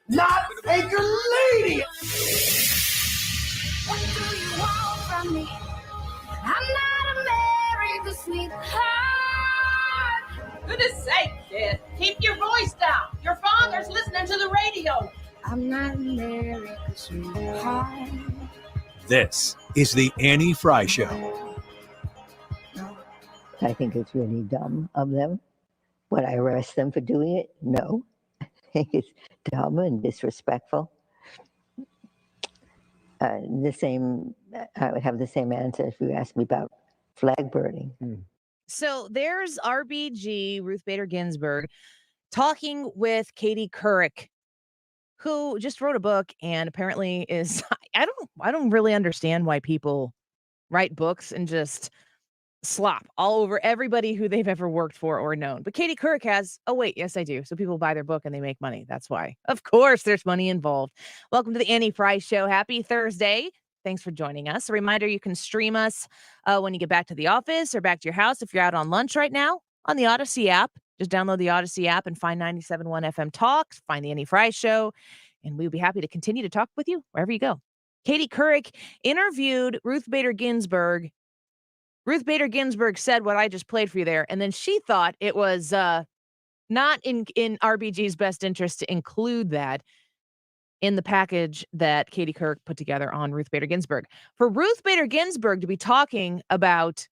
not take a lady. What do you want from me? I'm not America's sweetheart. Goodness sake, kid. Keep your voice down. Your father's listening to the radio. I'm not America's sweetheart. This is the Annie Frey Show. I think it's really dumb of them. Would I arrest them for doing it? No. I think it's dumb and disrespectful. I would have the same answer if you asked me about flag burning. So there's RBG, Ruth Bader Ginsburg, talking with Katie Couric, who just wrote a book and apparently is, I don't really understand why people write books and just slop all over everybody who they've ever worked for or known. But Katie Couric has, oh wait, yes I do. So people buy their book and they make money. That's why. Of course there's money involved. Welcome to the Annie Frey Show. Happy Thursday. Thanks for joining us. A reminder, you can stream us when you get back to the office or back to your house. If you're out on lunch right now on the Odyssey app, just download the Odyssey app and find 97.1 FM Talks, find the Annie Frey Show, and we'll be happy to continue to talk with you wherever you go. Katie Couric interviewed Ruth Bader Ginsburg. Ruth Bader Ginsburg said what I just played for you there, and then she thought it was not in RBG's best interest to include that in the package that Katie Couric put together on Ruth Bader Ginsburg. For Ruth Bader Ginsburg to be talking about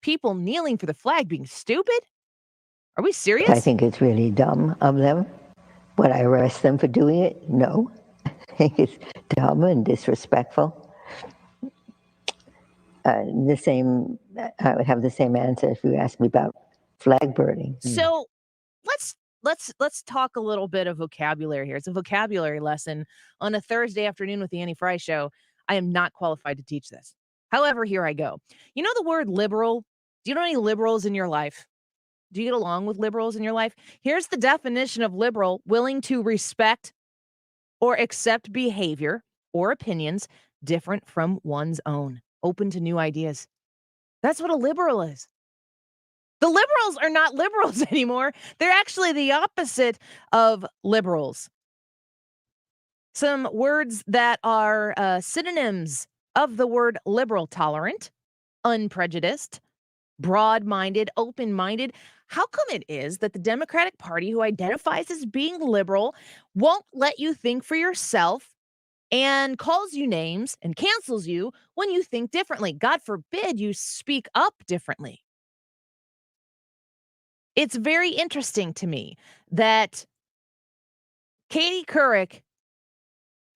people kneeling for the flag being stupid? Are we serious? I think it's really dumb of them. Would I arrest them for doing it? No. I think it's dumb and disrespectful. I would have the same answer if you asked me about flag burning. So let's talk a little bit of vocabulary here. It's a vocabulary lesson on a Thursday afternoon with the Annie Frey Show. I am not qualified to teach this. However, here I go. You know the word liberal? Do you know any liberals in your life? Do you get along with liberals in your life? Here's the definition of liberal: willing to respect or accept behavior or opinions different from one's own. Open to new ideas. That's what a liberal is. The liberals are not liberals anymore. They're actually the opposite of liberals. Some words that are synonyms of the word liberal: tolerant, unprejudiced, broad-minded, open-minded. How come it is that the Democratic Party, who identifies as being liberal, won't let you think for yourself and calls you names and cancels you when you think differently? God forbid you speak up differently. It's very interesting to me that Katie Couric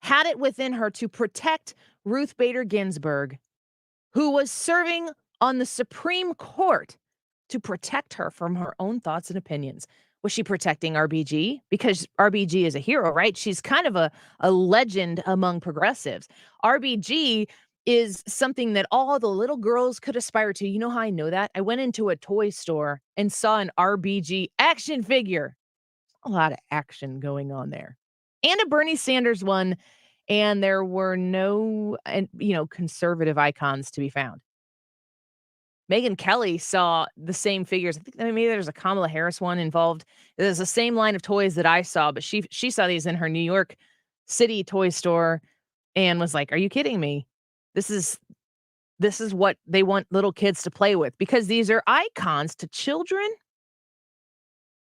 had it within her to protect Ruth Bader Ginsburg, who was serving on the Supreme Court, to protect her from her own thoughts and opinions. Was she protecting RBG? Because RBG is a hero, right? She's kind of a legend among progressives. RBG is something that all the little girls could aspire to. You know how I know that? I went into a toy store and saw an RBG action figure. A lot of action going on there. And a Bernie Sanders one, and there were no, conservative icons to be found. Megyn Kelly saw the same figures. I think maybe there's a Kamala Harris one involved. There's the same line of toys that I saw, but she saw these in her New York City toy store and was like, "Are you kidding me? This is what they want little kids to play with, because these are icons to children."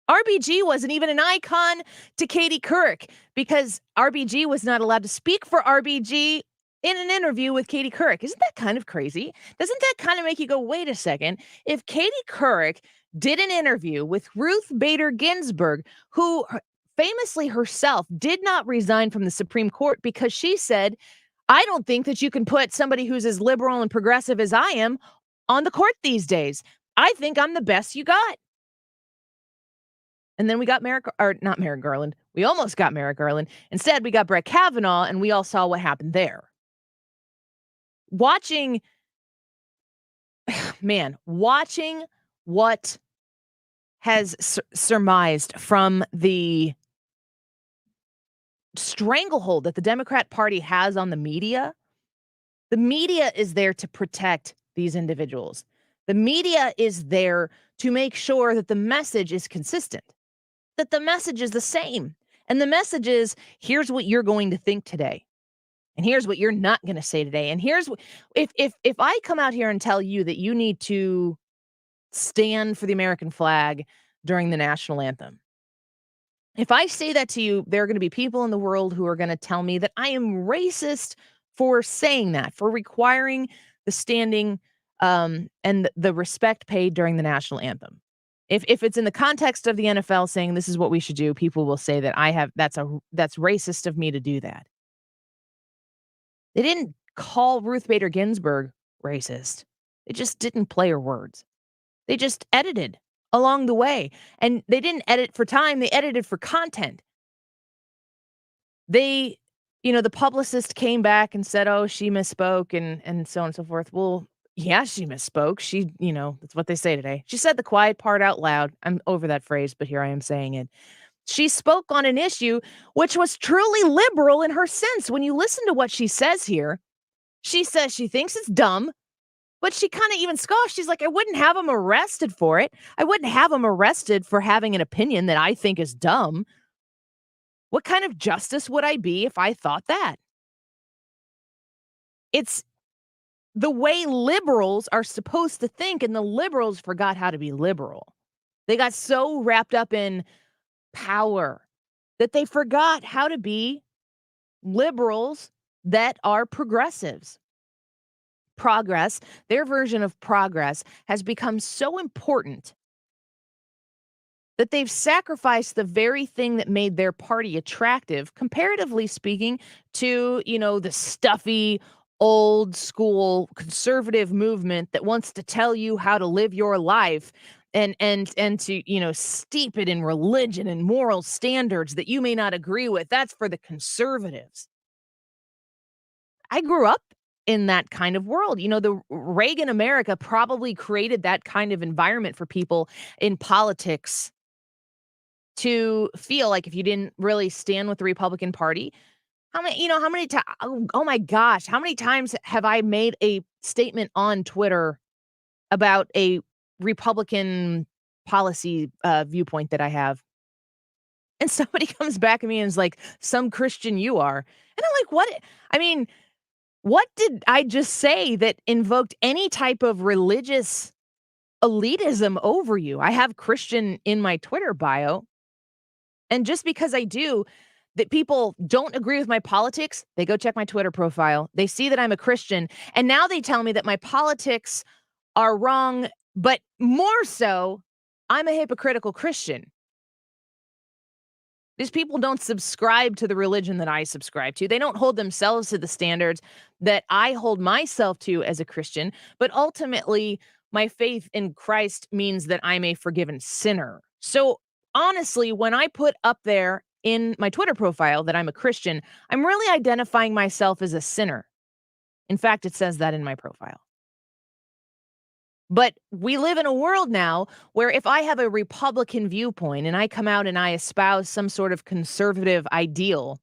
RBG wasn't even an icon to Katie Couric because RBG was not allowed to speak for RBG in an interview with Katie Couric. Isn't that kind of crazy? Doesn't that kind of make you go, wait a second? If Katie Couric did an interview with Ruth Bader Ginsburg, who famously herself did not resign from the Supreme Court because she said, "I don't think that you can put somebody who's as liberal and progressive as I am on the court these days. I think I'm the best you got." And then we got not Merrick Garland. We almost got Merrick Garland. Instead, we got Brett Kavanaugh, and we all saw what happened there. Watching what has surmised from the stranglehold that the Democrat Party has on the media. The media is there to protect these individuals. The media is there to make sure that the message is consistent, that the message is the same. And the message is, here's what you're going to think today. And here's what you're not going to say today. And here's what, if I come out here and tell you that you need to stand for the American flag during the national anthem, if I say that to you, there are going to be people in the world who are going to tell me that I am racist for saying that, for requiring the standing and the respect paid during the national anthem. If it's in the context of the NFL saying this is what we should do, people will say that that's racist of me to do that. They didn't call Ruth Bader Ginsburg racist. They just didn't play her words. They just edited along the way. And they didn't edit for time, they edited for content. The publicist came back and said, oh, she misspoke and so on and so forth. Well, yeah, she misspoke. She, that's what they say today. She said the quiet part out loud. I'm over that phrase, but here I am saying it. She spoke on an issue which was truly liberal in her sense. When you listen to what she says here, she says she thinks it's dumb, but she kind of even scoffs. She's like, I wouldn't have him arrested for it. I wouldn't have him arrested for having an opinion that I think is dumb. What kind of justice would I be if I thought that? It's the way liberals are supposed to think, and the liberals forgot how to be liberal. They got so wrapped up in power that they forgot how to be liberals that are progressives. Progress, their version of progress, has become so important that they've sacrificed the very thing that made their party attractive, comparatively speaking, to, the stuffy, old school conservative movement that wants to tell you how to live your life and to, steep it in religion and moral standards that you may not agree with. That's for the conservatives. I grew up in that kind of world. The Reagan America probably created that kind of environment for people in politics to feel like if you didn't really stand with the Republican Party, how many times, oh my gosh, how many times have I made a statement on Twitter about a Republican policy viewpoint that I have? And somebody comes back at me and is like, some Christian you are. And I'm like, what? I mean, what did I just say that invoked any type of religious elitism over you? I have Christian in my Twitter bio. And just because I do, that people don't agree with my politics, they go check my Twitter profile. They see that I'm a Christian. And now they tell me that my politics are wrong, but more so, I'm a hypocritical Christian. These people don't subscribe to the religion that I subscribe to. They don't hold themselves to the standards that I hold myself to as a Christian. But ultimately, my faith in Christ means that I'm a forgiven sinner. So honestly, when I put up there in my Twitter profile that I'm a Christian, I'm really identifying myself as a sinner. In fact, it says that in my profile. But we live in a world now where if I have a Republican viewpoint and I come out and I espouse some sort of conservative ideal,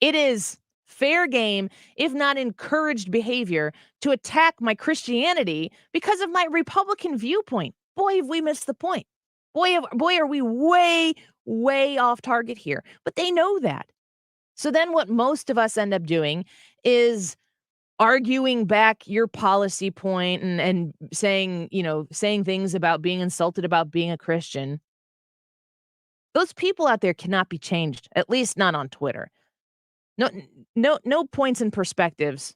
it is fair game, if not encouraged behavior, to attack my Christianity because of my Republican viewpoint. Boy, have we missed the point. Boy, are we way, way off target here. But they know that. So then what most of us end up doing is arguing back your policy point and saying things about being insulted about being a Christian. Those people out there cannot be changed, at least not on Twitter. No points and perspectives.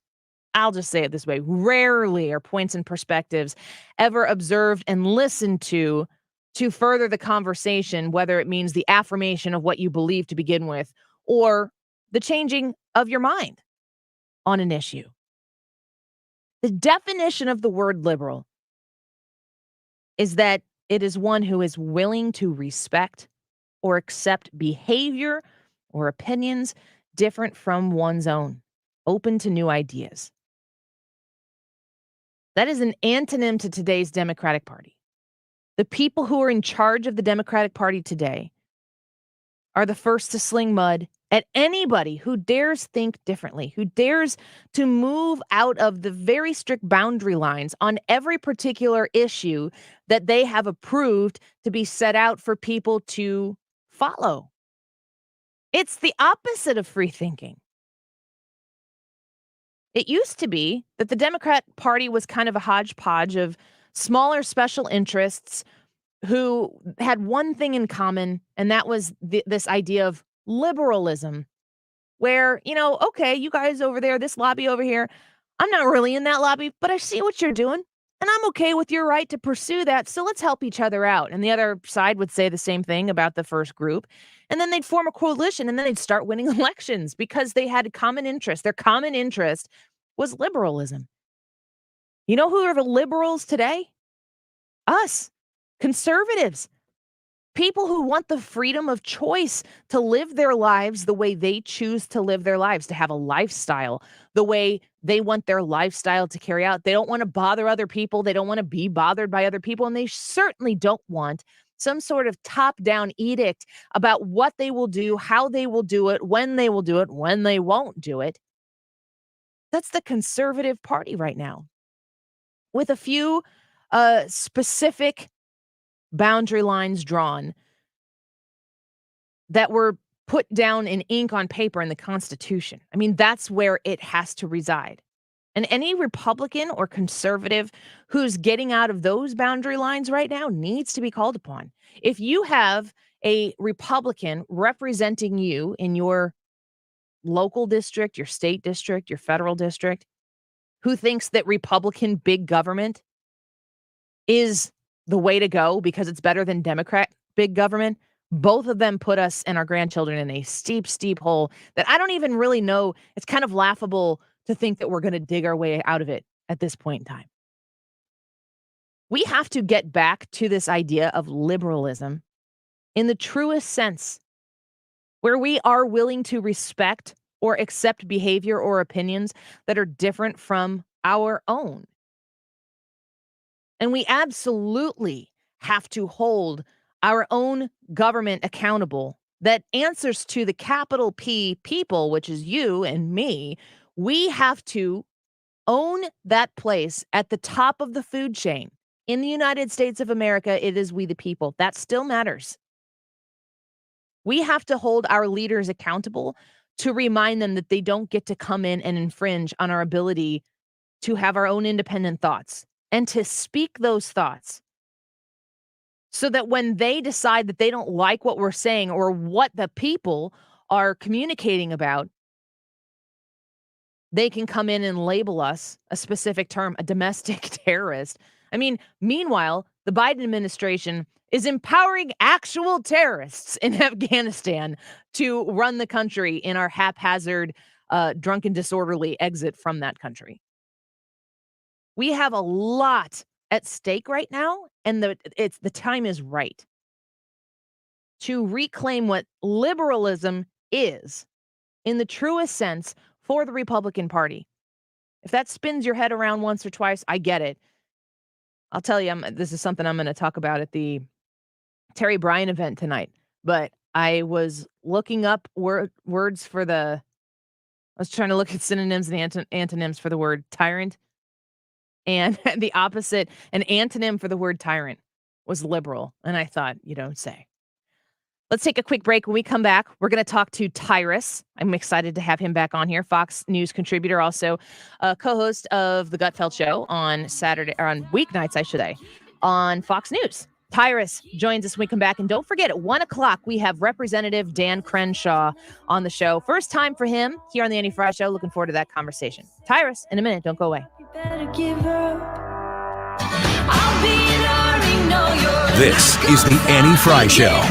I'll just say it this way. Rarely are points and perspectives ever observed and listened to further the conversation, whether it means the affirmation of what you believe to begin with or the changing of your mind on an issue. The definition of the word liberal is that it is one who is willing to respect or accept behavior or opinions different from one's own, open to new ideas. That is an antonym to today's Democratic Party. The people who are in charge of the Democratic Party today are the first to sling mud at anybody who dares think differently, who dares to move out of the very strict boundary lines on every particular issue that they have approved to be set out for people to follow. It's the opposite of free thinking. It used to be that the Democrat Party was kind of a hodgepodge of smaller special interests who had one thing in common, and that was this idea of liberalism, where, okay, you guys over there, this lobby over here, I'm not really in that lobby, but I see what you're doing, and I'm okay with your right to pursue that, so let's help each other out. And the other side would say the same thing about the first group, and then they'd form a coalition, and then they'd start winning elections because they had a common interest. Their common interest was liberalism. You know who are the liberals today? Us. Conservatives, people who want the freedom of choice to live their lives the way they choose to live their lives, to have a lifestyle the way they want their lifestyle to carry out. They don't want to bother other people. They don't want to be bothered by other people. And they certainly don't want some sort of top-down edict about what they will do, how they will do it, when they will do it, when they won't do it. That's the conservative party right now, with a few specific boundary lines drawn that were put down in ink on paper in the Constitution. I mean, that's where it has to reside. And any Republican or conservative who's getting out of those boundary lines right now needs to be called upon. If you have a Republican representing you in your local district, your state district, your federal district, who thinks that Republican big government is the way to go because it's better than Democrat big government, both of them put us and our grandchildren in a steep, steep hole that I don't even really know. It's kind of laughable to think that we're going to dig our way out of it at this point in time. We have to get back to this idea of liberalism in the truest sense, where we are willing to respect or accept behavior or opinions that are different from our own. And we absolutely have to hold our own government accountable that answers to the capital P people, which is you and me. We have to own that place at the top of the food chain. In the United States of America, it is we the people. That still matters. We have to hold our leaders accountable to remind them that they don't get to come in and infringe on our ability to have our own independent thoughts and to speak those thoughts, so that when they decide that they don't like what we're saying or what the people are communicating about, they can come in and label us a specific term, a domestic terrorist. I mean, meanwhile, the Biden administration is empowering actual terrorists in Afghanistan to run the country in our haphazard, drunken, disorderly exit from that country. We have a lot at stake right now, and the time is right to reclaim what liberalism is in the truest sense for the Republican Party. If that spins your head around once or twice, I get it. I'll tell you, this is something I'm going to talk about at the Terry Bryan event tonight. But I was looking up words for I was trying to look at synonyms and antonyms for the word tyrant. And the opposite, an antonym for the word tyrant, was liberal. And I thought, you don't say. Let's take a quick break. When we come back, we're going to talk to Tyrus. I'm excited to have him back on here. Fox News contributor, also a co-host of the Gutfeld Show on Saturday, or on weeknights, I should say, on Fox News. Tyrus joins us when we come back. And don't forget, at 1 o'clock, we have Representative Dan Crenshaw on the show. First time for him here on the Annie Frey Show. Looking forward to that conversation. Tyrus, in a minute. Don't go away. This is the Annie Frey Show.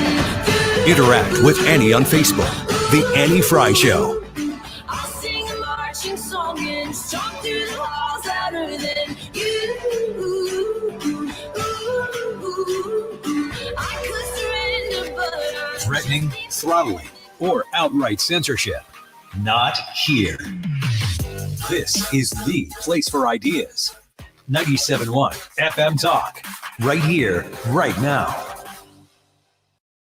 Interact with Annie on Facebook. The Annie Frey Show. I'll sing a marching song and stomp through the halls louder than you. I could surrender, but I Threatening, throttling, or outright censorship. Not here. This is the place for ideas. 97.1 FM Talk. Right here, right now.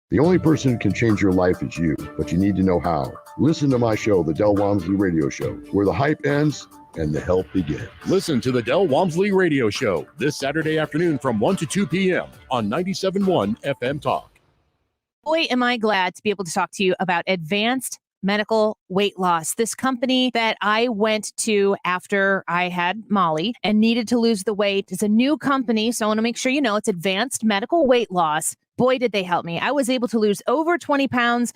The only person who can change your life is you, but you need to know how. Listen to my show, The Del Walmsley Radio Show, where the hype ends and the help begins. Listen to The Del Walmsley Radio Show this Saturday afternoon from 1 to 2 p.m. on 97.1 FM Talk. Boy, am I glad to be able to talk to you about Advanced Medical Weight Loss. This company that I went to after I had Molly and needed to lose the weight is a new company. So I want to make sure you know it's Advanced Medical Weight Loss. Boy, did they help me. I was able to lose over 20 pounds,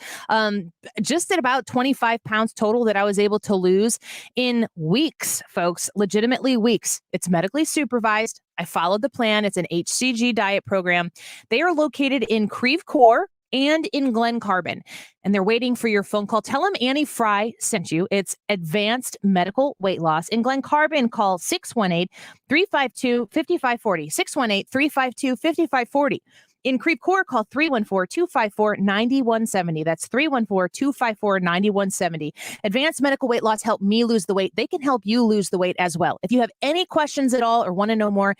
just at about 25 pounds total that I was able to lose in weeks, folks, legitimately weeks. It's medically supervised. I followed the plan. It's an HCG diet program. They are located in Creve Coeur and in Glen Carbon, and they're waiting for your phone call. Tell them Annie Frey sent you. It's Advanced Medical Weight Loss. In Glen Carbon, call 618-352-5540, 618-352-5540. In Creve Coeur, call 314-254-9170. That's 314-254-9170. Advanced Medical Weight Loss helped me lose the weight. They can help you lose the weight as well. If you have any questions at all or want to know more,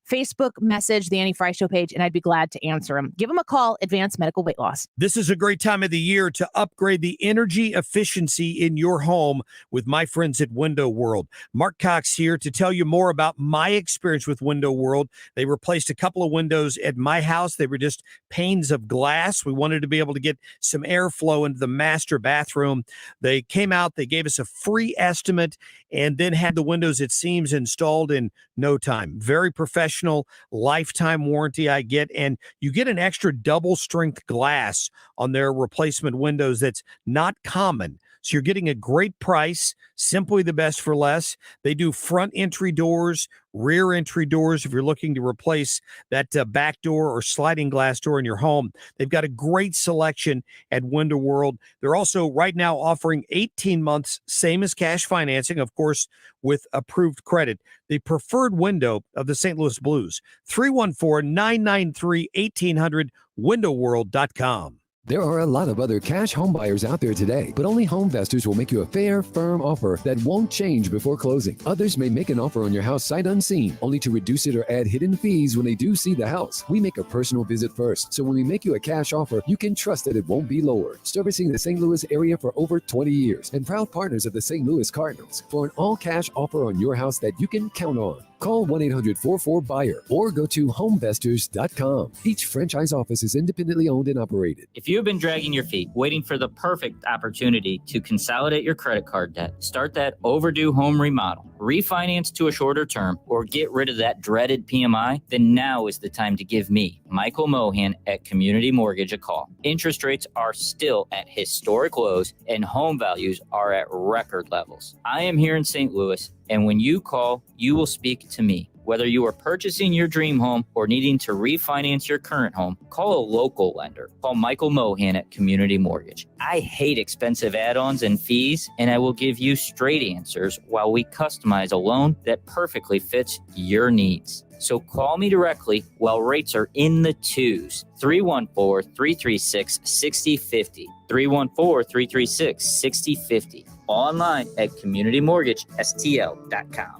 Facebook message the Annie Frey Show page, and I'd be glad to answer them. Give them a call, Advanced Medical Weight Loss. This is a great time of the year to upgrade the energy efficiency in your home with my friends at Window World. Mark Cox here to tell you more about my experience with Window World. They replaced a couple of windows at my house. They were just panes of glass. We wanted to be able to get some airflow into the master bathroom. They came out, they gave us a free estimate, and then had the windows at seams installed in no time. Very professional, lifetime warranty I get, and you get an extra double strength glass on their replacement windows that's not common. So you're getting a great price, simply the best for less. They do front entry doors, rear entry doors if you're looking to replace that back door or sliding glass door in your home. They've got a great selection at Window World. They're also right now offering 18 months, same as cash financing, of course, with approved credit. The preferred window of the St. Louis Blues, 314-993-1800, windowworld.com. There are a lot of other cash home buyers out there today, but only Homevestors will make you a fair, firm offer that won't change before closing. Others may make an offer on your house sight unseen, only to reduce it or add hidden fees when they do see the house. We make a personal visit first, so when we make you a cash offer, you can trust that it won't be lowered. Servicing the St. Louis area for over 20 years and proud partners of the St. Louis Cardinals. For an all-cash offer on your house that you can count on, call 1-800-44-BUYER or go to homevestors.com. Each franchise office is independently owned and operated. If you've been dragging your feet, waiting for the perfect opportunity to consolidate your credit card debt, start that overdue home remodel, refinance to a shorter term, or get rid of that dreaded PMI, then now is the time to give me, Michael Mohan at Community Mortgage, a call. Interest rates are still at historic lows and home values are at record levels. I am here in St. Louis, and when you call, you will speak to me. Whether you are purchasing your dream home or needing to refinance your current home, call a local lender. Call Michael Mohan at Community Mortgage. I hate expensive add-ons and fees, and I will give you straight answers while we customize a loan that perfectly fits your needs. So call me directly while rates are in the twos. 314-336-6050. 314-336-6050. Online at communitymortgagestl.com.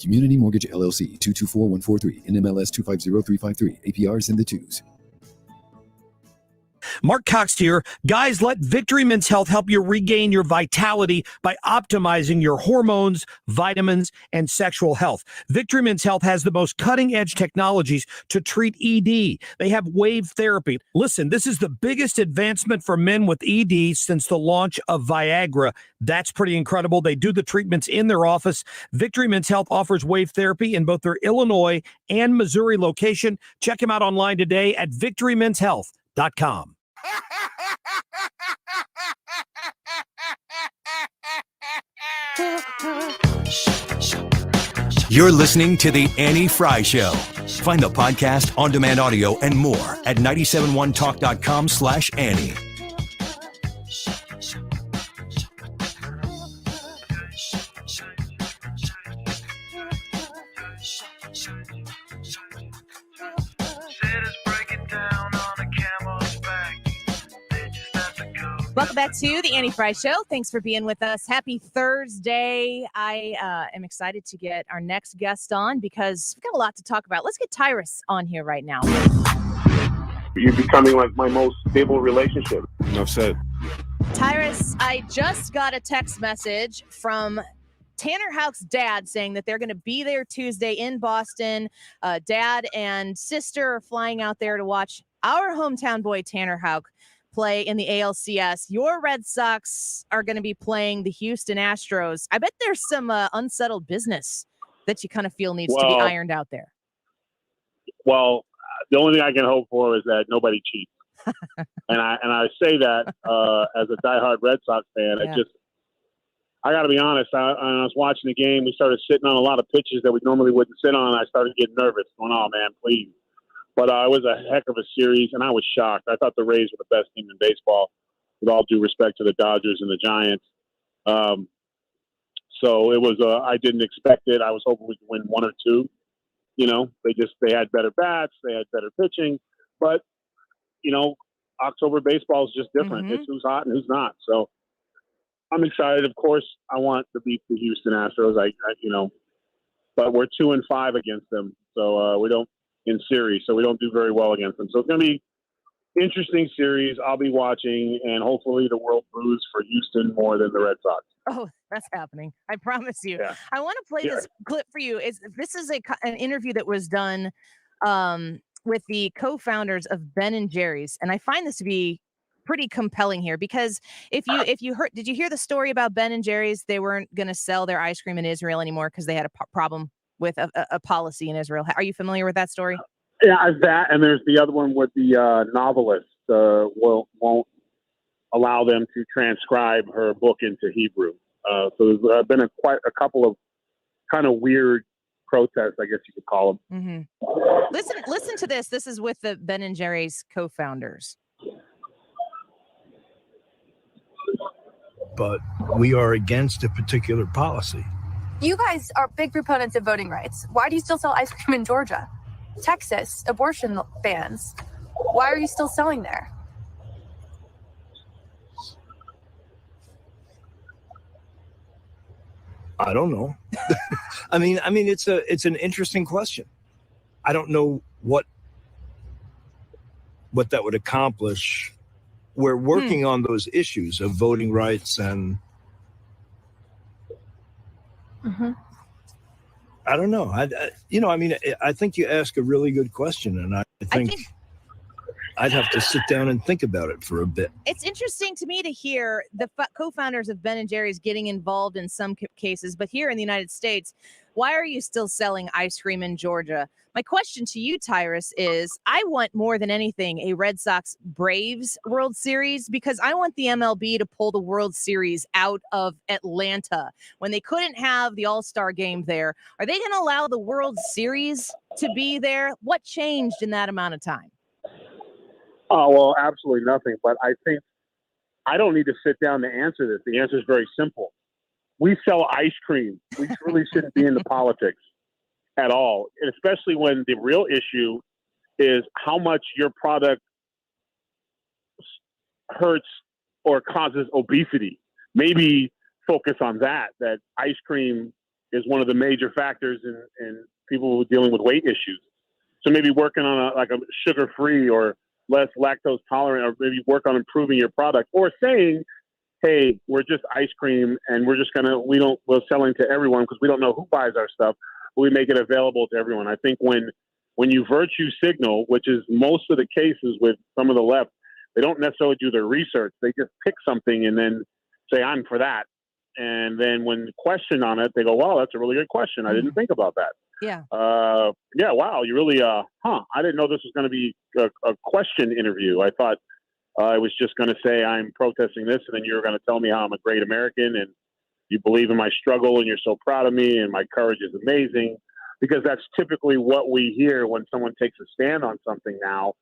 Community Mortgage LLC, 224-143, NMLS 250353, APRs in the twos. Mark Cox here. Guys, let Victory Men's Health help you regain your vitality by optimizing your hormones, vitamins, and sexual health. Victory Men's Health has the most cutting-edge technologies to treat ED. They have wave therapy. Listen, this is the biggest advancement for men with ED since the launch of Viagra. That's pretty incredible. They do the treatments in their office. Victory Men's Health offers wave therapy in both their Illinois and Missouri location. Check them out online today at victorymenshealth.com. You're listening to The Annie Frey Show. Find the podcast, on-demand audio, and more at 971talk.com/Annie. Welcome back to the Annie Frey Show. Thanks for being with us. Happy Thursday. I am excited to get our next guest on because we've got a lot to talk about. Let's get Tyrus on here right now. You're becoming like my most stable relationship. Enough said. Tyrus, I just got a text message from Tanner Houck's dad saying that they're going to be there Tuesday in Boston. Dad and sister are flying out there to watch our hometown boy, Tanner Houck, play in the ALCS. Your Red Sox are going to be playing the Houston Astros. I bet there's some unsettled business that you kind of feel needs to be ironed out there. Well, the only thing I can hope for is that nobody cheats. and I say that as a diehard Red Sox fan. Yeah. I got to be honest. I was watching the game. We started sitting on a lot of pitches that we normally wouldn't sit on. And I started getting nervous, going, "Oh man, please!" But it was a heck of a series, and I was shocked. I thought the Rays were the best team in baseball, with all due respect to the Dodgers and the Giants. So it was. I didn't expect it. I was hoping we could win one or two. You know, they had better bats, they had better pitching, but you know, October baseball is just different. Mm-hmm. It's who's hot and who's not. So I'm excited. Of course, I want to beat the Houston Astros. But we're 2-5 against them, so we don't in series, so we don't do very well against them. So it's going to be interesting series. I'll be watching, and hopefully the world boos for Houston more than the Red Sox. Oh, that's happening. I promise you. Yeah. I want to play this clip for you. This is an interview that was done with the co-founders of Ben & Jerry's. And I find this to be pretty compelling here because if you heard, did you hear the story about Ben & Jerry's? They weren't going to sell their ice cream in Israel anymore because they had a problem with a policy in Israel. Are you familiar with that story? Yeah, that, and there's the other one with the novelist won't allow them to transcribe her book into Hebrew. So there's been quite a couple of kind of weird protests, I guess you could call them. Mm-hmm. Listen to this. This is with the Ben & Jerry's co-founders. But we are against a particular policy. You guys are big proponents of voting rights. Why do you still sell ice cream in Georgia? Texas, abortion bans. Why are you still selling there? I don't know. I mean, it's an interesting question. I don't know what that would accomplish. We're working on those issues of voting rights and I don't know. I think you ask a really good question, and I think I'd have to sit down and think about it for a bit. It's interesting to me to hear the co-founders of Ben & Jerry's getting involved in some cases, but here in the United States, why are you still selling ice cream in Georgia? My question to you, Tyrus, is I want more than anything a Red Sox Braves World Series because I want the MLB to pull the World Series out of Atlanta when they couldn't have the All-Star game there. Are they going to allow the World Series to be there? What changed in that amount of time? Oh, well, absolutely nothing. But I think I don't need to sit down to answer this. The answer is very simple. We sell ice cream. We really shouldn't be into politics at all, and especially when the real issue is how much your product hurts or causes obesity. Maybe focus on that ice cream is one of the major factors in people dealing with weight issues. So maybe working on a sugar-free or less lactose tolerant, or maybe work on improving your product, or saying, hey, we're just ice cream and we're selling to everyone because we don't know who buys our stuff. We make it available to everyone. I think when you virtue signal, which is most of the cases with some of the left, they don't necessarily do their research. They just pick something and then say, I'm for that. And then when questioned on it, they go, well, that's a really good question. I didn't think about that. Yeah. Wow. You really, I didn't know this was going to be a question interview. I thought I was just going to say I'm protesting this, and then you were going to tell me how I'm a great American and you believe in my struggle and you're so proud of me and my courage is amazing, because that's typically what we hear when someone takes a stand on something now,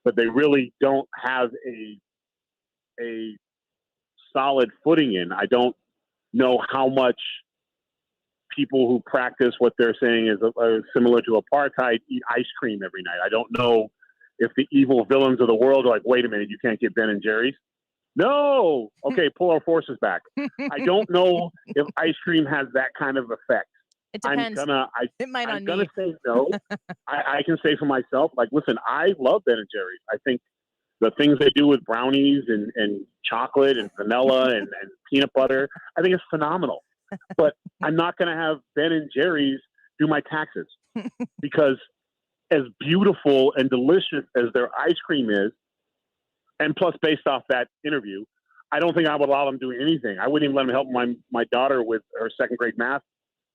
but they really don't have a solid footing in. I don't know how much people who practice what they're saying is similar to apartheid eat ice cream every night. I don't know if the evil villains of the world are like, wait a minute, you can't get Ben & Jerry's? No. Okay, pull our forces back. I don't know if ice cream has that kind of effect. It depends. It might I'm on gonna me. say no. I can say for myself, like, listen, I love Ben & Jerry's. I think the things they do with brownies and chocolate and vanilla and peanut butter, I think it's phenomenal. But I'm not going to have Ben & Jerry's do my taxes, because as beautiful and delicious as their ice cream is, And plus, based off that interview, I don't think I would allow them doing anything. I wouldn't even let them help my daughter with her second grade math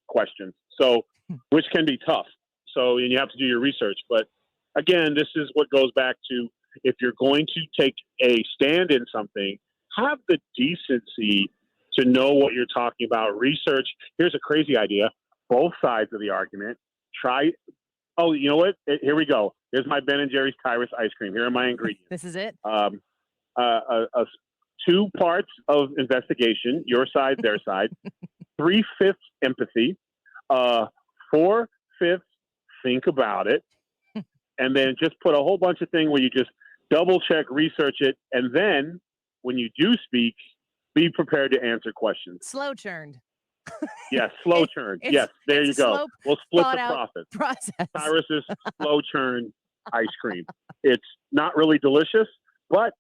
questions. So, which can be tough. So, and you have to do your research. But again, this is what goes back to, if you're going to take a stand in something, have the decency to know what you're talking about. Research. Here's a crazy idea. Both sides of the argument. Try. Oh, you know what? Here we go. Here's my Ben & Jerry's Tyrus ice cream. Here are my ingredients. This is it. 2 parts of investigation, your side, their side. 3/5 empathy. 4/5 think about it. And then just put a whole bunch of things where you just double check, research it. And then when you do speak, be prepared to answer questions. Slow churned. Yes, slow churn. Yes, there you go. We'll split the profit. Process. Tyrus's slow churn ice cream. It's not really delicious, but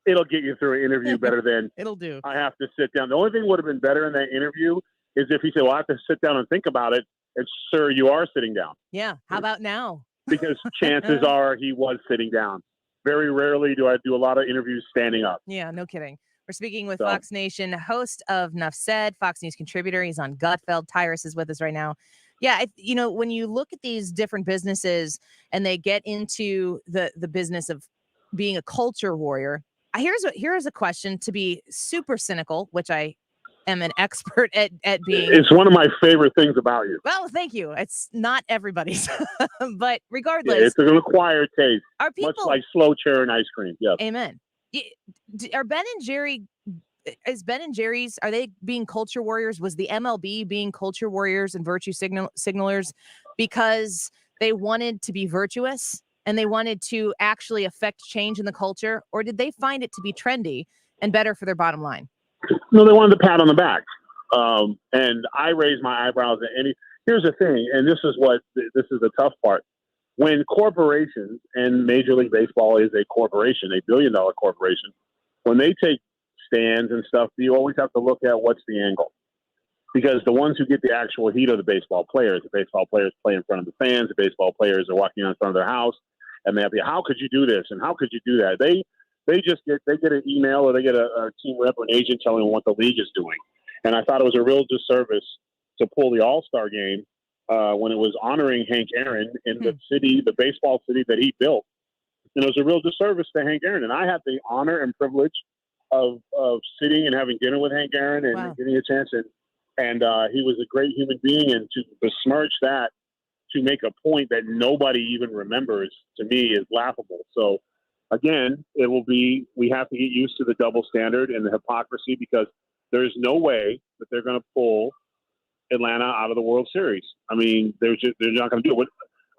it'll get you through an interview better than it'll do. I have to sit down. The only thing would have been better in that interview is if he said, well, I have to sit down and think about it. And sir, you are sitting down. Yeah. How about now? Because chances are he was sitting down. Very rarely do I do a lot of interviews standing up. Yeah, no kidding. We're speaking with Fox Nation, host of Nuff Said, Fox News contributor. He's on Gutfeld. Tyrus is with us right now. Yeah, when you look at these different businesses and they get into the business of being a culture warrior, here's a question to be super cynical, which I am an expert at being. It's one of my favorite things about you. Well, thank you. It's not everybody's, but regardless, it's an acquired taste. Are people, much like slow churn ice cream? Yes. Amen. Are Ben and Jerry? Is Ben and Jerry's? Are they being culture warriors? Was the MLB being culture warriors and virtue signalers because they wanted to be virtuous and they wanted to actually affect change in the culture, or did they find it to be trendy and better for their bottom line? No, they wanted the pat on the back. And I raised my eyebrows at any. Here's the thing, and this is the tough part. When corporations, and Major League Baseball is a corporation, $1 billion corporation, when they take stands and stuff, you always have to look at what's the angle. Because the ones who get the actual heat are the baseball players. The baseball players play in front of the fans. The baseball players are walking out in front of their house, and they have how could you do this and how could you do that? They get an email or they get a team rep or an agent telling them what the league is doing. And I thought it was a real disservice to pull the All-Star game when it was honoring Hank Aaron in the city, the baseball city that he built. And it was a real disservice to Hank Aaron. And I had the honor and privilege of sitting and having dinner with Hank Aaron and getting a chance. And he was a great human being. And to besmirch that, to make a point that nobody even remembers, to me is laughable. So, again, we have to get used to the double standard and the hypocrisy, because there's no way that they're going to pull Atlanta out of the World Series. I mean, they're not going to do it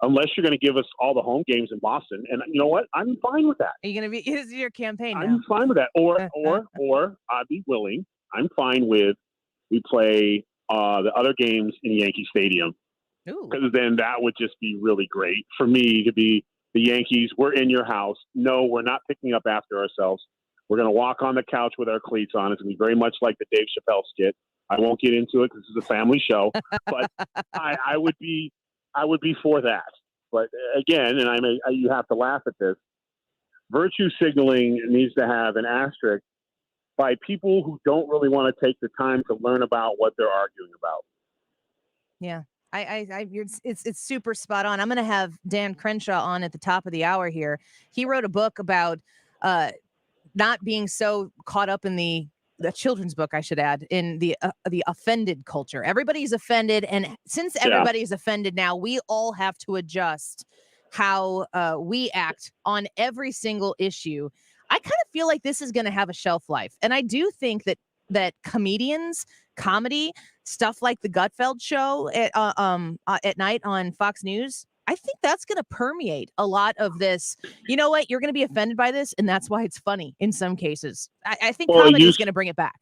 unless you're going to give us all the home games in Boston. And you know what? I'm fine with that. Are you going to be? Is your campaign now? I'm fine with that. Or I'd be willing. I'm fine with we play the other games in Yankee Stadium, because then that would just be really great for me to be the Yankees. We're in your house. No, we're not picking up after ourselves. We're going to walk on the couch with our cleats on. It's going to be very much like the Dave Chappelle skit. I won't get into it because this is a family show, but I would be for that. But again, and you have to laugh at this. Virtue signaling needs to have an asterisk by people who don't really want to take the time to learn about what they're arguing about. Yeah. It's super spot on. I'm going to have Dan Crenshaw on at the top of the hour here. He wrote a book about not being so caught up in the children's book, I should add, in the offended culture. Everybody's offended, and since everybody's offended now, we all have to adjust how we act on every single issue. I kind of feel like this is going to have a shelf life, and I do think that comedy stuff like the Gutfeld show at night on Fox News, I think that's going to permeate a lot of this. You know what? You're going to be offended by this, and that's why it's funny in some cases. I think comedy is going to bring it back.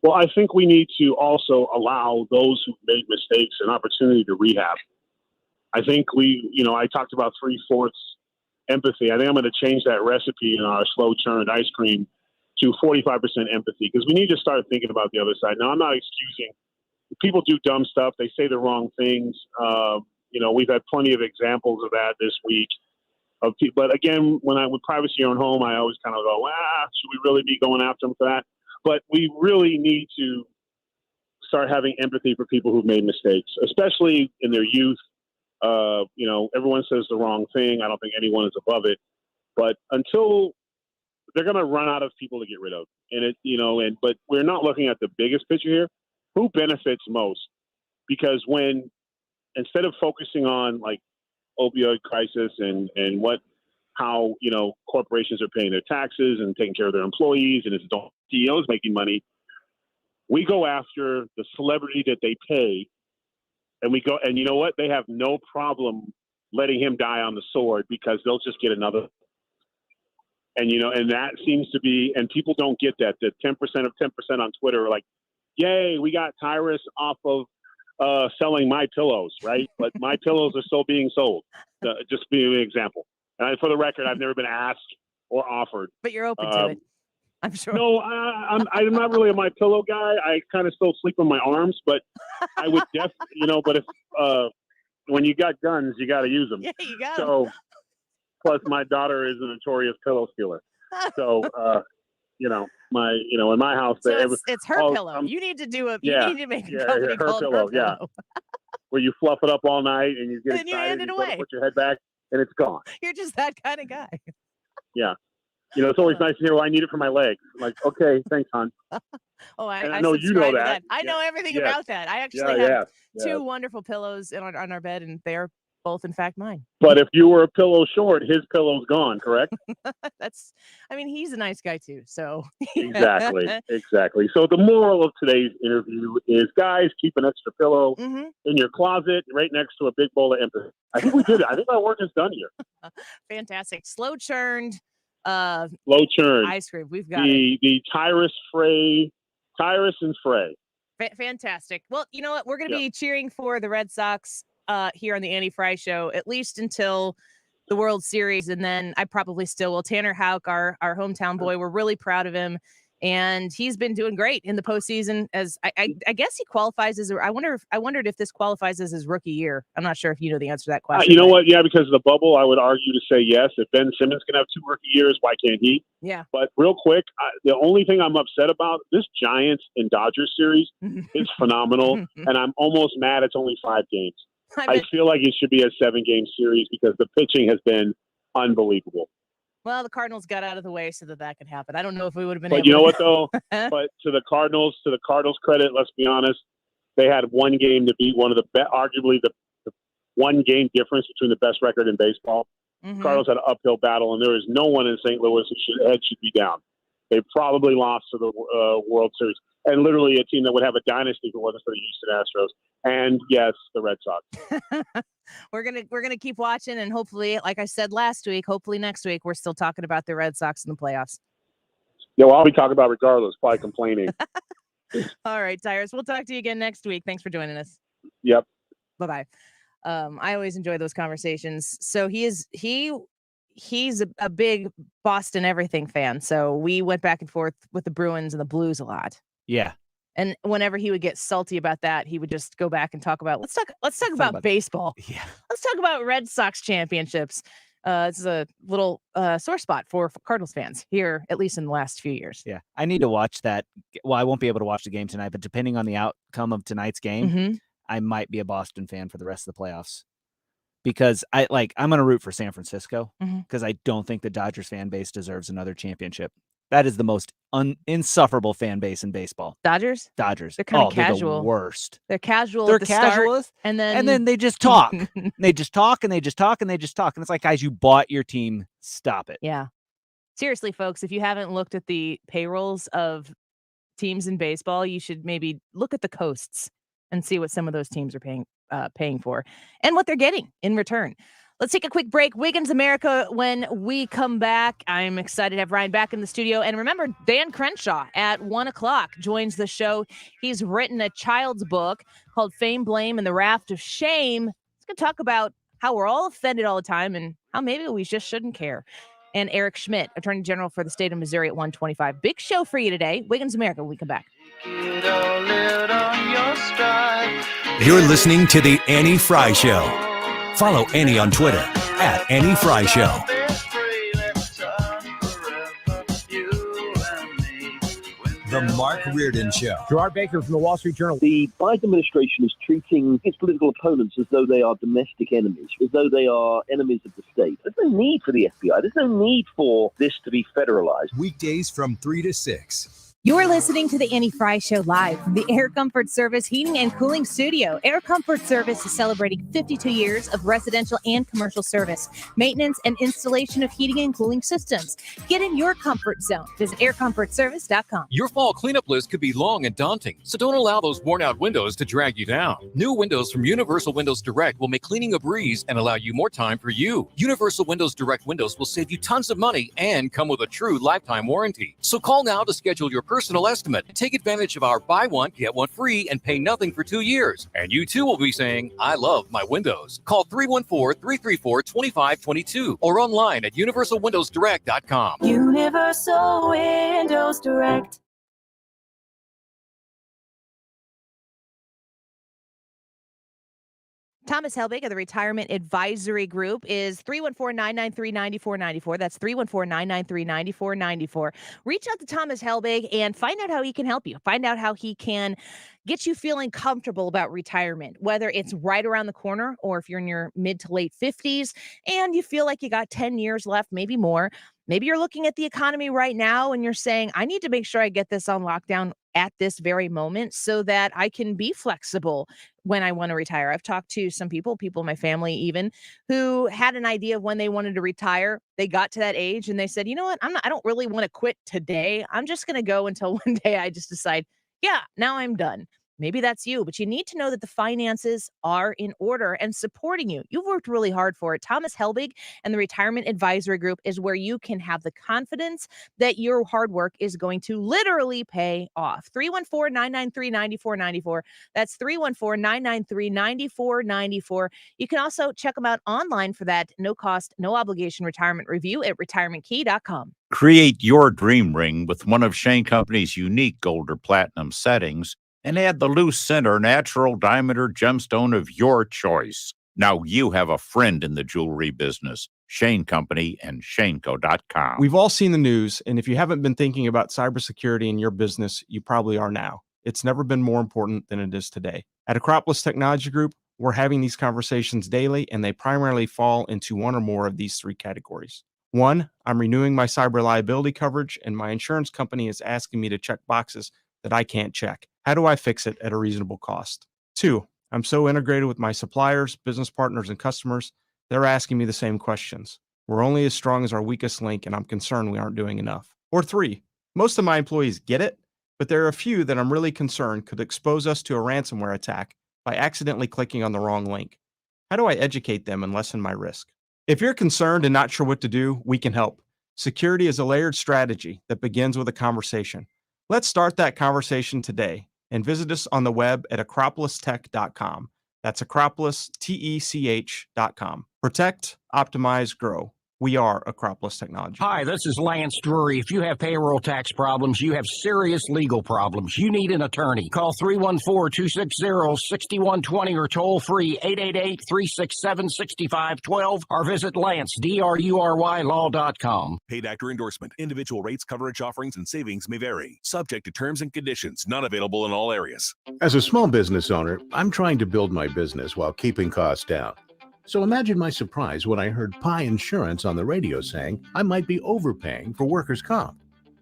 Well, I think we need to also allow those who made mistakes an opportunity to rehab. I think I talked about 3/4 empathy. I think I'm going to change that recipe in our slow churned ice cream to 45% empathy, because we need to start thinking about the other side. Now, I'm not excusing people do dumb stuff. They say the wrong things. We've had plenty of examples of that this week. of people. But again, with privacy in your own home, I always kind of go, should we really be going after them for that? But we really need to start having empathy for people who've made mistakes, especially in their youth. Everyone says the wrong thing. I don't think anyone is above it. But until they're going to run out of people to get rid of, but we're not looking at the biggest picture here. Who benefits most? Because instead of focusing on like opioid crisis and how corporations are paying their taxes and taking care of their employees and it's CEOs making money, we go after the celebrity that they pay, and you know what? They have no problem letting him die on the sword because they'll just get another. And and that seems to be, and people don't get that. The 10% of 10% on Twitter are like, "Yay, we got Tyrus off of selling My Pillows, right?" But My Pillows are still being sold. Just being an example. And for the record, I've never been asked or offered. But you're open to it, I'm sure. No, I'm not really a My Pillow guy. I kind of still sleep on my arms, but I would definitely, but if when you got guns, you got to use them. Yeah, you got them. Plus, my daughter is a notorious pillow stealer. So, in my house, so it's her pillow. You need to do you need to make a company called Her Pillow. Where you fluff it up all night and you get and excited, you hand it away. Put your head back, and it's gone. You're just that kind of guy. Yeah. It's always nice to hear, I need it for my legs. I'm like, okay, thanks, hon. I know you know that. I know everything about that. I actually have two wonderful pillows on our bed, and they're both, in fact, mine. But if you were a pillow short, his pillow's gone, correct? He's a nice guy too. So exactly. So the moral of today's interview is, guys, keep an extra pillow in your closet, right next to a big bowl of empathy. I think we did it. I think our work is done here. Fantastic. Slow churned. Ice cream. We've got the Tyrus and Frey. Fantastic. Well, you know what? We're going to be cheering for the Red Sox here on the Annie Frey Show, at least until the World Series. And then I probably still will. Tanner Houck, our hometown boy, we're really proud of him. And he's been doing great in the postseason. As I guess he qualifies as. I wondered if this qualifies as his rookie year. I'm not sure if you know the answer to that question. You know what? Yeah, because of the bubble, I would argue to say yes. If Ben Simmons can have 2 rookie years, why can't he? Yeah. But real quick, the only thing I'm upset about, this Giants and Dodgers series is phenomenal, and I'm almost mad it's only 5 games. I feel like it should be a 7-game series because the pitching has been unbelievable. Well, the Cardinals got out of the way so that could happen. I don't know if we would have been able to. But you know what, though? But to the Cardinals credit, let's be honest, they had 1 game to beat one of the arguably the 1 game difference between the best record in baseball. Cardinals had an uphill battle, and there is no one in St. Louis whose head should be down. They probably lost to the World Series, and literally a team that would have a dynasty if it wasn't for the Houston Astros. And yes, the Red Sox. We're gonna keep watching, and hopefully, like I said last week, hopefully next week we're still talking about the Red Sox in the playoffs. Yeah, well, I'll be talking about regardless, probably complaining. All right, Tyrus. We'll talk to you again next week. Thanks for joining us. Yep. Bye-bye. I always enjoy those conversations. So he's a big Boston everything fan. So we went back and forth with the Bruins and the Blues a lot. Yeah. And whenever he would get salty about that, he would just go back and talk about let's talk about baseball. Yeah. Let's talk about Red Sox championships. It's a little sore spot for Cardinals fans here, at least in the last few years. Yeah. I need to watch that. Well, I won't be able to watch the game tonight, but depending on the outcome of tonight's game, I might be a Boston fan for the rest of the playoffs. Because I'm going to root for San Francisco because I don't think the Dodgers fan base deserves another championship. That is the most insufferable fan base in baseball. Dodgers? They're kind of casual. They're the worst. They're casual. They're at the casual, start, and then they just talk. They just talk and they just talk and they just talk. And it's like, guys, you bought your team. Stop it. Yeah. Seriously, folks, if you haven't looked at the payrolls of teams in baseball, you should maybe look at the coasts and see what some of those teams are paying for and what they're getting in return. Let's take a quick break. Wiggins America, when we come back, I'm excited to have Ryan back in the studio. And remember, Dan Crenshaw at 1:00 joins the show. He's written a child's book called Fame, Blame, and the Raft of Shame. He's going to talk about how we're all offended all the time and how maybe we just shouldn't care. And Eric Schmitt, Attorney General for the state of Missouri at 1:25. Big show for you today. Wiggins America when we come back. You're listening to The Annie Frey Show. Follow Annie on Twitter @Annie Frey Show. Mark Reardon Show. Gerard Baker from the Wall Street Journal. The Biden administration is treating its political opponents as though they are domestic enemies, as though they are enemies of the state. There's no need for the FBI. There's no need for this to be federalized. Weekdays from 3 to 6. You're listening to the Annie Frey Show live from the Air Comfort Service Heating and Cooling Studio. Air Comfort Service is celebrating 52 years of residential and commercial service, maintenance, and installation of heating and cooling systems. Get in your comfort zone. Visit aircomfortservice.com. Your fall cleanup list could be long and daunting, so don't allow those worn-out windows to drag you down. New windows from Universal Windows Direct will make cleaning a breeze and allow you more time for you. Universal Windows Direct windows will save you tons of money and come with a true lifetime warranty. So call now to schedule your personal estimate. Take advantage of our buy one, get one free, and pay nothing for 2 years. And you too will be saying, I love my windows. Call 314-334-2522 or online at universalwindowsdirect.com. Universal Windows Direct. Thomas Helbig of the Retirement Advisory Group is 314-993-9494. That's 314-993-9494. Reach out to Thomas Helbig and find out how he can help you. Find out how he can get you feeling comfortable about retirement, whether it's right around the corner or if you're in your mid to late 50s and you feel like you got 10 years left, maybe more. Maybe you're looking at the economy right now and you're saying, I need to make sure I get this on lockdown at this very moment so that I can be flexible when I want to retire. I've talked to some people in my family even, who had an idea of when they wanted to retire. They got to that age and they said, you know what, I don't really want to quit today. I'm just going to go until one day I just decide, yeah, now I'm done. Maybe that's you, but you need to know that the finances are in order and supporting you. You've worked really hard for it. Thomas Helbig and the Retirement Advisory Group is where you can have the confidence that your hard work is going to literally pay off. 314-993-9494. That's 314-993-9494. You can also check them out online for that no cost, no obligation retirement review at retirementkey.com. Create your dream ring with one of Shane Company's unique gold or platinum settings and add the loose center natural diameter gemstone of your choice. Now you have a friend in the jewelry business. Shane Company and shaneco.com. We've all seen the news, and if you haven't been thinking about cybersecurity in your business, you probably are now. It's never been more important than it is today. At Acropolis Technology Group, we're having these conversations daily, and they primarily fall into one or more of these three categories. One, I'm renewing my cyber liability coverage, and my insurance company is asking me to check boxes that I can't check. How do I fix it at a reasonable cost? Two, I'm so integrated with my suppliers, business partners, and customers, they're asking me the same questions. We're only as strong as our weakest link, and I'm concerned we aren't doing enough. Or three, most of my employees get it, but there are a few that I'm really concerned could expose us to a ransomware attack by accidentally clicking on the wrong link. How do I educate them and lessen my risk? If you're concerned and not sure what to do, we can help. Security is a layered strategy that begins with a conversation. Let's start that conversation today and visit us on the web at acropolistech.com. That's acropolistech.com. Protect, optimize, grow. We are Acropolis Technology. Hi, this is Lance Drury. If you have payroll tax problems, you have serious legal problems, you need an attorney. Call 314-260-6120 or toll free 888-367-6512 or visit LanceDruryLaw.com. Paid actor endorsement. Individual rates, coverage offerings, and savings may vary. Subject to terms and conditions. Not available in all areas. As a small business owner, I'm trying to build my business while keeping costs down. So imagine my surprise when I heard Pi Insurance on the radio saying I might be overpaying for workers' comp.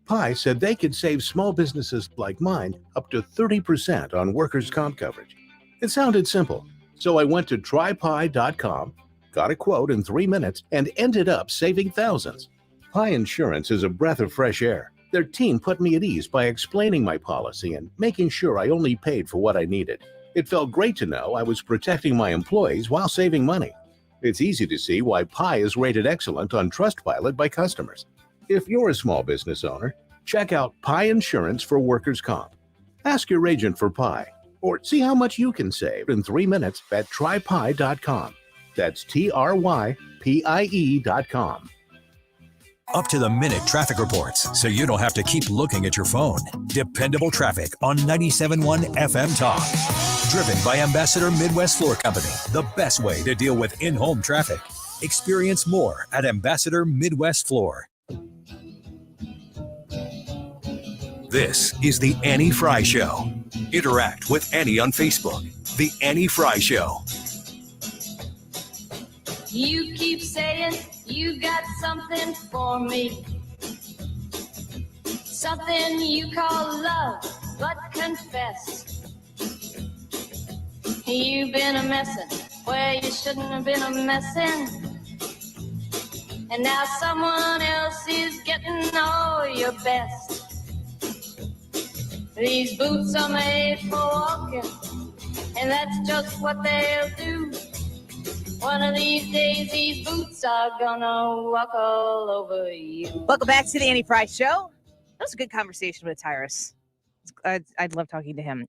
Pi said they could save small businesses like mine up to 30% on workers' comp coverage. It sounded simple, so I went to trypi.com, got a quote in 3 minutes, and ended up saving thousands. Pi Insurance is a breath of fresh air. Their team put me at ease by explaining my policy and making sure I only paid for what I needed. It felt great to know I was protecting my employees while saving money. It's easy to see why Pi is rated excellent on Trustpilot by customers. If you're a small business owner, check out Pi Insurance for workers' comp. Ask your agent for Pi, or see how much you can save in 3 minutes at trypi.com. That's TRYPIE.com. Up-to-the-minute traffic reports, so you don't have to keep looking at your phone. Dependable traffic on 97.1 FM Talk. Driven by Ambassador Midwest Floor Company, the best way to deal with in-home traffic. Experience more at Ambassador Midwest Floor. This is The Annie Frey Show. Interact with Annie on Facebook. The Annie Frey Show. You keep saying you got something for me. Something you call love, but confess. You've been a messin' where you shouldn't have been a messin'. And now someone else is getting all your best. These boots are made for walking, and that's just what they'll do. One of these days, these boots are gonna walk all over you. Welcome back to the Annie Frey Show. That was a good conversation with Tyrus. I'd love talking to him.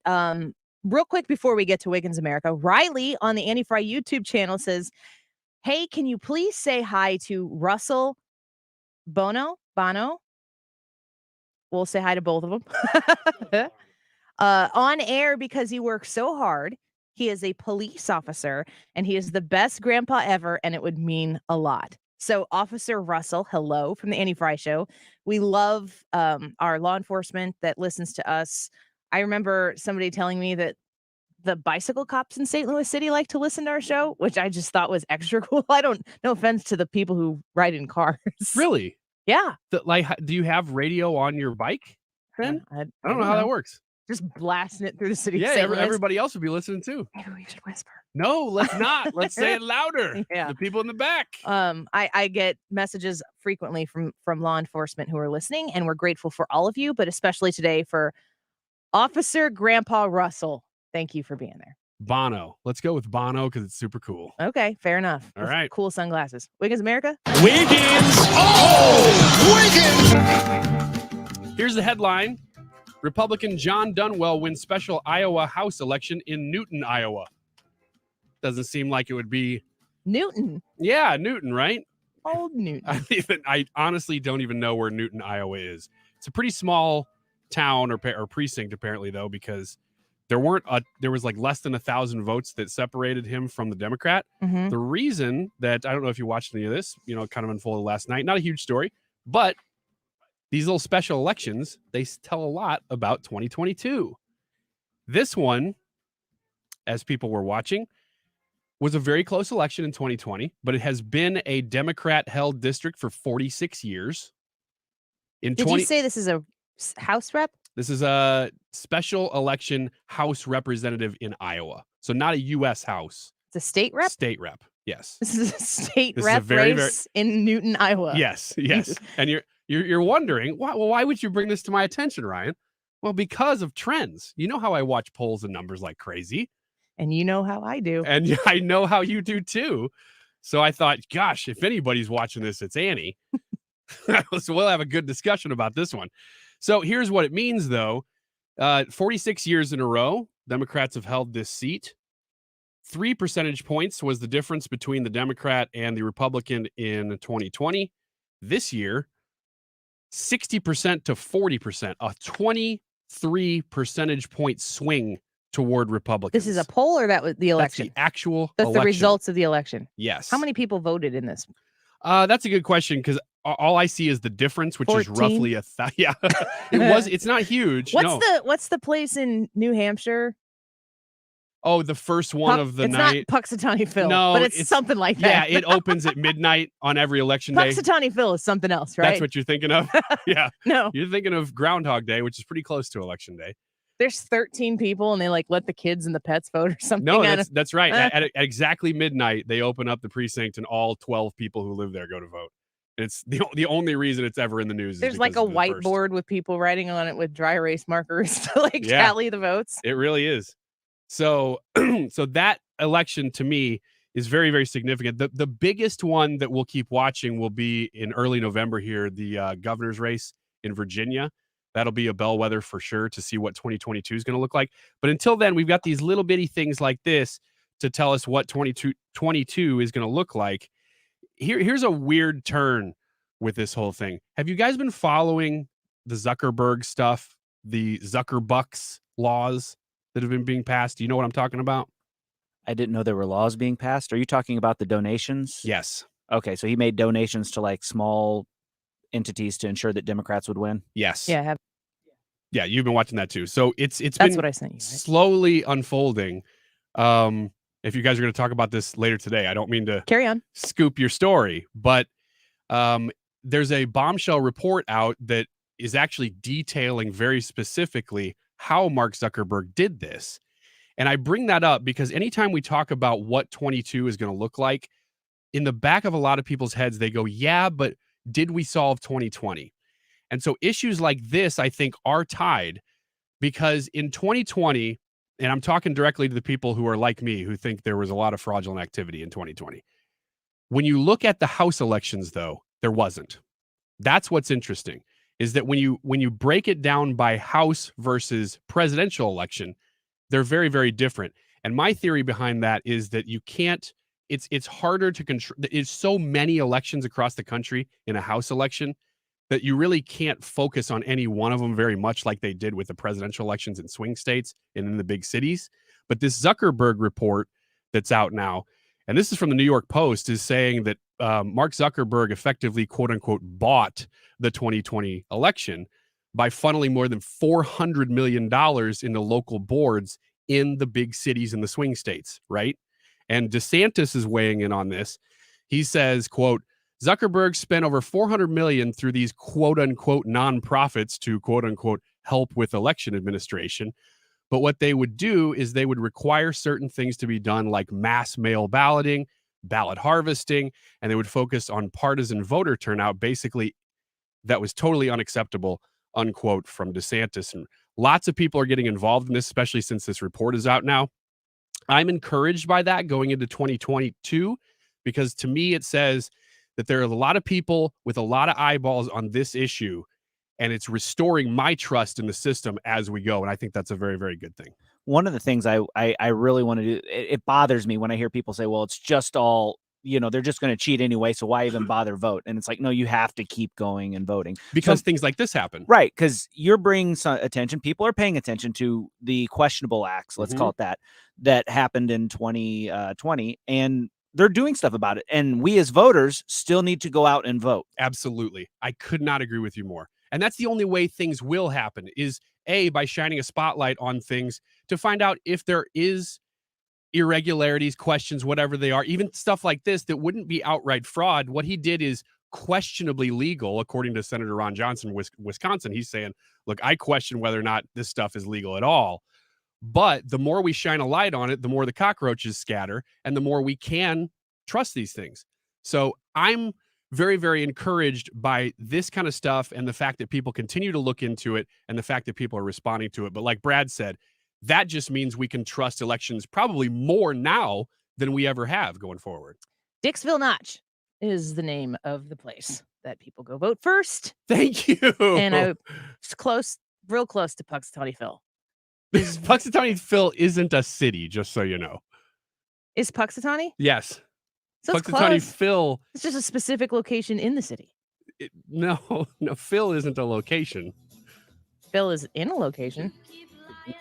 Real quick before we get to Wiggins America, Riley on the Annie Frey YouTube channel says, hey, can you please say hi to Russell Bono? We'll say hi to both of them. On air because he works so hard. He is a police officer, and he is the best grandpa ever, and it would mean a lot. So, Officer Russell, hello from the Annie Frey Show. We love our law enforcement that listens to us. I remember somebody telling me that the bicycle cops in St. Louis City like to listen to our show, which I just thought was extra cool. No offense to the people who ride in cars. Really? Yeah. Do you have radio on your bike, then? I don't know how that works. Just blasting it through the city. Yeah, of St. Louis. everybody else would be listening too. Maybe we should whisper. No, let's not. Let's say it louder. Yeah. The people in the back. I get messages frequently from law enforcement who are listening, and we're grateful for all of you, but especially today for Officer Grandpa Russell. Thank you for being there. Bono. Let's go with Bono because it's super cool. Okay, fair enough. All right. Cool sunglasses. Wiggins America? Wiggins! Oh! Wiggins! Here's the headline. Republican John Dunwell wins special Iowa House election in Newton, Iowa. Doesn't seem like it would be... Newton? Yeah, Newton, right? Old Newton. I honestly don't even know where Newton, Iowa is. It's a pretty small town or precinct, apparently, though, because there was like less than 1,000 votes that separated him from the Democrat. Mhm. The reason that, I don't know if you watched any of this, kind of unfolded last night. Not a huge story, but these little special elections, they tell a lot about 2022. This one, as people were watching, was a very close election in 2020, but it has been a Democrat-held district for 46 years. Did you say this is a House rep? This is a special election House representative in Iowa. So not a U.S. House. It's a state rep? State rep, yes. This is a state This is rep a very, race in Newton, Iowa. Yes. And you're wondering, why would you bring this to my attention, Ryan? Well, because of trends. You know how I watch polls and numbers like crazy. And you know how I do. And I know how you do too. So I thought, gosh, if anybody's watching this, it's Annie. So we'll have a good discussion about this one. So here's what it means, though. 46 years in a row, Democrats have held this seat. 3 percentage points was the difference between the Democrat and the Republican in 2020. This year, 60% to 40%, a 23 percentage point swing toward Republicans. This is a poll, or that was the election? That's the actual That's election. the results of the election. Yes. How many people voted in this? That's a good question, because all I see is the difference, which 14? Is roughly yeah. It's not huge. What's the place in New Hampshire? Oh, the first one of the night. It's not Puxatawny Phil, no, but it's something like that. Yeah, it opens at midnight on every election day. Puxatawny Phil is something else, right? That's what you're thinking of? Yeah. No. You're thinking of Groundhog Day, which is pretty close to Election Day. There's 13 people, and they let the kids and the pets vote or something. No, that's right. At exactly midnight, they open up the precinct, and all 12 people who live there go to vote. It's the only reason it's ever in the news. There's like a whiteboard with people writing on it with dry erase markers to tally the votes. It really is. So that election to me is very, very significant. The biggest one that we'll keep watching will be in early November here, the governor's race in Virginia. That'll be a bellwether for sure to see what 2022 is going to look like. But until then, we've got these little bitty things like this to tell us what 2022 is going to look like. Here's a weird turn with this whole thing. Have you guys been following the Zuckerberg stuff, the Zuckerbucks laws that have been being passed? Do you know what I'm talking about? I didn't know there were laws being passed. Are you talking about the donations? Yes. Okay, so he made donations to small entities to ensure that Democrats would win? Yes. Yeah. Yeah, you've been watching that too. So it's That's been what I sent you. Right? slowly unfolding. If you guys are going to talk about this later today, I don't mean to carry on, scoop your story, but there's a bombshell report out that is actually detailing very specifically how Mark Zuckerberg did this. And I bring that up because anytime we talk about what 22 is going to look like, in the back of a lot of people's heads, they go, yeah, but did we solve 2020? And so issues like this, I think, are tied because in 2020, and I'm talking directly to the people who are like me, who think there was a lot of fraudulent activity in 2020. When you look at the House elections, though, there wasn't. That's what's interesting, is that when you break it down by House versus presidential election, they're very, very different. And my theory behind that is that you can't, it's harder to control. It's so many elections across the country in a House election that you really can't focus on any one of them very much like they did with the presidential elections in swing states and in the big cities. But this Zuckerberg report that's out now, and this is from the New York Post, is saying that Mark Zuckerberg effectively, quote unquote, bought the 2020 election by funneling more than $400 million into local boards in the big cities and the swing states, right? And DeSantis is weighing in on this. He says, quote, Zuckerberg spent over $400 million through these quote unquote nonprofits to quote unquote help with election administration. But what they would do is they would require certain things to be done, like mass mail balloting, ballot harvesting, and they would focus on partisan voter turnout. Basically, that was totally unacceptable, unquote, from DeSantis. And lots of people are getting involved in this, especially since this report is out now. I'm encouraged by that going into 2022, because to me, it says that there are a lot of people with a lot of eyeballs on this issue, and it's restoring my trust in the system as we go. And I think that's a very, very good thing. One of the things I really want to do, it bothers me when I hear people say, well, it's just all, they're just going to cheat anyway, so why even bother vote? And it's like, no, you have to keep going and voting. Because things like this happen. Right, because you're bringing some attention. People are paying attention to the questionable acts, let's call it that happened in 2020, and they're doing stuff about it. And we as voters still need to go out and vote. Absolutely. I could not agree with you more. And that's the only way things will happen is by shining a spotlight on things to find out if there is irregularities, questions, whatever they are, even stuff like this that wouldn't be outright fraud. What he did is questionably legal, according to Senator Ron Johnson, Wisconsin. He's saying, look, I question whether or not this stuff is legal at all. But the more we shine a light on it, the more the cockroaches scatter and the more we can trust these things. So I'm very, very encouraged by this kind of stuff and the fact that people continue to look into it and the fact that people are responding to it. But like Brad said, that just means we can trust elections probably more now than we ever have going forward. Dixville Notch is the name of the place that people go vote first. Thank you. And it's close, real close to Puxatawny Phil. Puxatawny Phil isn't a city, just so you know. Is Puxatawny? Yes. So it's Puxatawny close. Phil. It's just a specific location in the city. No, Phil isn't a location. Phil is in a location.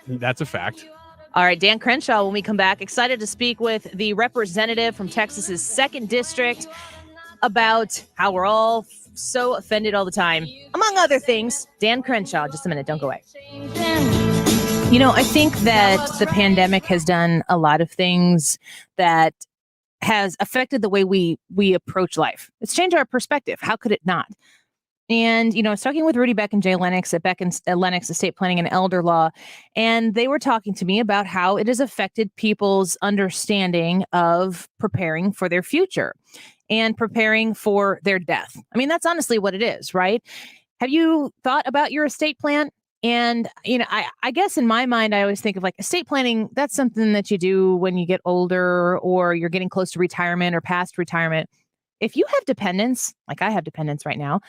That's a fact. All right, Dan Crenshaw, when we come back, excited to speak with the representative from Texas's 2nd District about how we're all so offended all the time, among other things. Dan Crenshaw, just a minute, don't go away. I think that the pandemic has done a lot of things that has affected the way we approach life. It's changed our perspective. How could it not? And, I was talking with Rudy Beck and Jay Lennox at Beck and Lennox Estate Planning and Elder Law, and they were talking to me about how it has affected people's understanding of preparing for their future and preparing for their death. I mean, that's honestly what it is, right? Have you thought about your estate plan? And, I guess in my mind, I always think of like estate planning. That's something that you do when you get older or you're getting close to retirement or past retirement. If you have dependents, like I have dependents right now,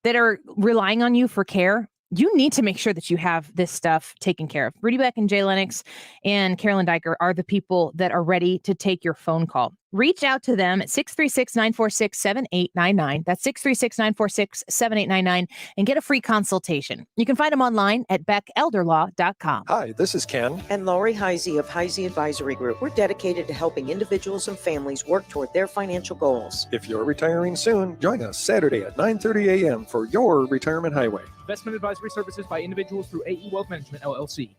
that are relying on you for care, you need to make sure that you have this stuff taken care of. Rudy Beck and Jay Lennox and Carolyn Diker are the people that are ready to take your phone call. Reach out to them at 636-946-7899. That's 636-946-7899 and get a free consultation. You can find them online at beckelderlaw.com. Hi, this is Ken And Lori Heisey of Heisey Advisory Group. We're dedicated to helping individuals and families work toward their financial goals. If you're retiring soon, join us Saturday at 9:30 a.m. for your Retirement Highway. Investment advisory services by individuals through AE Wealth Management, LLC.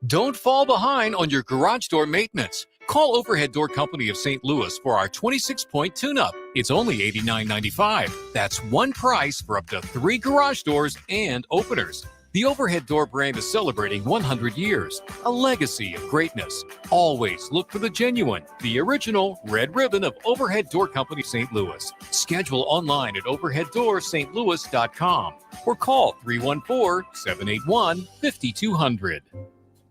Don't fall behind on your garage door maintenance. Call Overhead Door Company of St. Louis for our 26-point tune-up. It's only $89.95. That's one price for up to 3 garage doors and openers. The Overhead Door brand is celebrating 100 years, a legacy of greatness. Always look for the genuine, the original red ribbon of Overhead Door Company St. Louis. Schedule online at overheaddoorstlouis.com or call 314-781-5200.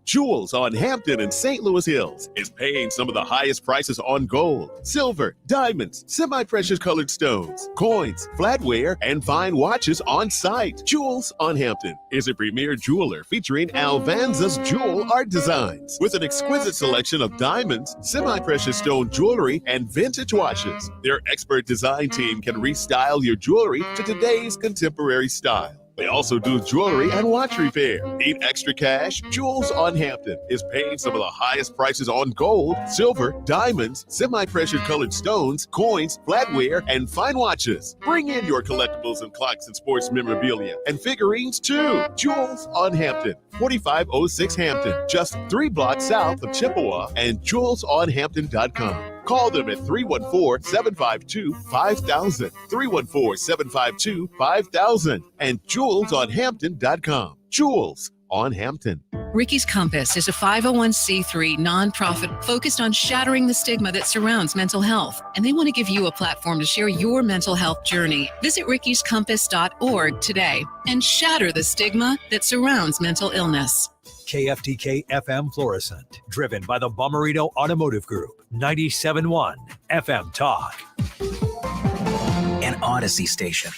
Jewels on Hampton and St. Louis Hills is paying some of the highest prices on gold, silver, diamonds, semi-precious colored stones, coins, flatware, and fine watches on site. Jewels on Hampton is a premier jeweler featuring Alvanza's jewel art designs with an exquisite selection of diamonds, semi-precious stone jewelry, and vintage watches. Their expert design team can restyle your jewelry to today's contemporary style. They also do jewelry and watch repair. Need extra cash? Jewels on Hampton is paying some of the highest prices on gold, silver, diamonds, semi-precious colored stones, coins, flatware, and fine watches. Bring in your collectibles and clocks and sports memorabilia and figurines too. Jewels on Hampton, 4506 Hampton, just 3 blocks south of Chippewa, and jewelsonhampton.com. Call them at 314-752-5000, 314-752-5000, and jewelsonhampton.com. Jewels on Hampton. Ricky's Compass is a 501c3 nonprofit focused on shattering the stigma that surrounds mental health, and they want to give you a platform to share your mental health journey. Visit rickyscompass.org today and shatter the stigma that surrounds mental illness. KFTK FM Florissant, driven by the Bomarito Automotive Group, 97.1 FM Talk. An Odyssey station.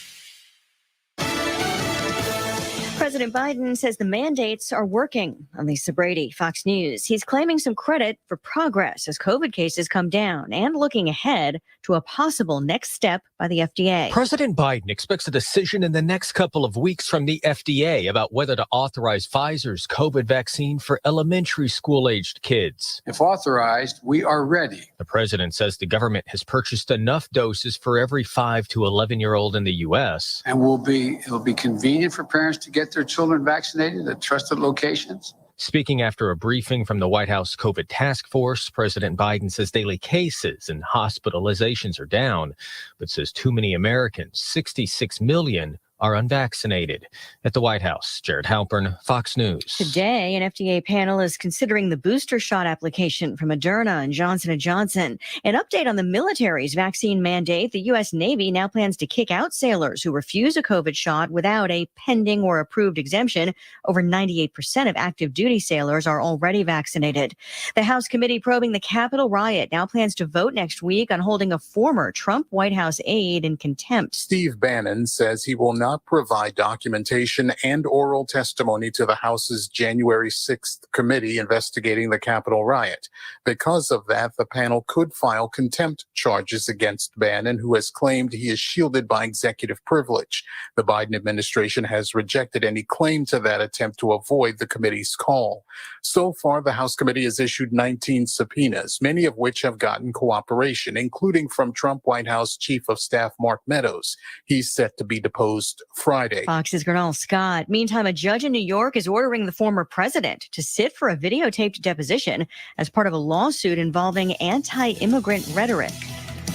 President Biden says the mandates are working. Lisa Brady, Fox News. He's claiming some credit for progress as COVID cases come down and looking ahead to a possible next step by the FDA. President Biden expects a decision in the next couple of weeks from the FDA about whether to authorize Pfizer's COVID vaccine for elementary school-aged kids. If authorized, we are ready. The president says the government has purchased enough doses for every 5 to 11-year-old in the U.S. And it'll be convenient for parents to get their children vaccinated at trusted locations. Speaking after a briefing from the White House COVID task force, President Biden says daily cases and hospitalizations are down, but says too many Americans, 66 million, are unvaccinated. At the White House, Jared Halpern, Fox News. Today, an FDA panel is considering the booster shot application from Moderna and Johnson & Johnson. An update on the military's vaccine mandate. The U.S. Navy now plans to kick out sailors who refuse a COVID shot without a pending or approved exemption. Over 98% of active duty sailors are already vaccinated. The House committee probing the Capitol riot now plans to vote next week on holding a former Trump White House aide in contempt. Steve Bannon says he will not provide documentation and oral testimony to the House's January 6th committee investigating the Capitol riot. Because of that, the panel could file contempt charges against Bannon, who has claimed he is shielded by executive privilege. The Biden administration has rejected any claim to that attempt to avoid the committee's call. So far, the House committee has issued 19 subpoenas, many of which have gotten cooperation, including from Trump White House Chief of Staff Mark Meadows. He's set to be deposed Friday. Fox's Gernal Scott. Meantime, a judge in New York is ordering the former president to sit for a videotaped deposition as part of a lawsuit involving anti-immigrant rhetoric.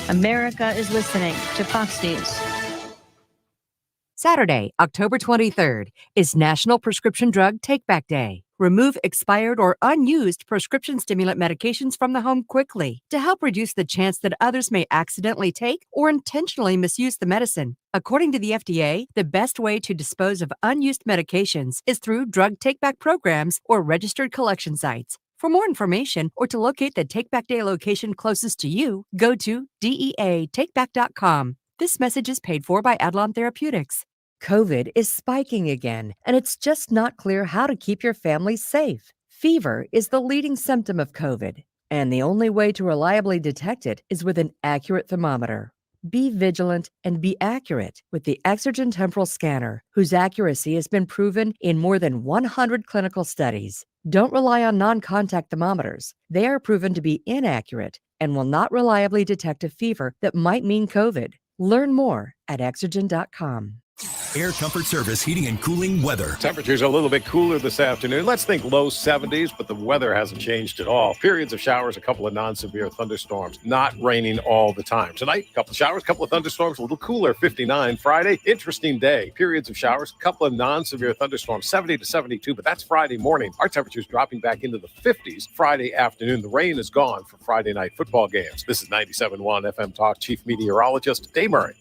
America is listening to Fox News. Saturday, October 23rd, is National Prescription Drug Take-Back Day. Remove expired or unused prescription stimulant medications from the home quickly to help reduce the chance that others may accidentally take or intentionally misuse the medicine. According to the FDA, the best way to dispose of unused medications is through drug take-back programs or registered collection sites. For more information or to locate the Take-Back Day location closest to you, go to DEATakeback.com. This message is paid for by Adlon Therapeutics. COVID is spiking again, and it's just not clear how to keep your family safe. Fever is the leading symptom of COVID. And the only way to reliably detect it is with an accurate thermometer. Be vigilant and be accurate with the Exergen Temporal Scanner, whose accuracy has been proven in more than 100 clinical studies. Don't rely on non-contact thermometers. They are proven to be inaccurate and will not reliably detect a fever that might mean COVID. Learn more at Exergen.com. Air Comfort Service heating and cooling weather. Temperatures a little bit cooler this afternoon. Let's think low 70s, but the weather hasn't changed at all. Periods of showers, a couple of non-severe thunderstorms. Not raining all the time. Tonight, a couple of showers, a couple of thunderstorms, a little cooler, 59. Friday, interesting day. Periods of showers, a couple of non-severe thunderstorms, 70 to 72, but that's Friday morning. Our temperatures dropping back into the 50s Friday afternoon. The rain is gone for Friday night football games. This is 97.1 FM Talk Chief Meteorologist Dave Murray.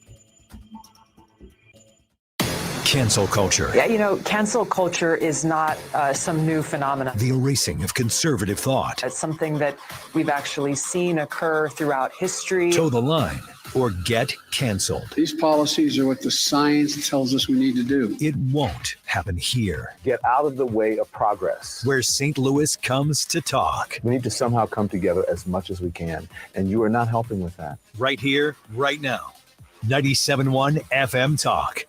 Cancel culture. Yeah, cancel culture is not some new phenomenon. The erasing of conservative thought. It's something that we've actually seen occur throughout history. Toe the line or get canceled. These policies are what the science tells us we need to do. It won't happen here. Get out of the way of progress. Where St. Louis comes to talk. We need to somehow come together as much as we can, and you are not helping with that. Right here, right now. 97.1 FM Talk.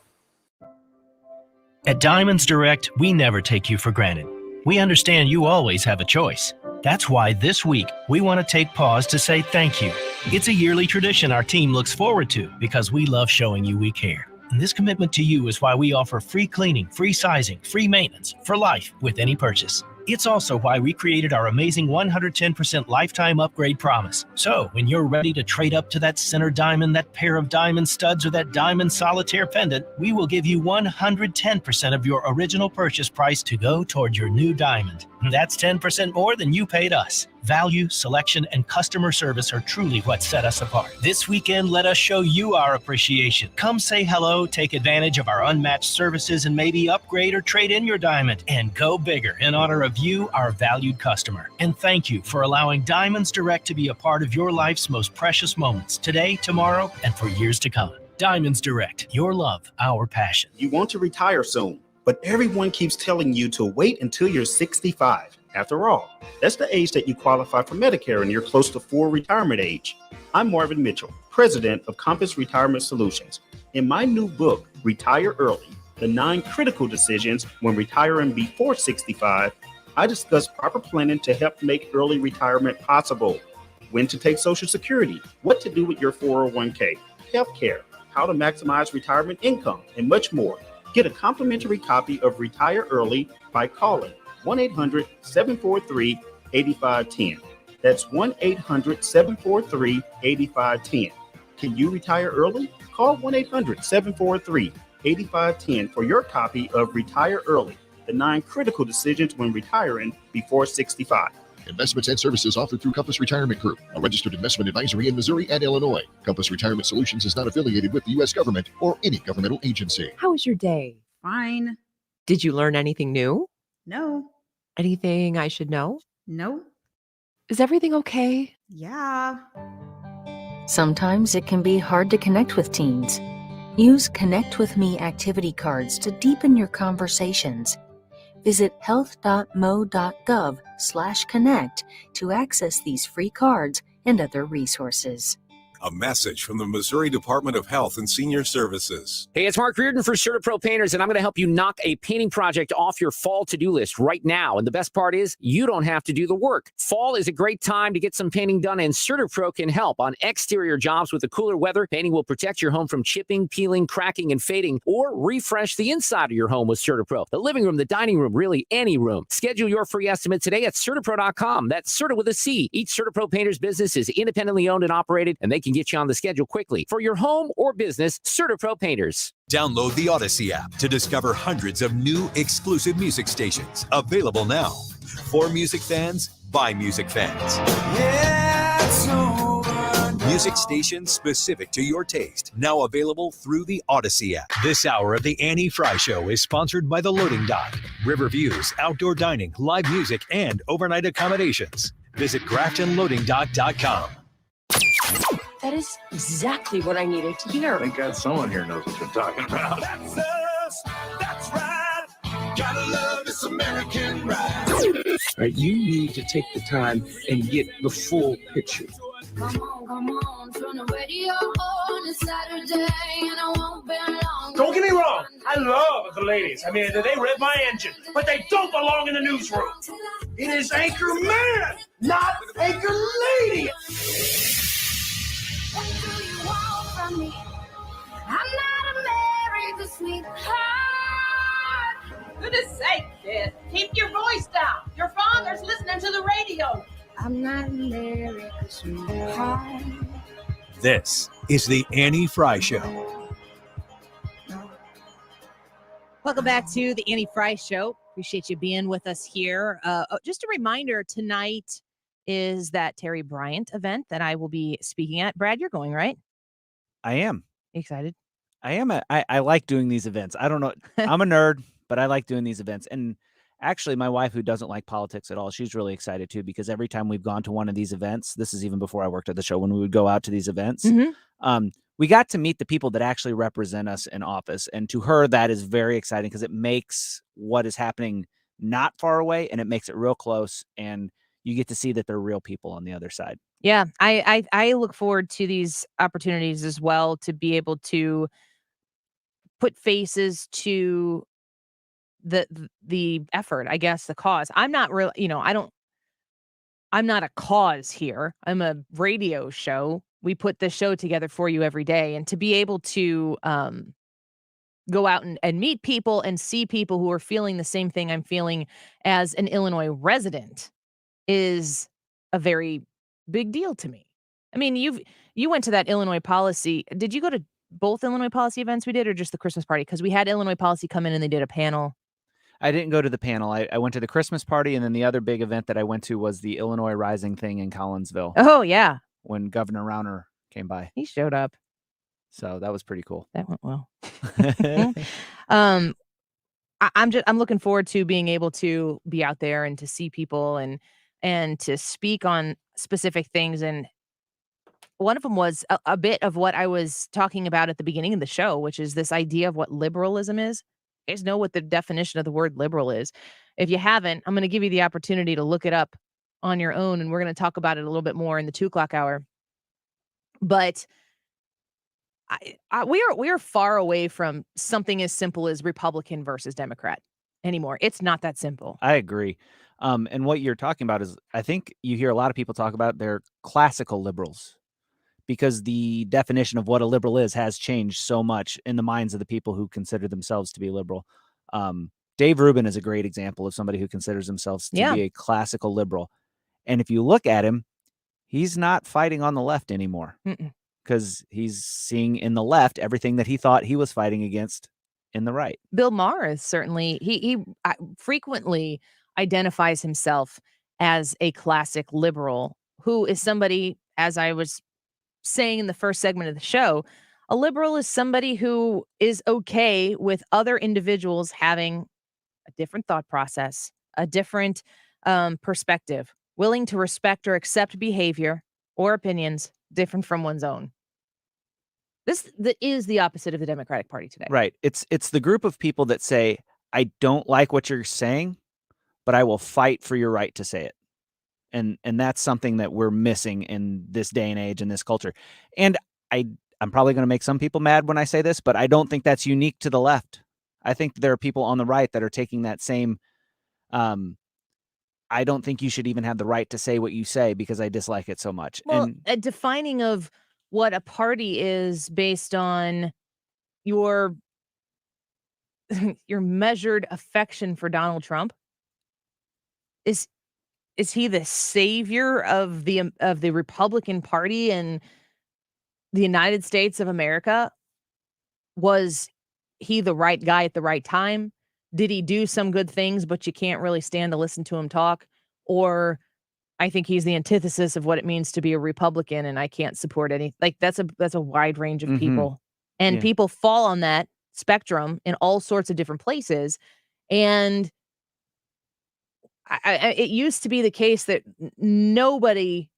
At Diamonds Direct, we never take you for granted. We understand you always have a choice. That's why this week, we want to take pause to say thank you. It's a yearly tradition our team looks forward to because we love showing you we care. And this commitment to you is why we offer free cleaning, free sizing, free maintenance for life with any purchase. It's also why we created our amazing 110% lifetime upgrade promise. So when you're ready to trade up to that center diamond, that pair of diamond studs, or that diamond solitaire pendant, we will give you 110% of your original purchase price to go toward your new diamond. That's 10% more than you paid us. Value, selection, and customer service are truly what set us apart. This weekend, let us show you our appreciation. Come say hello, take advantage of our unmatched services, and maybe upgrade or trade in your diamond. And go bigger in honor of you, our valued customer. And thank you for allowing Diamonds Direct to be a part of your life's most precious moments, today, tomorrow, and for years to come. Diamonds Direct, your love, our passion. You want to retire soon, but everyone keeps telling you to wait until you're 65. After all, that's the age that you qualify for Medicare and you're close to full retirement age. I'm Marvin Mitchell, president of Compass Retirement Solutions. In my new book, Retire Early, The 9 Critical Decisions When Retiring Before 65, I discuss proper planning to help make early retirement possible. When to take Social Security, what to do with your 401k, healthcare, how to maximize retirement income, and much more. Get a complimentary copy of Retire Early by calling 1-800-743-8510. That's 1-800-743-8510. Can you retire early? Call 1-800-743-8510 for your copy of Retire Early, the 9 Critical Decisions When Retiring Before 65. Investments and services offered through Compass Retirement Group, a registered investment advisory in Missouri and Illinois. Compass Retirement Solutions is not affiliated with the U.S. government or any governmental agency. How was your day? Fine. Did you learn anything new? No. Anything I should know? No. Is everything okay? Yeah. Sometimes it can be hard to connect with teens. Use Connect With Me activity cards to deepen your conversations. Visit health.mo.gov/connect to access these free cards and other resources. A message from the Missouri Department of Health and Senior Services. Hey, it's Mark Reardon for CertaPro Painters, and I'm going to help you knock a painting project off your fall to-do list right now. And the best part is you don't have to do the work. Fall is a great time to get some painting done, and CertaPro can help on exterior jobs with the cooler weather. Painting will protect your home from chipping, peeling, cracking, and fading, or refresh the inside of your home with CertaPro. The living room, the dining room, really any room. Schedule your free estimate today at CertaPro.com. That's Certa with a C. Each CertaPro Painters business is independently owned and operated, and they can get you on the schedule quickly. For your home or business, CertaPro Painters. Download the Odyssey app to discover hundreds of new exclusive music stations. Available now. For music fans, by music fans. Yeah, it's over. Music stations specific to your taste. Now available through the Odyssey app. This hour of the Annie Frey Show is sponsored by The Loading Dock. Riverviews, outdoor dining, live music, and overnight accommodations. Visit GraftonLoadingDock.com. That is exactly what I needed to hear. Thank God someone here knows what you're talking about. That's us. That's right. Gotta love this American ride. Right? You need to take the time and get the full picture. Come on, turn the radio on. It's Saturday and I won't be long. Don't get me wrong, I love the ladies. I mean, they rev my engine, but they don't belong in the newsroom. It is Anchor Man, not Anchor Lady. What do you want from me? I'm not America's sweetheart. Goodness sake, kid. Keep your voice down. Your father's listening to the radio. I'm not America's sweetheart. This is the Annie Frey Show. Welcome back to the Annie Frey Show. Appreciate you being with us here. Just a reminder, tonight is that Terry Bryant event that I will be speaking at. Brad, you're going, right? I am. Excited? I am. I like doing these events. I don't know. I'm a nerd, but I like doing these events. And actually, my wife, who doesn't like politics at all, she's really excited too, because every time we've gone to one of these events, this is even before I worked at the show, when we would go out to these events, we got to meet the people that actually represent us in office. And to her, that is very exciting because it makes what is happening not far away, and it makes it real close. And you get to see that they're real people on the other side. Yeah, I look forward to these opportunities as well, to be able to put faces to the effort, I guess, the cause. I'm not really, I'm not a cause here. I'm a radio show. We put this show together for you every day. And to be able to go out and meet people and see people who are feeling the same thing I'm feeling as an Illinois resident is a very big deal to me. I mean, you went to that Illinois policy. Did you go to both Illinois policy events we did, or just the Christmas party? Because we had Illinois policy come in and they did a panel. I didn't go to the panel. I went to the Christmas party, and then the other big event that I went to was the Illinois Rising thing in Collinsville. Oh, yeah. When Governor Rauner came by. He showed up. So that was pretty cool. That went well. I'm looking forward to being able to be out there and to see people and to speak on specific things. And one of them was a bit of what I was talking about at the beginning of the show, which is this idea of what liberalism is. You guys know what the definition of the word liberal is. If you haven't, I'm going to give you the opportunity to look it up on your own, and we're going to talk about it a little bit more in the 2:00 hour. But we are far away from something as simple as Republican versus Democrat anymore. It's not that simple. I agree. And what you're talking about is, I think you hear a lot of people talk about they're classical liberals, because the definition of what a liberal is has changed so much in the minds of the people who consider themselves to be liberal. Dave Rubin is a great example of somebody who considers themselves to be a classical liberal. And if you look at him, he's not fighting on the left anymore, because he's seeing in the left everything that he thought he was fighting against in the right. Bill Maher is certainly, he frequently identifies himself as a classic liberal, who is somebody, as I was saying in the first segment of the show, a liberal is somebody who is okay with other individuals having a different thought process, a different perspective, willing to respect or accept behavior or opinions different from one's own. That is the opposite of the Democratic Party today. Right. It's the group of people that say, I don't like what you're saying, but I will fight for your right to say it. And that's something that we're missing in this day and age, in this culture. And I'm probably going to make some people mad when I say this, but I don't think that's unique to the left. I think there are people on the right that are taking that same, I don't think you should even have the right to say what you say because I dislike it so much. Well, and a defining of what a party is based on your measured affection for Donald Trump. Is he the savior of the Republican Party in the United States of America? Was he the right guy at the right time? Did he do some good things, but you can't really stand to listen to him talk? Or I think he's the antithesis of what it means to be a Republican, and I can't support any. Like, that's a wide range of people, and people fall on that spectrum in all sorts of different places. And it used to be the case that nobody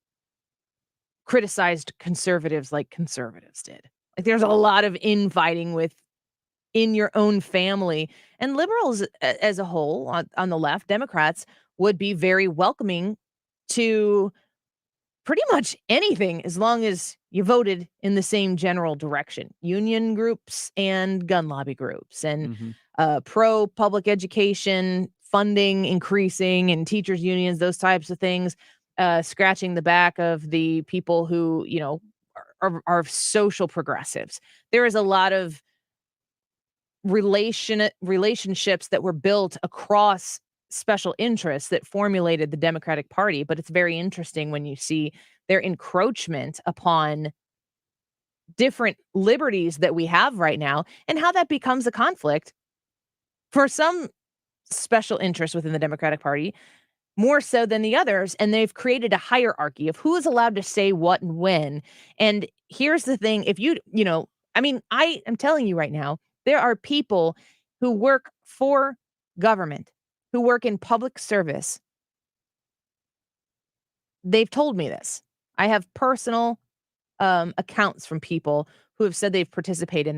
criticized conservatives like conservatives did. Like, there's a lot of infighting within your own family, and liberals as a whole on the left, Democrats, would be very welcoming to pretty much anything as long as you voted in the same general direction. Union groups and gun lobby groups and pro public education funding increasing and teachers unions, those types of things, scratching the back of the people who, are social progressives. There is a lot of relationships that were built across special interests that formulated the Democratic Party, but it's very interesting when you see their encroachment upon different liberties that we have right now and how that becomes a conflict for some special interests within the Democratic Party more so than the others, and they've created a hierarchy of who is allowed to say what and when. And here's the thing, if I am telling you right now, there are people who work for government, who work in public service. They've told me this. I have personal accounts from people who have said they've participated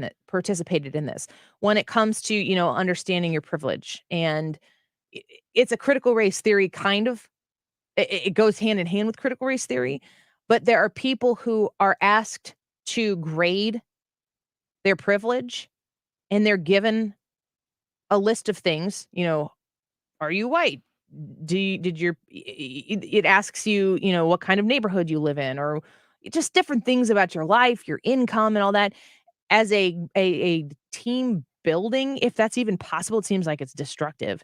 in this. When it comes to, understanding your privilege, and it's a critical race theory, kind of. It goes hand in hand with critical race theory, but there are people who are asked to grade their privilege, and they're given a list of things. Are you white? It asks you, what kind of neighborhood you live in, or just different things about your life, your income, and all that. As a team building, if that's even possible, it seems like it's destructive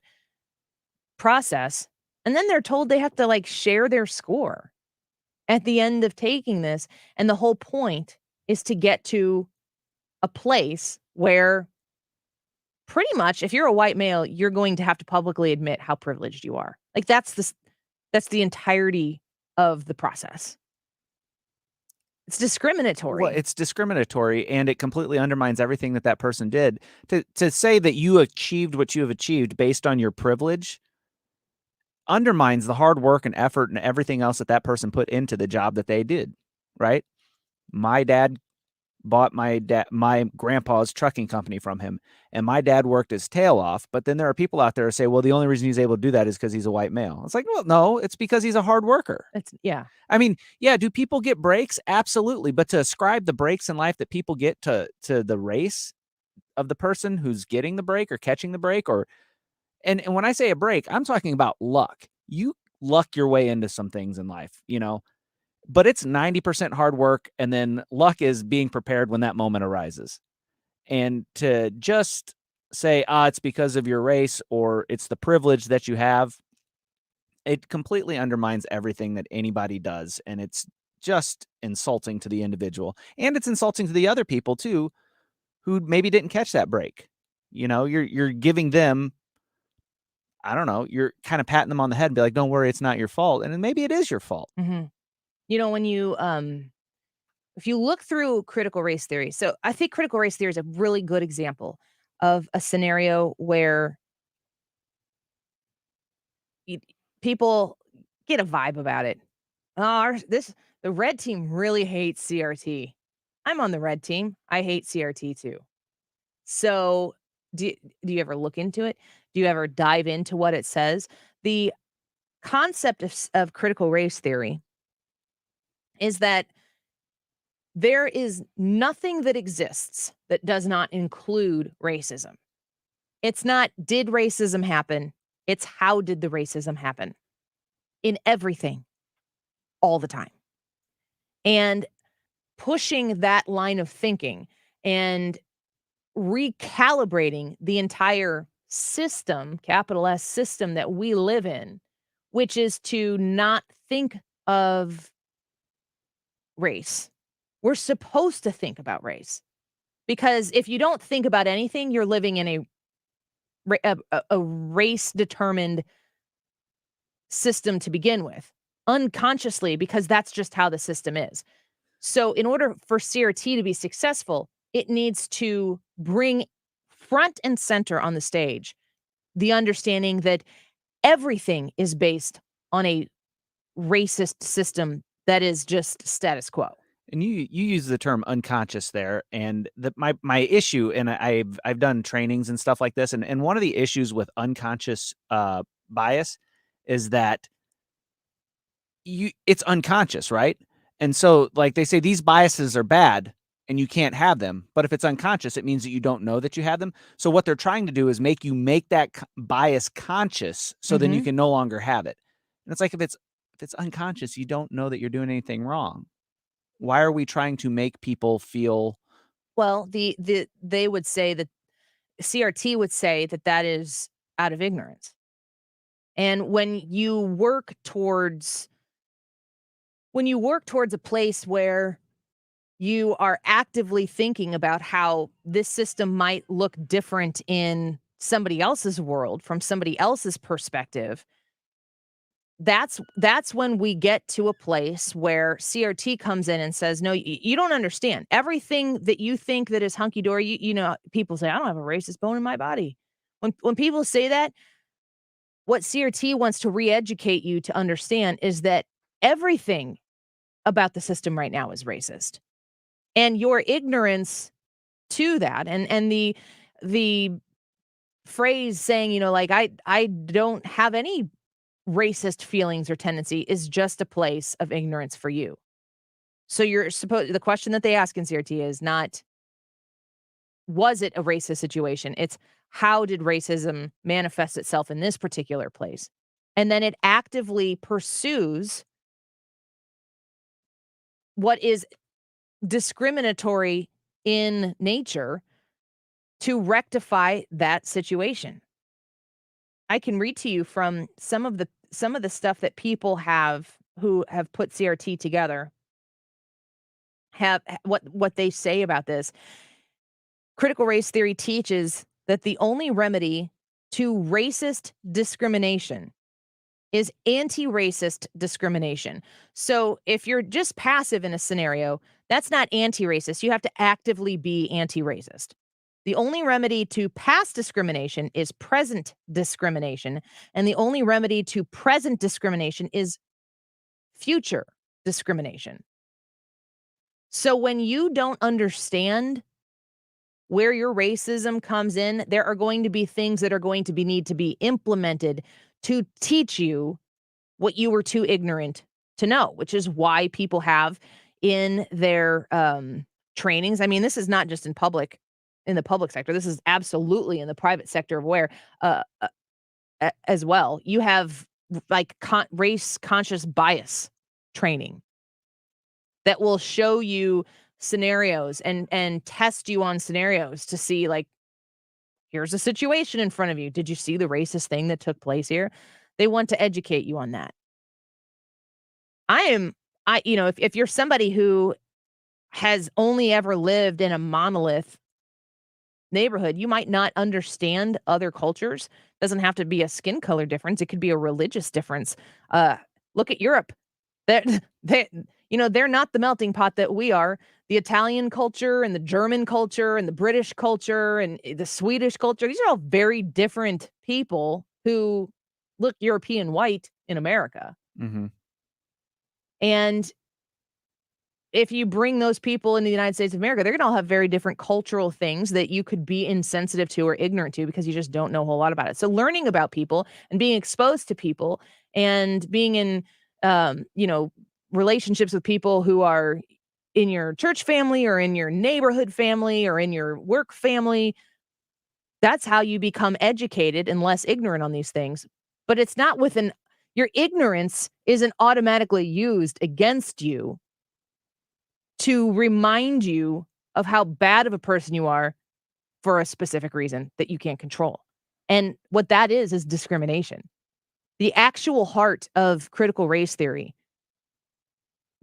process. And then they're told they have to share their score at the end of taking this. And the whole point is to get to a place where pretty much if you're a white male, you're going to have to publicly admit how privileged you are. That's the entirety of the process. It's discriminatory. Well, it's discriminatory, and it completely undermines everything that person did. To say that you achieved what you have achieved based on your privilege undermines the hard work and effort and everything else that person put into the job that they did, right? My dad bought my grandpa's trucking company from him, and my dad worked his tail off. But then there are people out there who say, well, the only reason he's able to do that is because he's a white male. It's like, well, no, it's because he's a hard worker. I mean, yeah, do people get breaks? Absolutely. But to ascribe the breaks in life that people get to the race of the person who's getting the break or catching the break, and when I say a break, I'm talking about luck. You luck your way into some things in life, but it's 90% hard work. And then luck is being prepared when that moment arises. And to just say, it's because of your race or it's the privilege that you have, it completely undermines everything that anybody does. And it's just insulting to the individual. And it's insulting to the other people too, who maybe didn't catch that break. You're giving them, I don't know, you're kind of patting them on the head and be like, don't worry, it's not your fault. And then maybe it is your fault. Mm-hmm. When you, if you look through critical race theory, so I think critical race theory is a really good example of a scenario where people get a vibe about it. The red team really hates CRT. I'm on the red team. I hate CRT too. So do you ever look into it? Do you ever dive into what it says? The concept of critical race theory is that there is nothing that exists that does not include racism. It's not, did racism happen? It's how did the racism happen? In everything, all the time. And pushing that line of thinking and recalibrating the entire system, capital S system, that we live in, which is to not think of race. We're supposed to think about race, because if you don't think about anything, you're living in a race-determined system to begin with, unconsciously, because that's just how the system is. So in order for CRT to be successful, it needs to bring front and center on the stage the understanding that everything is based on a racist system that is just status quo. And you use the term unconscious there, and my issue, and I've done trainings and stuff like this, and one of the issues with unconscious bias is that it's unconscious, right? And so like they say these biases are bad and you can't have them, but if it's unconscious, it means that you don't know that you have them. So what they're trying to do is make you make that bias conscious, so then you can no longer have it. And it's like, if it's unconscious, you don't know that you're doing anything wrong. Why are we trying to make people feel? Well, they would say that CRT would say that is out of ignorance. And when you work towards a place where you are actively thinking about how this system might look different in somebody else's world, from somebody else's perspective, that's when we get to a place where CRT comes in and says, no, you don't understand. Everything that you think that is hunky-dory, you know, people say, I don't have a racist bone in my body. When people say that, what CRT wants to re-educate you to understand is that everything about the system right now is racist. And your ignorance to that, and the phrase saying, you know, like, I don't have any racist feelings or tendency, is just a place of ignorance for you. So the question that they ask in CRT is not, was it a racist situation? It's, how did racism manifest itself in this particular place? And then it actively pursues what is discriminatory in nature to rectify that situation. I can read to you from some of the stuff that people who have put CRT together, have what they say about this. Critical race theory teaches that the only remedy to racist discrimination is anti-racist discrimination. So if you're just passive in a scenario, that's not anti-racist. You have to actively be anti-racist. The only remedy to past discrimination is present discrimination, and the only remedy to present discrimination is future discrimination. So when you don't understand where your racism comes in, there are going to be things that are going to need to be implemented to teach you what you were too ignorant to know, which is why people have in their trainings. I mean, this is not just in the public sector. This is absolutely in the private sector of where as well. You have like race conscious bias training that will show you scenarios and test you on scenarios to see, like, here's a situation in front of you. Did you see the racist thing that took place here? They want to educate you on that. If you're somebody who has only ever lived in a monolith neighborhood, you might not understand other cultures. Doesn't have to be a skin color difference. It could be a religious difference. Look at Europe. They're not the melting pot that we are. The Italian culture and the German culture and the British culture and the Swedish culture, these are all very different people who look European white in America. Mm-hmm. And if you bring those people into the United States of America, they're going to all have very different cultural things that you could be insensitive to or ignorant to because you just don't know a whole lot about it. So learning about people and being exposed to people and being in, relationships with people who are in your church family or in your neighborhood family or in your work family, that's how you become educated and less ignorant on these things. But it's not your ignorance isn't automatically used against you to remind you of how bad of a person you are for a specific reason that you can't control. And what that is discrimination. The actual heart of critical race theory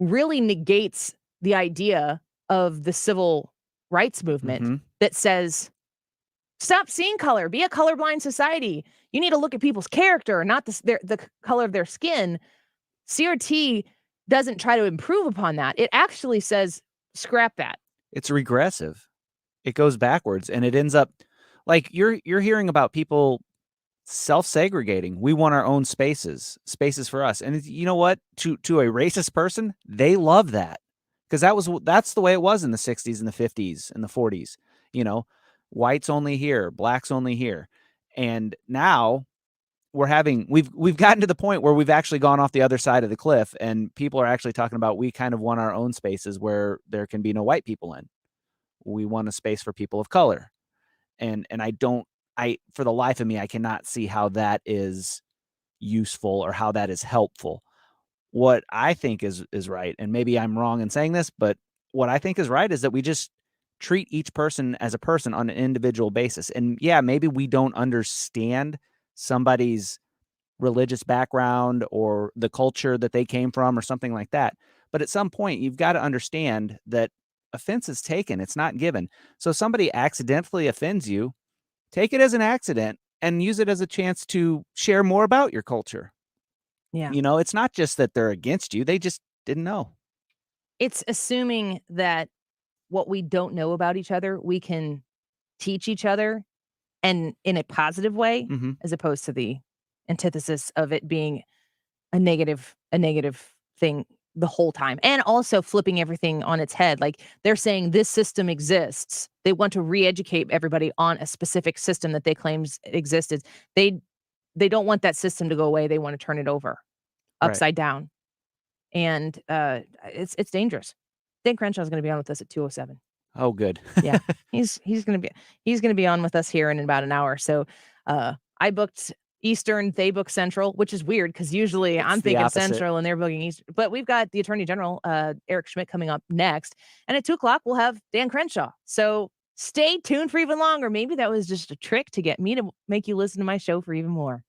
really negates the idea of the civil rights movement that says, stop seeing color, be a colorblind society. You need to look at people's character, not the color of their skin. CRT doesn't try to improve upon that. It actually says, scrap that. It's regressive. It goes backwards, and it ends up like you're hearing about people self-segregating. We want our own spaces for us. And you know what? To a racist person, they love that because that's the way it was in the 60s and the 50s and the 40s. Whites only here, blacks only here. And now we've gotten to the point where we've actually gone off the other side of the cliff, and people are actually talking about, we kind of want our own spaces where there can be no white people in. We want a space for people of color. And for the life of me, I cannot see how that is useful or how that is helpful. What I think is right, and maybe I'm wrong in saying this, but what I think is right is that we just treat each person as a person on an individual basis. And yeah, maybe we don't understand somebody's religious background or the culture that they came from or something like that. But at some point, you've got to understand that offense is taken. It's not given. So if somebody accidentally offends you, take it as an accident and use it as a chance to share more about your culture. Yeah. You know, it's not just that they're against you. They just didn't know. It's assuming that what we don't know about each other, we can teach each other, and in a positive way, as opposed to the antithesis of it being a negative thing the whole time. And also flipping everything on its head. Like, they're saying this system exists. They want to re-educate everybody on a specific system that they claim existed. They don't want that system to go away. They want to turn it over upside down. And it's dangerous. Dan Crenshaw is going to be on with us at 2:07. Oh, good. Yeah, he's going to be on with us here in about an hour. So I booked Eastern, they book Central, which is weird because usually I'm thinking opposite. Central and they're booking Eastern. But we've got the Attorney General, Eric Schmitt, coming up next, and at 2:00 we'll have Dan Crenshaw. So stay tuned for even longer. Maybe that was just a trick to get me to make you listen to my show for even more.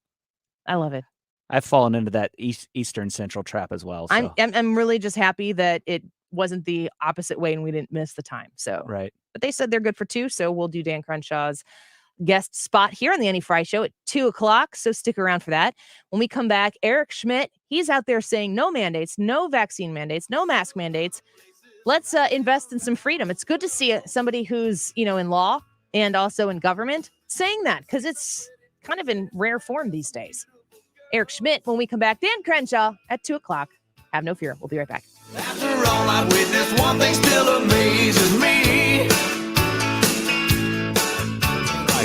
I love it. I've fallen into that Eastern Central trap as well. So. I'm really just happy that it wasn't the opposite way and we didn't miss the time. So right. But they said they're good for 2, so we'll do Dan Crenshaw's guest spot here on the Annie Frey Show at 2:00. So stick around for that. When we come back, Eric Schmitt, he's out there saying no mandates, no vaccine mandates, no mask mandates. Let's invest in some freedom. It's good to see somebody who's, in law and also in government saying that, because it's kind of in rare form these days. Eric Schmitt, when we come back. Dan Crenshaw at 2:00. Have no fear. We'll be right back. After all I've witnessed, one thing still amazes me.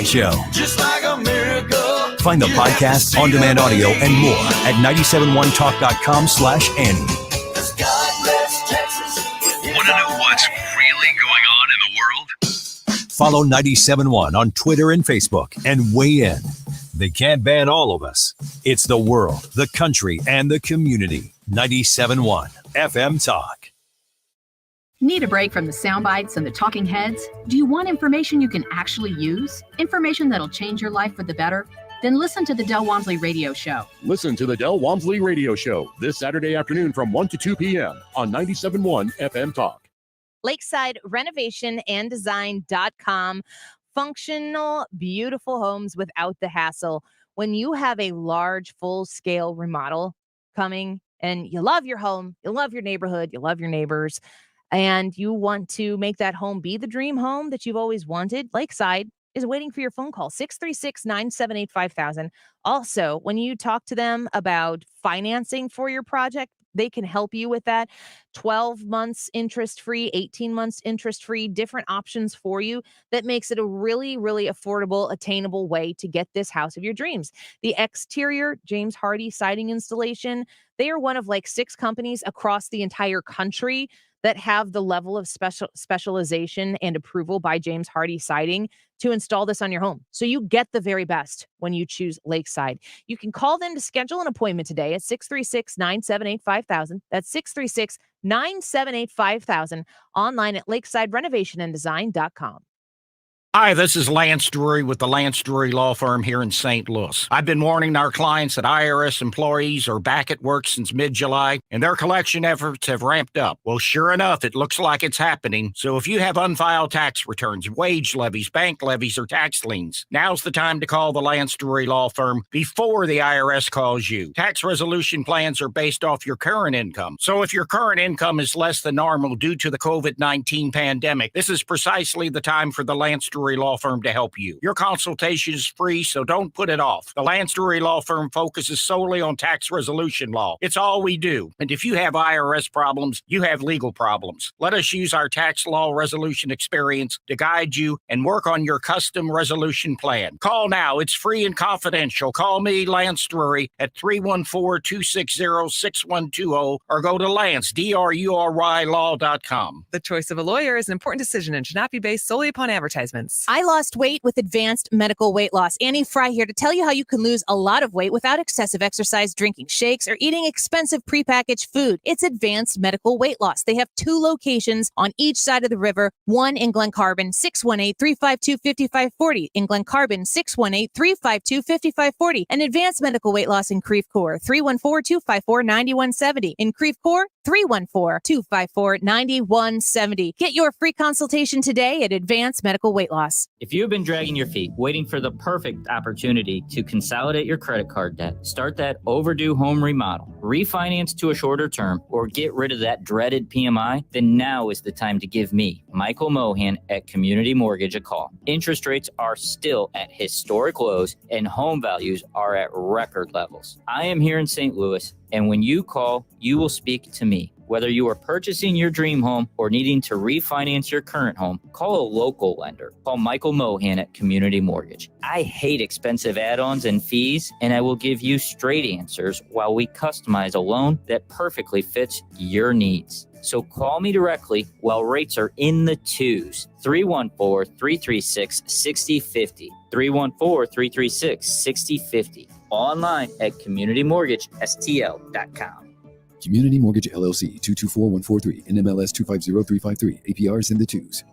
Show. Just like a miracle. Find the podcast, on-demand audio, and more at 971talk.com/Annie. Want to know what's really going on in the world? Follow 97.1 on Twitter and Facebook and weigh in. They can't ban all of us. It's the world, the country, and the community. 97.1 FM Talk. Need a break from the sound bites and the talking heads? Do you want information you can actually use? Information that'll change your life for the better? Then listen to the Del Walmsley Radio Show. Listen to the Del Walmsley Radio Show this Saturday afternoon from 1 to 2 p.m. on 97.1 FM Talk. Lakeside Renovation and Design.com. Functional, beautiful homes without the hassle. When you have a large, full-scale remodel coming and you love your home, you love your neighborhood, you love your neighbors, and you want to make that home be the dream home that you've always wanted, Lakeside is waiting for your phone call, 636-978-5000. Also, when you talk to them about financing for your project, they can help you with that. 12 months interest-free, 18 months interest-free, different options for you that makes it a really, really affordable, attainable way to get this house of your dreams. The exterior James Hardie siding installation, they are one of like 6 companies across the entire country that have the level of specialization and approval by James Hardie Siding to install this on your home. So you get the very best when you choose Lakeside. You can call them to schedule an appointment today at 636-978-5000. That's 636-978-5000. Online at lakesiderenovationanddesign.com. Hi, this is Lance Drury with the Lance Drury Law Firm here in St. Louis. I've been warning our clients that IRS employees are back at work since mid-July, and their collection efforts have ramped up. Well, sure enough, it looks like it's happening. So if you have unfiled tax returns, wage levies, bank levies, or tax liens, now's the time to call the Lance Drury Law Firm before the IRS calls you. Tax resolution plans are based off your current income. So if your current income is less than normal due to the COVID-19 pandemic, this is precisely the time for the Lance Drury Drury Law Firm to help you. Your consultation is free, so don't put it off. The Lance Drury Law Firm focuses solely on tax resolution law. It's all we do. And if you have IRS problems, you have legal problems. Let us use our tax law resolution experience to guide you and work on your custom resolution plan. Call now. It's free and confidential. Call me, Lance Drury, at 314-260-6120 or go to Lance, DRURYlaw.com. The choice of a lawyer is an important decision and should not be based solely upon advertisements. I lost weight with advanced medical weight loss. Annie Frey here to tell you how you can lose a lot of weight without excessive exercise, drinking shakes, or eating expensive prepackaged food. It's advanced medical weight loss. They have 2 locations on each side of the river, one in Glen Carbon, 618-352-5540. In Glen Carbon, 618-352-5540. And advanced medical weight loss in Creve Coeur, 314-254-9170. In Creve Coeur, 314-254-9170. Get your free consultation today at Advanced Medical Weight Loss. If you've been dragging your feet, waiting for the perfect opportunity to consolidate your credit card debt, start that overdue home remodel, refinance to a shorter term, or get rid of that dreaded PMI, then now is the time to give me, Michael Mohan at Community Mortgage, a call. Interest rates are still at historic lows and home values are at record levels. I am here in St. Louis, and when you call, you will speak to me. Whether you are purchasing your dream home or needing to refinance your current home, call a local lender. Call Michael Mohan at Community Mortgage. I hate expensive add-ons and fees, and I will give you straight answers while we customize a loan that perfectly fits your needs. So call me directly while rates are in the 2s. 314-336-6050. 314-336-6050. Online at communitymortgagestl.com. Community Mortgage LLC, 224143, NMLS 250353, APRs in the 2s.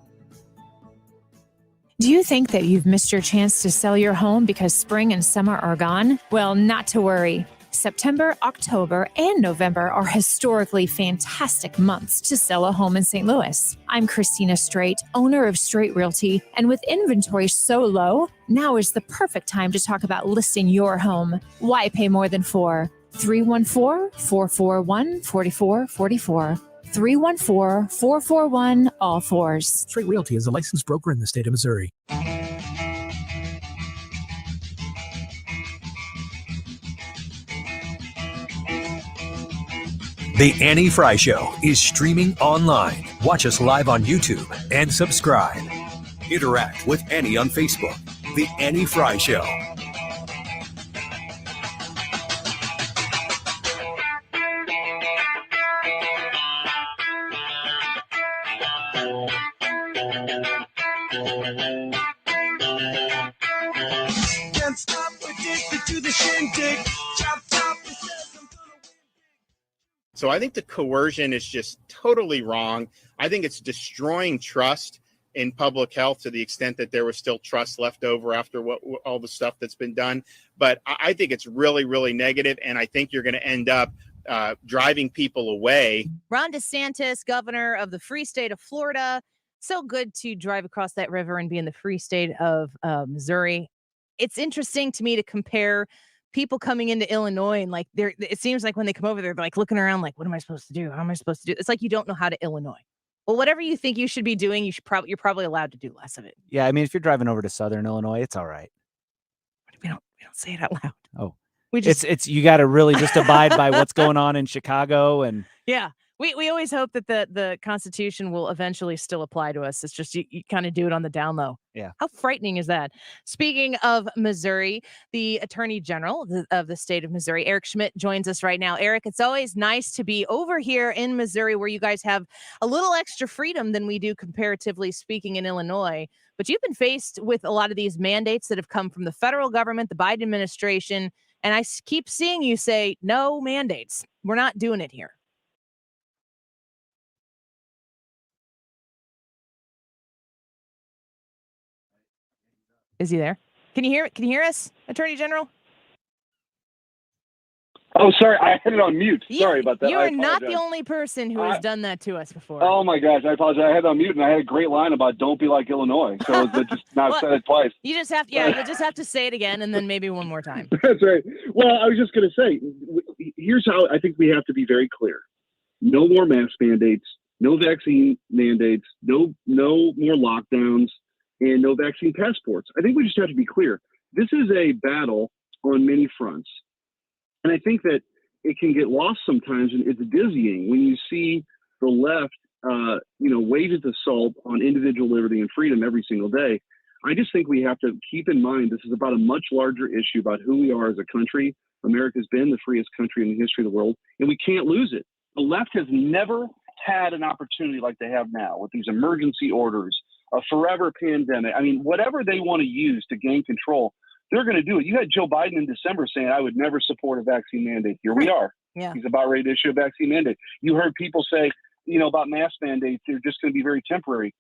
Do you think that you've missed your chance to sell your home because spring and summer are gone? Well, not to worry. September, October, and November are historically fantastic months to sell a home in St. Louis. I'm Christina Straight, owner of Straight Realty, and with inventory so low, now is the perfect time to talk about listing your home. Why pay more than $4? 314-441-4444. 314-441-all-4s. Straight Realty is a licensed broker in the state of Missouri. The Annie Frey Show is streaming online. Watch us live on YouTube and subscribe. Interact with Annie on Facebook. The Annie Frey Show. Can't stop addicted to the shindig. Chop, chop, it says I'm gonna win. So I think the coercion is just totally wrong. I think it's destroying trust in public health to the extent that there was still trust left over after all the stuff that's been done. But I think it's really, really negative, and I think you're going to end up driving people away. Ron DeSantis, governor of the free state of Florida. So good to drive across that river and be in the free state of Missouri. It's interesting to me to compare people coming into Illinois and like it seems like when they come over, they're like looking around like, what am I supposed to do? How am I supposed to do? It's like you don't know how to Illinois. Well, whatever you think you should be doing, you're probably allowed to do less of it. Yeah, I mean, if you're driving over to Southern Illinois, it's all right. We don't say it out loud. Oh, we just it's you got to really just abide by what's going on in Chicago and yeah. We always hope that the Constitution will eventually still apply to us. It's just you kind of do it on the down low. Yeah. How frightening is that? Speaking of Missouri, the Attorney General of the state of Missouri, Eric Schmitt, joins us right now. Eric, it's always nice to be over here in Missouri where you guys have a little extra freedom than we do comparatively speaking in Illinois. But you've been faced with a lot of these mandates that have come from the federal government, the Biden administration, and I keep seeing you say, no mandates. We're not doing it here. Is he there? Can you hear us, Attorney General? Oh, sorry. I had it on mute. Sorry about that. You are not the only person who has done that to us before. Oh, my gosh. I apologize. I had it on mute, and I had a great line about don't be like Illinois. So it's just now said it twice. You just have to, you just have to say it again and then maybe one more time. That's right. Well, I was just going to say, here's how I think we have to be very clear. No more mask mandates, no vaccine mandates, no more lockdowns. and no vaccine passports. I think we just have to be clear. This is a battle on many fronts. And I think that it can get lost sometimes, and it's dizzying when you see the left, wage its assault on individual liberty and freedom every single day. I just think we have to keep in mind this is about a much larger issue about who we are as a country. America's been the freest country in the history of the world, and we can't lose it. The left has never had an opportunity like they have now with these emergency orders, a forever pandemic. I mean, whatever they want to use to gain control, they're going to do it. You had Joe Biden in December saying, I would never support a vaccine mandate. Here we are. Yeah. He's about ready to issue a vaccine mandate. You heard people say, about mask mandates, they're just going to be very temporary.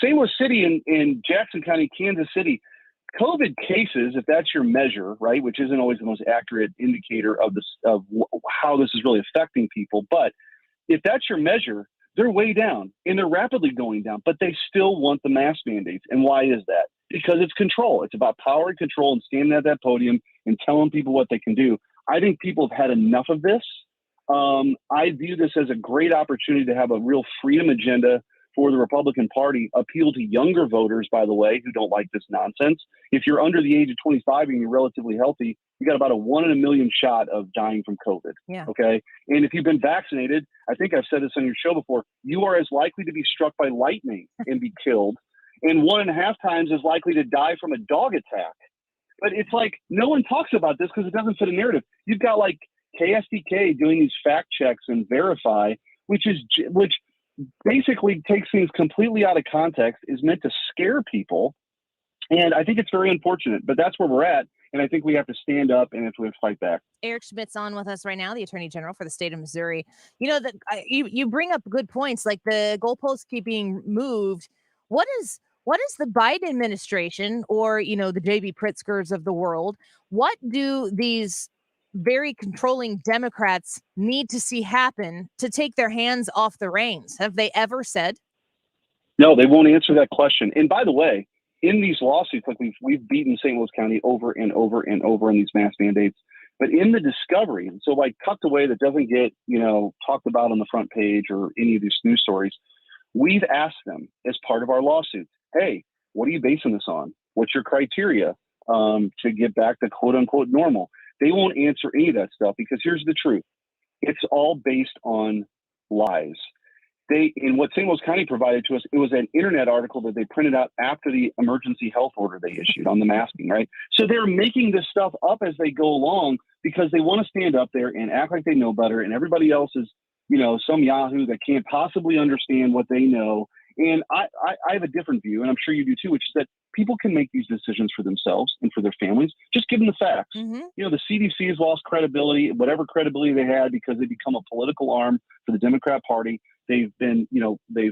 St. Louis City in Jackson County, Kansas City, COVID cases, if that's your measure, right, which isn't always the most accurate indicator of how this is really affecting people. But if that's your measure, they're way down and they're rapidly going down, but they still want the mask mandates. And why is that? Because it's control. It's about power and control and standing at that podium and telling people what they can do. I think people have had enough of this. I view this as a great opportunity to have a real freedom agenda for the Republican Party, appeal to younger voters, by the way, who don't like this nonsense. If you're under the age of 25 and you're relatively healthy, you got about a 1 in a million shot of dying from COVID. Yeah. Okay. And if you've been vaccinated, I think I've said this on your show before, you are as likely to be struck by lightning and be killed, and 1.5 times as likely to die from a dog attack. But it's like, no one talks about this because it doesn't fit a narrative. You've got like KSDK doing these fact checks and verify, which basically takes things completely out of context, is meant to scare people. And I think it's very unfortunate, but that's where we're at. And I think we have to stand up and we have to fight back. Eric Schmitt's on with us right now, the Attorney General for the state of Missouri. You bring up good points, like the goalposts keep being moved. What is the Biden administration, or the J.B. Pritzkers of the world? What do these very controlling Democrats need to see happen to take their hands off the reins? Have they ever said? No, they won't answer that question. And by the way, in these lawsuits, like we've beaten St. Louis County over and over and over in these mask mandates, but in the discovery, so like tucked away that doesn't get talked about on the front page or any of these news stories, we've asked them as part of our lawsuits, hey, what are you basing this on? What's your criteria to get back to quote unquote normal? They won't answer any of that stuff because here's the truth. It's all based on lies. In what St. Louis County provided to us, it was an internet article that they printed out after the emergency health order they issued on the masking, right? So they're making this stuff up as they go along because they want to stand up there and act like they know better, and everybody else is, some yahoo that can't possibly understand what they know. And I have a different view, and I'm sure you do too, which is that people can make these decisions for themselves and for their families. Just give them the facts. Mm-hmm. The CDC has lost credibility, whatever credibility they had, because they become a political arm for the Democrat Party. They've been, they've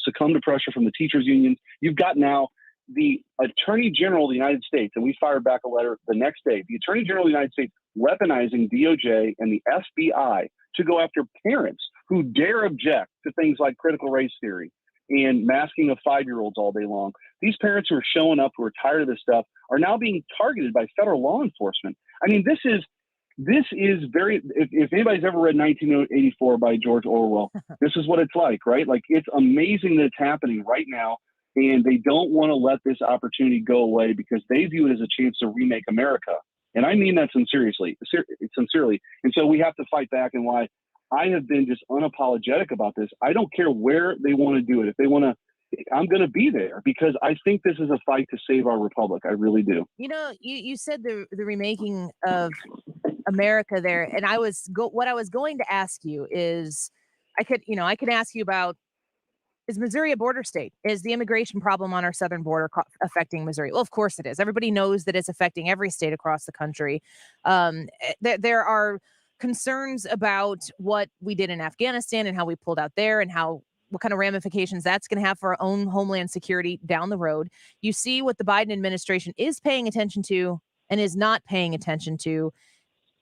succumbed to pressure from the teachers' unions. You've got now the Attorney General of the United States, and we fired back a letter the next day, the Attorney General of the United States weaponizing DOJ and the FBI to go after parents who dare object to things like critical race theory and masking of 5-year-olds all day long. These parents who are showing up, who are tired of this stuff, are now being targeted by federal law enforcement. I mean, this is very, if anybody's ever read 1984 by George Orwell, this is what it's like, right? Like, it's amazing that it's happening right now, and they don't want to let this opportunity go away because they view it as a chance to remake America. And I mean that sincerely. And so we have to fight back, and why I have been just unapologetic about this. I don't care where they want to do it. If they want to, I'm going to be there because I think this is a fight to save our republic. I really do. You said the remaking of America there, and what I was going to ask you is, I could ask you about, is Missouri a border state? Is the immigration problem on our southern border affecting Missouri? Well, of course it is. Everybody knows that it's affecting every state across the country. There are concerns about what we did in Afghanistan and how we pulled out there, and what kind of ramifications that's going to have for our own homeland security down the road. You see what the Biden administration is paying attention to and is not paying attention to,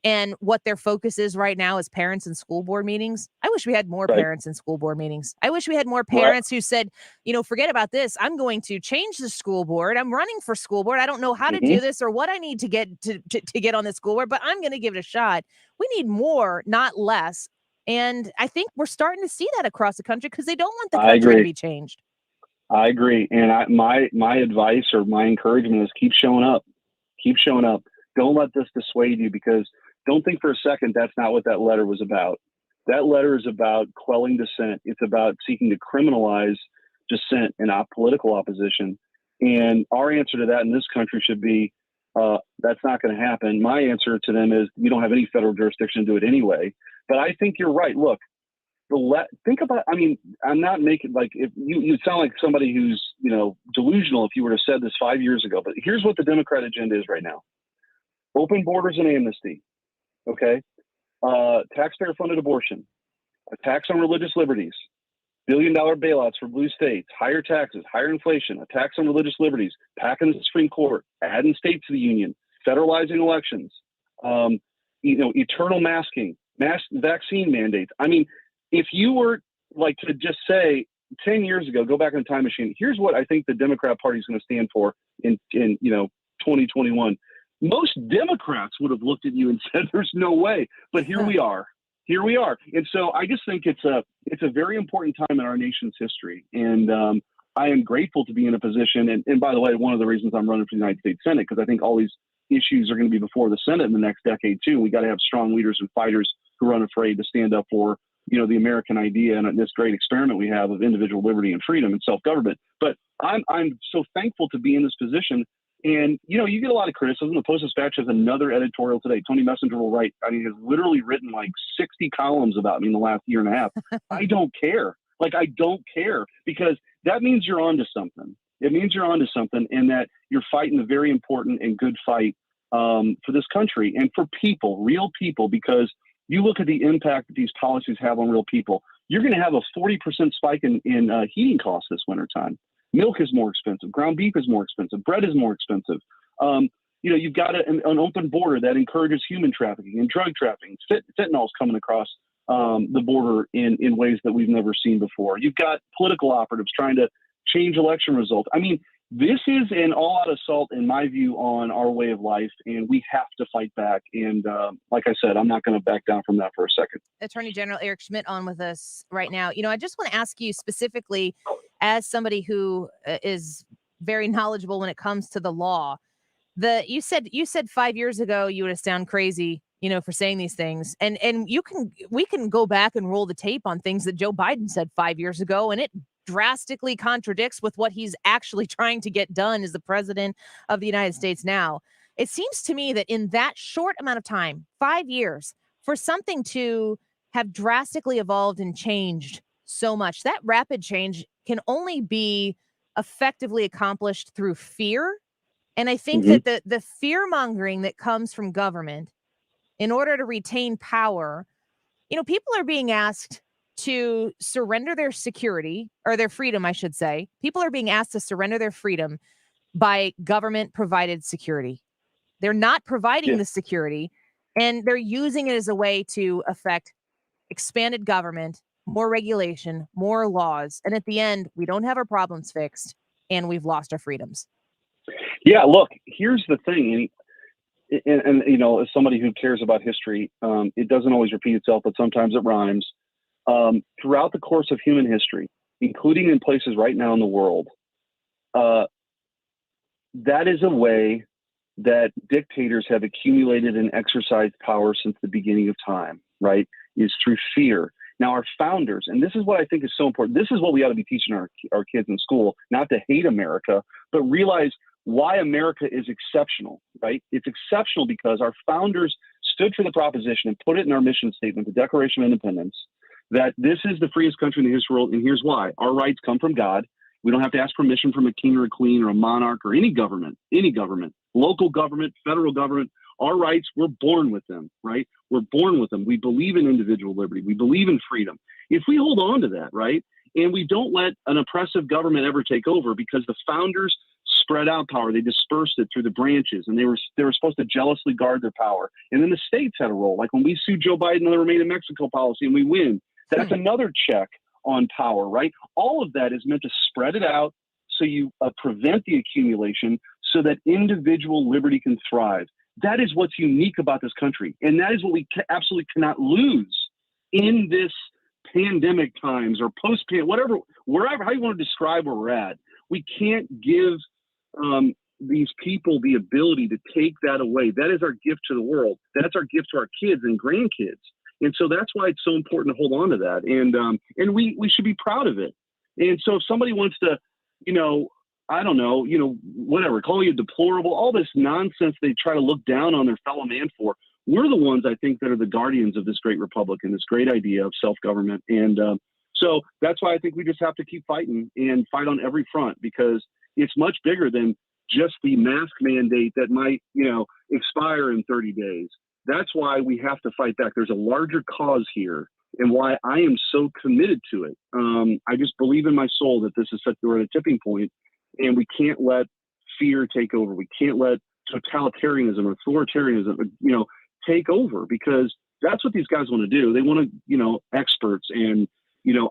and what their focus is right now is parents and school board meetings. I wish we had more parents and school board meetings. I wish we had more parents who said, forget about this. I'm going to change the school board. I'm running for school board. I don't know how to do this or what I need to get to get on the school board, but I'm going to give it a shot. We need more, not less. And I think we're starting to see that across the country because they don't want the country to be changed. I agree. And my advice or my encouragement is keep showing up. Keep showing up. Don't let this dissuade you, because don't think for a second that's not what that letter was about. That letter is about quelling dissent. It's about seeking to criminalize dissent and political opposition. And our answer to that in this country should be, that's not going to happen. My answer to them is, you don't have any federal jurisdiction to do it anyway. But I think you're right. Look, think about, I mean, I'm not making, like, if you sound like somebody who's, delusional if you were to have said this 5 years ago, but here's what the Democrat agenda is right now. Open borders and amnesty. Okay. Taxpayer funded abortion, a tax on religious liberties, $1 billion bailouts for blue states, higher taxes, higher inflation, a tax on religious liberties, packing the Supreme Court, adding states to the union, federalizing elections, eternal masking, mass vaccine mandates. I mean, if you were like to just say 10 years ago, go back in the time machine, here's what I think the Democrat Party is going to stand for in 2021. Most Democrats would have looked at you and said, there's no way. But here we are. Here we are. And so I just think it's a very important time in our nation's history. And I am grateful to be in a position. And by the way, one of the reasons I'm running for the United States Senate, because I think all these issues are going to be before the Senate in the next decade, too. We got to have strong leaders and fighters who are unafraid to stand up for, the American idea and this great experiment we have of individual liberty and freedom and self-government. But I'm so thankful to be in this position. And, you get a lot of criticism. The Post-Dispatch has another editorial today. Tony Messenger will write, has literally written like 60 columns about me in the last year and a half. I don't care. I don't care, because that means you're onto something. It means you're onto something, and that you're fighting a very important and good fight for this country and for people, real people, because you look at the impact that these policies have on real people. You're going to have a 40% spike in heating costs this wintertime. Milk is more expensive. Ground beef is more expensive. Bread is more expensive. You've got an open border that encourages human trafficking and drug trafficking. Fentanyl is coming across the border in ways that we've never seen before. You've got political operatives trying to change election results. I mean, this is an all-out assault, in my view, on our way of life, and we have to fight back. And like I said, I'm not going to back down from that for a second. Attorney General Eric Schmitt on with us right now. I just want to ask you specifically, as somebody who is very knowledgeable when it comes to the law, you said 5 years ago you would have sound crazy, for saying these things, and we can go back and roll the tape on things that Joe Biden said 5 years ago, and it drastically contradicts with what he's actually trying to get done as the president of the United States now. It seems to me that in that short amount of time, 5 years, for something to have drastically evolved and changed so much, that rapid change can only be effectively accomplished through fear. And I think that the fear mongering that comes from government in order to retain power, people are being asked to surrender their security, or their freedom, I should say. People are being asked to surrender their freedom by government provided security. They're not providing the security, and they're using it as a way to affect expanded government, more regulation, more laws. And at the end, we don't have our problems fixed, and we've lost our freedoms. Yeah, look, here's the thing. And as somebody who cares about history, it doesn't always repeat itself, but sometimes it rhymes. Throughout the course of human history, including in places right now in the world, that is a way that dictators have accumulated and exercised power since the beginning of time, right? Is through fear. Now, our founders, and this is what I think is so important, this is what we ought to be teaching our kids in school, not to hate America, but realize why America is exceptional, right? It's exceptional because our founders stood for the proposition and put it in our mission statement, the Declaration of Independence, that this is the freest country in the history of the world, and here's why. Our rights come from God. We don't have to ask permission from a king or a queen or a monarch or any government, local government, federal government. Our rights, we're born with them, right? We're born with them. We believe in individual liberty. We believe in freedom. If we hold on to that, right, and we don't let an oppressive government ever take over, because the founders spread out power, they dispersed it through the branches, and they were supposed to jealously guard their power. And then the states had a role. Like when we sued Joe Biden on the Remain in Mexico policy and we win, that's another check on power, right? All of that is meant to spread it out so you prevent the accumulation so that individual liberty can thrive. That is what's unique about this country. And that is what we absolutely cannot lose in this pandemic times or whatever, wherever, how you want to describe where we're at, we can't give these people the ability to take that away. That is our gift to the world. That's our gift to our kids and grandkids. And so that's why it's so important to hold on to that. And we should be proud of it. And so if somebody wants to, I don't know, whatever, call you deplorable, all this nonsense they try to look down on their fellow man for, we're the ones, I think, that are the guardians of this great republic and this great idea of self-government. And so that's why I think we just have to keep fighting and fight on every front, because it's much bigger than just the mask mandate that might, expire in 30 days. That's why we have to fight back. There's a larger cause here, and why I am so committed to it. I just believe in my soul that this is we're at a tipping point, and we can't let fear take over. We can't let totalitarianism, authoritarianism, take over, because that's what these guys want to do. They want to, experts and,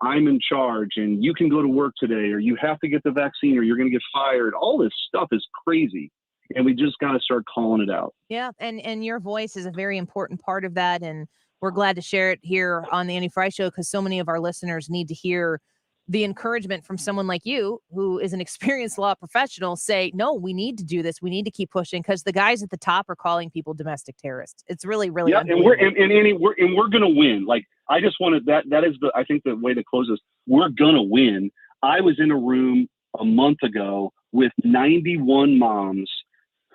I'm in charge and you can go to work today, or you have to get the vaccine or you're going to get fired. All this stuff is crazy. And we just got to start calling it out. Yeah. And your voice is a very important part of that. And we're glad to share it here on the Annie Frey Show, because so many of our listeners need to hear the encouragement from someone like you, who is an experienced law professional, say, no, we need to do this. We need to keep pushing, because the guys at the top are calling people domestic terrorists. It's really, really, yeah. And we're going to win. Like, I just wanted that is I think the way to close this. We're going to win. I was in a room a month ago with 91 moms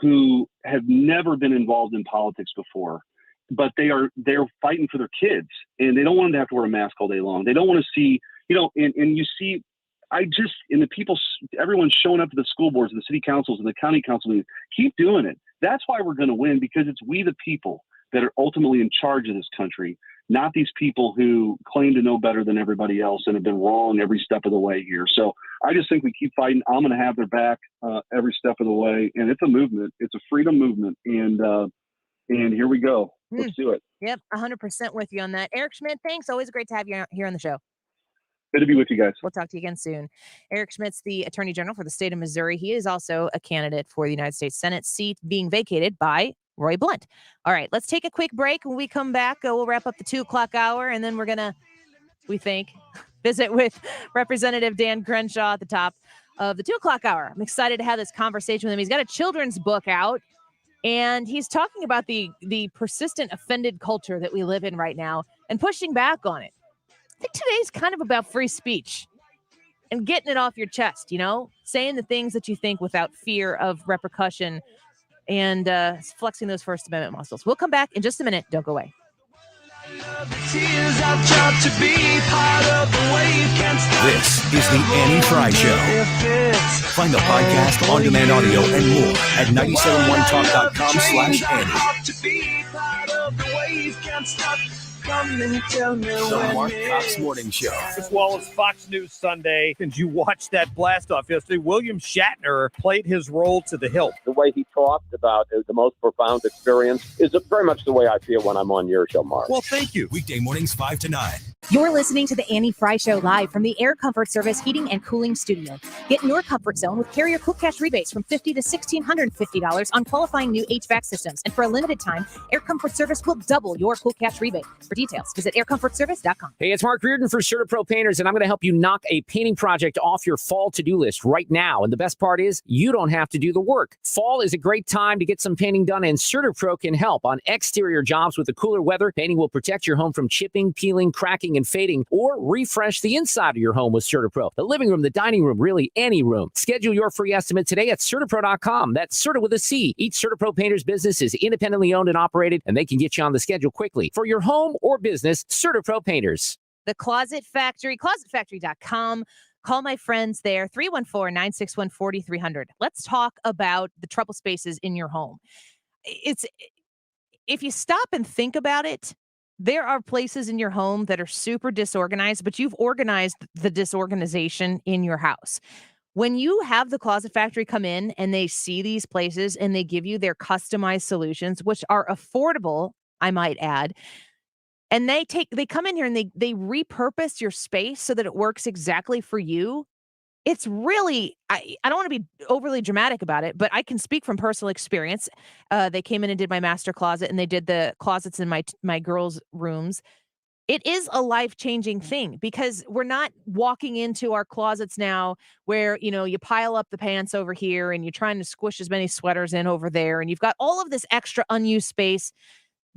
who have never been involved in politics before, but they're fighting for their kids, and they don't want them to have to wear a mask all day long. They don't want to see, and you see, everyone's showing up to the school boards and the city councils and the county council meetings. Keep doing it. That's why we're going to win, because it's we the people that are ultimately in charge of this country, not these people who claim to know better than everybody else and have been wrong every step of the way here. So I just think we keep fighting. I'm going to have their back every step of the way. And it's a movement. It's a freedom movement. And here we go. Let's do it. Yep. 100% with you on that. Eric Schmitt, thanks. Always great to have you here on the show. Good to be with you guys. We'll talk to you again soon. Eric Schmitt's the Attorney General for the state of Missouri. He is also a candidate for the United States Senate seat being vacated by Roy Blunt. All right, let's take a quick break. When we come back, we'll wrap up the 2:00 hour, and then we're going to, we think, visit with Representative Dan Crenshaw at the top of the 2:00 hour. I'm excited to have this conversation with him. He's got a children's book out, and he's talking about the persistent offended culture that we live in right now and pushing back on it. I think today's kind of about free speech and getting it off your chest, saying the things that you think without fear of repercussion, and flexing those First Amendment muscles. We'll come back in just a minute. Don't go away. This is the Annie Frey Show. Find the podcast, on-demand audio, and more at 971talk.com/Annie. The Mark Cox Morning Show. As well as Fox News Sunday. And you watched that blast off yesterday. William Shatner played his role to the hilt. The way he talked about the most profound experience is very much the way I feel when I'm on your show, Mark. Well, thank you. Weekday mornings 5 to 9. You're listening to the Annie Frey Show live from the Air Comfort Service Heating and Cooling Studio. Get in your comfort zone with Carrier Cool Cash rebates from $50 to $1,650 on qualifying new HVAC systems. And for a limited time, Air Comfort Service will double your Cool Cash rebate. For details, visit aircomfortservice.com. Hey, it's Mark Reardon for CertaPro Painters, and I'm going to help you knock a painting project off your fall to-do list right now. And the best part is you don't have to do the work. Fall is a great time to get some painting done, and CertaPro can help on exterior jobs with the cooler weather. Painting will protect your home from chipping, peeling, cracking, and fading, or refresh the inside of your home with CertaPro. The living room, the dining room, really any room. Schedule your free estimate today at CertaPro.com. That's Certa with a C. Each CertaPro Painters business is independently owned and operated, and they can get you on the schedule quickly. For your home or business, CertaPro Painters. The Closet Factory, closetfactory.com. Call my friends there, 314-961-4300. Let's talk about the trouble spaces in your home. If you stop and think about it, there are places in your home that are super disorganized, but you've organized the disorganization in your house. When you have the Closet Factory come in and they see these places and they give you their customized solutions, which are affordable, I might add, and they come in here and they repurpose your space so that it works exactly for you. It's really, I don't want to be overly dramatic about it, but I can speak from personal experience. They came in and did my master closet, and they did the closets in my girls' rooms. it is a life-changing thing because we're not walking into our closets now where, you pile up the pants over here and you're trying to squish as many sweaters in over there. And you've got all of this extra unused space.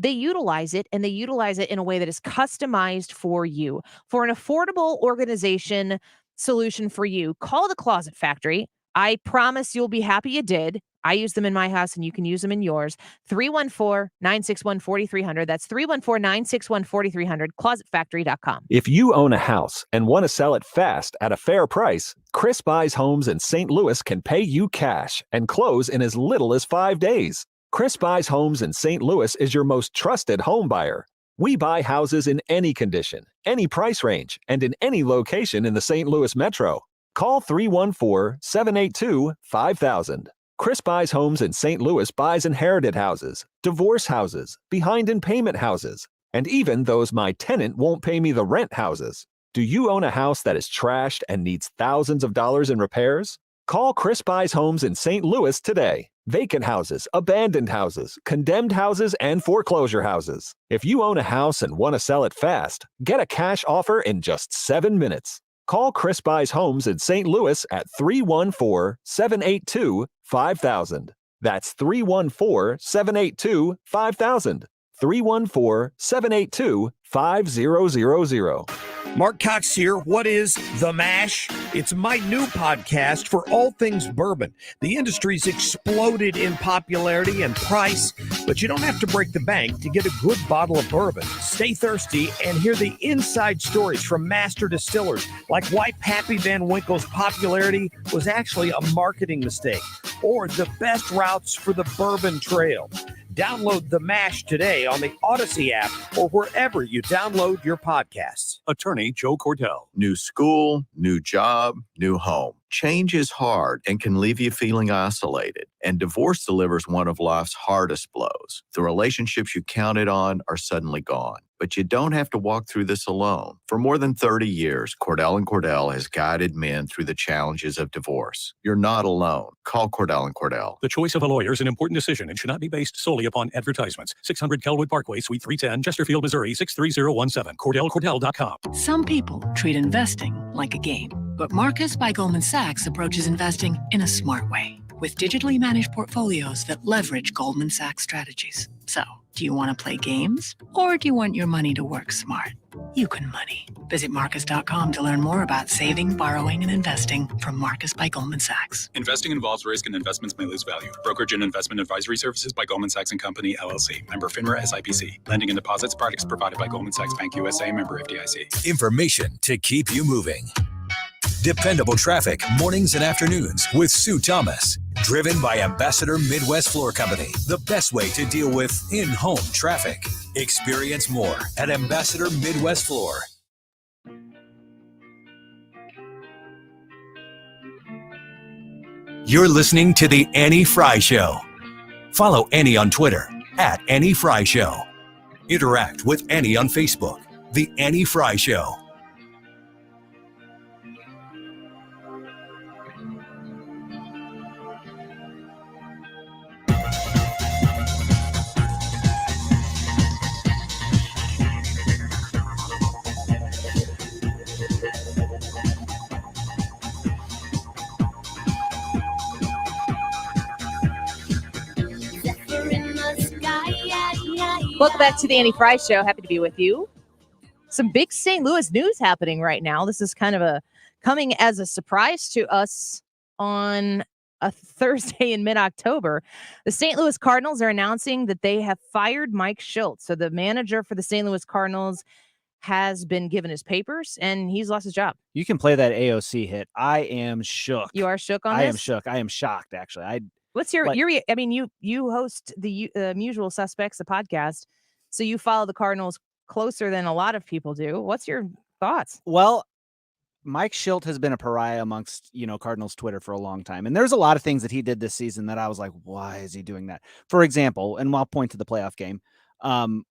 They utilize it, and they utilize it in a way that is customized for you. For an affordable organization solution for you, call the Closet Factory. I promise you'll be happy you did. I use them in my house, and you can use them in yours. 314-961-4300. That's 314-961-4300, closetfactory.com. If you own a house and want to sell it fast at a fair price, Chris Buys Homes in St. Louis can pay you cash and close in as little as 5 days. Chris Buys Homes in St. Louis is your most trusted home buyer. We buy houses in any condition, any price range, and in any location in the St. Louis metro. Call 314-782-5000. Chris Buys Homes in St. Louis buys inherited houses, divorce houses, behind in payment houses, and even those my tenant won't pay me the rent houses. Do you own a house that is trashed and needs thousands of dollars in repairs? Call Chris Buys Homes in St. Louis today. Vacant houses, abandoned houses, condemned houses, and foreclosure houses. If you own a house and want to sell it fast, get a cash offer in just 7 minutes. Call Chris Buys Homes in St. Louis at 314-782-5000. That's 314-782-5000. 314-782-5000. Mark Cox here. What is The Mash? It's my new podcast for all things bourbon. The industry's exploded in popularity and price, but you don't have to break the bank to get a good bottle of bourbon. Stay thirsty and hear the inside stories from master distillers, like why Pappy Van Winkle's popularity was actually a marketing mistake, or the best routes for the bourbon trail. Download The Mash today on the Odyssey app or wherever you download your podcasts. Attorney Joe Cordell. New school, new job, new home. Change is hard and can leave you feeling isolated. And divorce delivers one of life's hardest blows. The relationships you counted on are suddenly gone. But you don't have to walk through this alone. For more than 30 years, Cordell & Cordell has guided men through the challenges of divorce. You're not alone. Call Cordell & Cordell. The choice of a lawyer is an important decision and should not be based solely upon advertisements. 600 Kelwood Parkway, Suite 310, Chesterfield, Missouri, 63017. CordellCordell.com. Some people treat investing like a game, but Marcus by Goldman Sachs approaches investing in a smart way with digitally managed portfolios that leverage Goldman Sachs strategies. So, do you want to play games or do you want your money to work smart? You can money. Visit Marcus.com to learn more about saving, borrowing, and investing from Marcus by Goldman Sachs. Investing involves risk and investments may lose value. Brokerage and investment advisory services by Goldman Sachs & Company, LLC. Member FINRA SIPC. Lending and deposits products provided by Goldman Sachs Bank USA. Member FDIC. Information to keep you moving. Dependable traffic mornings and afternoons with Sue Thomas. Driven by Ambassador Midwest Floor Company. The best way to deal with in-home traffic. Experience more at Ambassador Midwest Floor. You're listening to The Annie Frey Show. Follow Annie on Twitter at Annie Frey Show. Interact with Annie on Facebook. The Annie Frey Show. Welcome back to the Annie Frey Show. Happy to be with you. Some big St. Louis news happening right now. This is kind of coming as a surprise to us on a Thursday in mid-October. The St. Louis Cardinals are announcing that they have fired Mike Shildt. So the manager for the St. Louis Cardinals has been given his papers and he's lost his job. You can play that AOC hit. I am shook. You are shook on this? I am shook. I am shocked, actually. What's your I mean, you host the Usual Suspects, the podcast, so you follow the Cardinals closer than a lot of people do. What's your thoughts? Well, Mike Shildt has been a pariah amongst, Cardinals Twitter for a long time. And there's a lot of things that he did this season that I was like, why is he doing that? For example, and I'll point to the playoff game,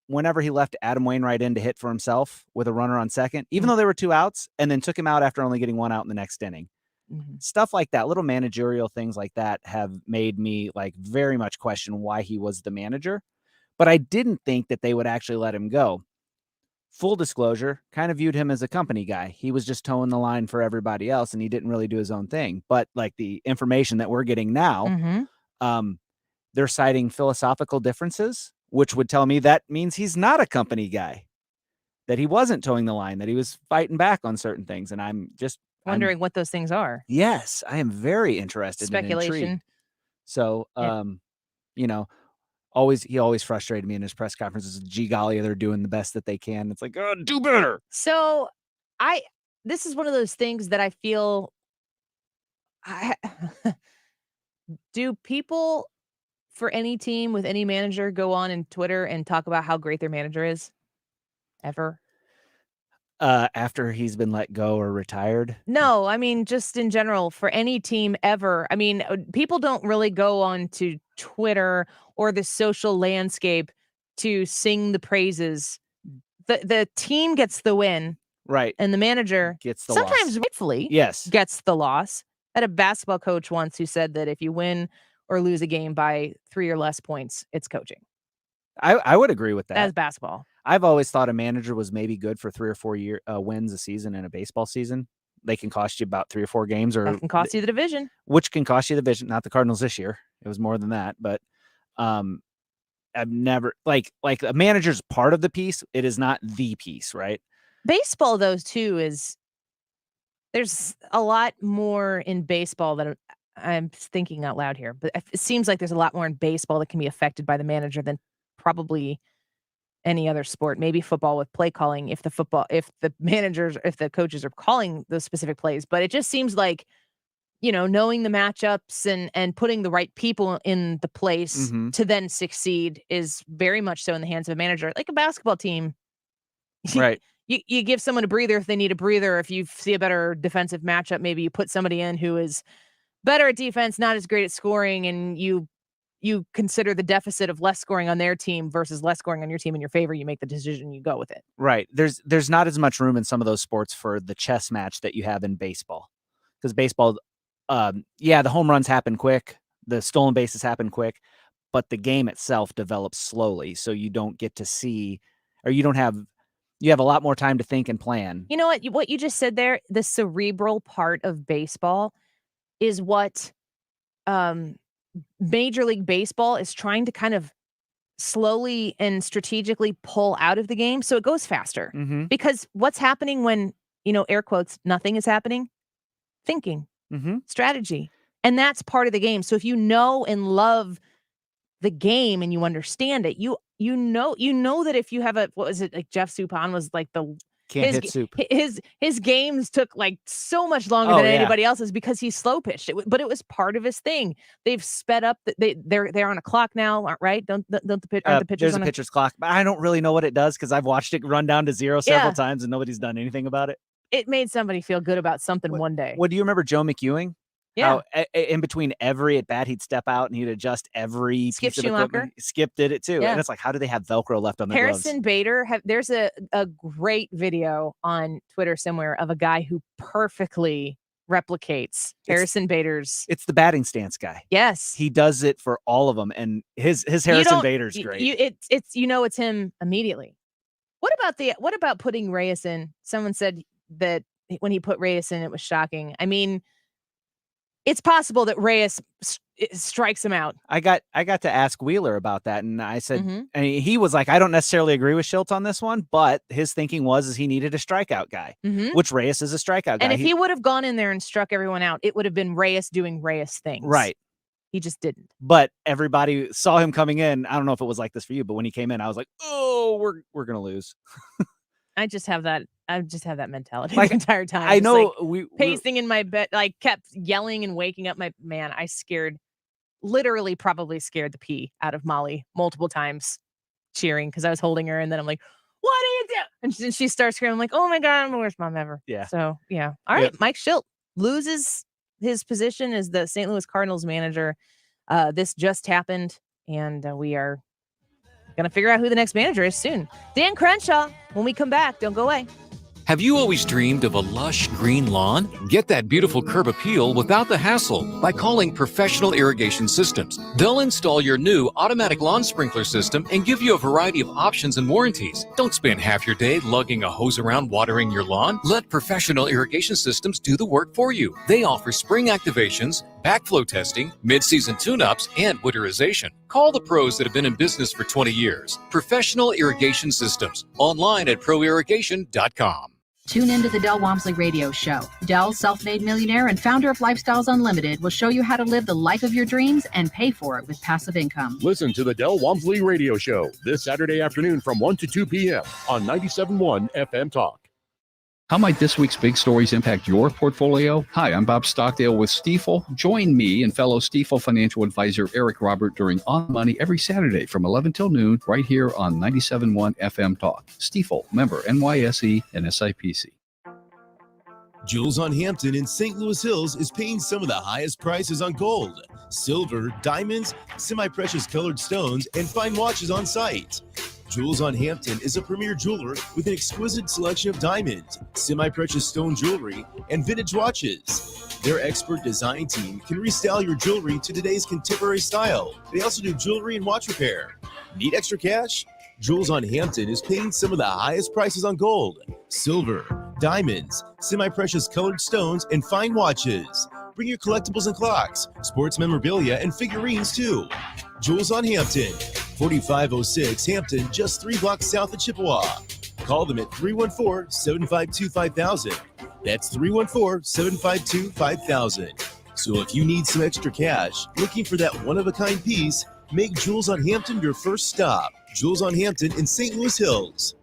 whenever he left Adam Wainwright in to hit for himself with a runner on second, even though there were 2 outs, and then took him out after only getting 1 out in the next inning. Stuff like that, little managerial things like that have made me very much question why he was the manager. But I didn't think that they would actually let him go. full disclosure, kind of viewed him as a company guy. He was just towing the line for everybody else, and he didn't really do his own thing. But like the information that we're getting now, they're citing philosophical differences, which would tell me that means he's not a company guy, that he wasn't towing the line, that he was fighting back on certain things. And I'm just wondering what those things are. Yes, I am very interested. Speculation. And intrigued. So, you know, he always frustrated me in his press conferences. Gee golly, they're doing the best that they can. It's like, oh, do better. So this is one of those things that I feel do people for any team with any manager go on in Twitter and talk about how great their manager is ever? After he's been let go or retired? No, I mean, just in general for any team ever. I mean, people don't really go on to Twitter or the social landscape to sing the praises. The team gets the win. Right. And the manager gets the sometimes loss. Rightfully Yes. gets the loss. I had a basketball coach once who said that if you win or lose a game by 3 or less points, it's coaching. I would agree with that. As basketball. I've always thought a manager was maybe good for 3 or 4 wins a season in a baseball season. They can cost you about 3 or 4 games, or That can cost you the division. which can cost you the division. Not the Cardinals this year. It was more than that, but I've never like a manager's part of the piece. It is not the piece, right? Baseball, though, too, there's a lot more in baseball that I'm thinking out loud here, but it seems like there's a lot more in baseball that can be affected by the manager than probably any other sport. Maybe football with play calling, if the coaches are calling those specific plays. But it just seems like, knowing the matchups and putting the right people in the place to then succeed is very much so in the hands of a manager. Like a basketball team, right? You give someone a breather if they need a breather. If you see a better defensive matchup, maybe you put somebody in who is better at defense, not as great at scoring, and you consider the deficit of less scoring on their team versus less scoring on your team in your favor. You make the decision, you go with it. Right. There's not as much room in some of those sports for the chess match that you have in baseball, because baseball, the home runs happen quick, the stolen bases happen quick, but the game itself develops slowly. So you don't get to see, or you have a lot more time to think and plan. You know what you just said there, the cerebral part of baseball is what Major League Baseball is trying to kind of slowly and strategically pull out of the game so it goes faster. Because what's happening when, air quotes, nothing is happening? Thinking, strategy. And that's part of the game. So if you know and love the game and you understand it, you know that if you have what was it, like Jeff Suppan was like his games took like so much longer than anybody else's because he's slow pitched. But it was part of his thing. They've sped up. They're on a clock now, right? Don't the pitchers? There's a pitcher's clock, but I don't really know what it does because I've watched it run down to 0 several times and nobody's done anything about it. It made somebody feel good about something one day. What do you remember, Joe McEwing? Yeah. How in between every at bat, he'd step out and he'd adjust every Skip piece of Schumacher. equipment. Skip did it too. Yeah. And it's like, how do they have Velcro left on their Harrison gloves? Bader, there's a great video on Twitter somewhere of a guy who perfectly replicates Harrison Bader's. It's the batting stance guy. Yes. He does it for all of them. And his Harrison Bader's great. It's him immediately. What about putting Reyes in? Someone said that when he put Reyes in, it was shocking. I mean, it's possible that Reyes strikes him out. I got to ask Wheeler about that, and I said, and he was like, I don't necessarily agree with Schultz on this one, but his thinking was he needed a strikeout guy, which Reyes is a strikeout guy. And if he would have gone in there and struck everyone out, it would have been Reyes doing Reyes things. Right. He just didn't. But everybody saw him coming in. I don't know if it was like this for you, but when he came in, I was like, oh, we're gonna lose. I just have that mentality the entire time. I know pacing in my bed, kept yelling and waking up my man. I probably scared the pee out of Molly multiple times, cheering because I was holding her, and then I'm like, "What are you doing?" And she starts screaming. I'm like, "Oh my god, I'm the worst mom ever." Yeah. So yeah. All right, Mike Schilt loses his position as the St. Louis Cardinals manager. This just happened, and we are gonna figure out who the next manager is soon. Dan Crenshaw. When we come back, don't go away. Have you always dreamed of a lush green lawn? Get that beautiful curb appeal without the hassle by calling Professional Irrigation Systems. They'll install your new automatic lawn sprinkler system and give you a variety of options and warranties. Don't spend half your day lugging a hose around watering your lawn. Let Professional Irrigation Systems do the work for you. They offer spring activations, backflow testing, mid-season tune-ups, and winterization. Call the pros that have been in business for 20 years. Professional Irrigation Systems. Online at proirrigation.com. Tune into the Del Walmsley Radio Show. Del, self-made millionaire and founder of Lifestyles Unlimited, will show you how to live the life of your dreams and pay for it with passive income. Listen to the Del Walmsley Radio Show this Saturday afternoon from 1 to 2 p.m. on 97.1 FM Talk. How might this week's big stories impact your portfolio? Hi, I'm Bob Stockdale with Stifel. Join me and fellow Stifel financial advisor Eric Robert during On Money every Saturday from 11 till noon right here on 97.1 FM Talk. Stifel, member NYSE and SIPC. Jewels on Hampton in St. Louis Hills is paying some of the highest prices on gold, silver, diamonds, semi-precious colored stones, and fine watches on site. Jewels on Hampton is a premier jeweler with an exquisite selection of diamonds, semi-precious stone jewelry, and vintage watches. Their expert design team can restyle your jewelry to today's contemporary style. They also do jewelry and watch repair. Need extra cash? Jewels on Hampton is paying some of the highest prices on gold, silver, diamonds, semi-precious colored stones, and fine watches. Bring your collectibles and clocks, sports memorabilia, and figurines too. Jewels on Hampton, 4506 Hampton, just 3 blocks south of Chippewa. Call them at 314-752-5000. That's 314-752-5000. So if you need some extra cash, looking for that one-of-a-kind piece, make Jewels on Hampton your first stop. Jewels on Hampton in St. Louis Hills.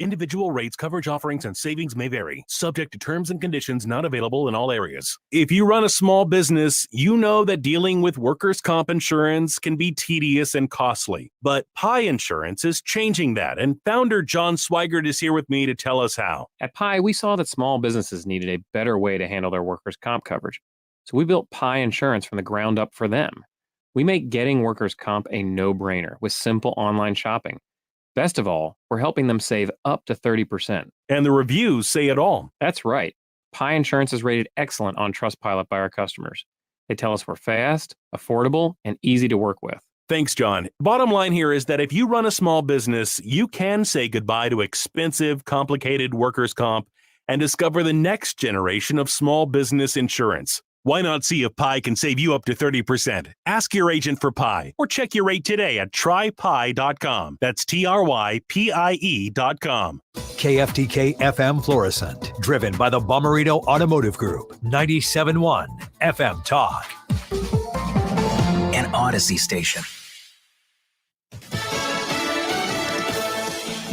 Individual rates, coverage offerings, and savings may vary, subject to terms and conditions not available in all areas. If you run a small business, you know that dealing with workers' comp insurance can be tedious and costly. But Pi Insurance is changing that, and founder John Swigert is here with me to tell us how. At Pi, we saw that small businesses needed a better way to handle their workers' comp coverage. So we built Pi Insurance from the ground up for them. We make getting workers' comp a no-brainer with simple online shopping. Best of all, we're helping them save up to 30%. And the reviews say it all. That's right. Pi Insurance is rated excellent on Trustpilot by our customers. They tell us we're fast, affordable, and easy to work with. Thanks, John. Bottom line here is that if you run a small business, you can say goodbye to expensive, complicated workers' comp and discover the next generation of small business insurance. Why not see if Pi can save you up to 30%? Ask your agent for Pi or check your rate today at trypi.com. That's TRYPIE.com. KFTK FM Florissant, driven by the Bomarito Automotive Group, 97.1 FM Talk. An Odyssey station.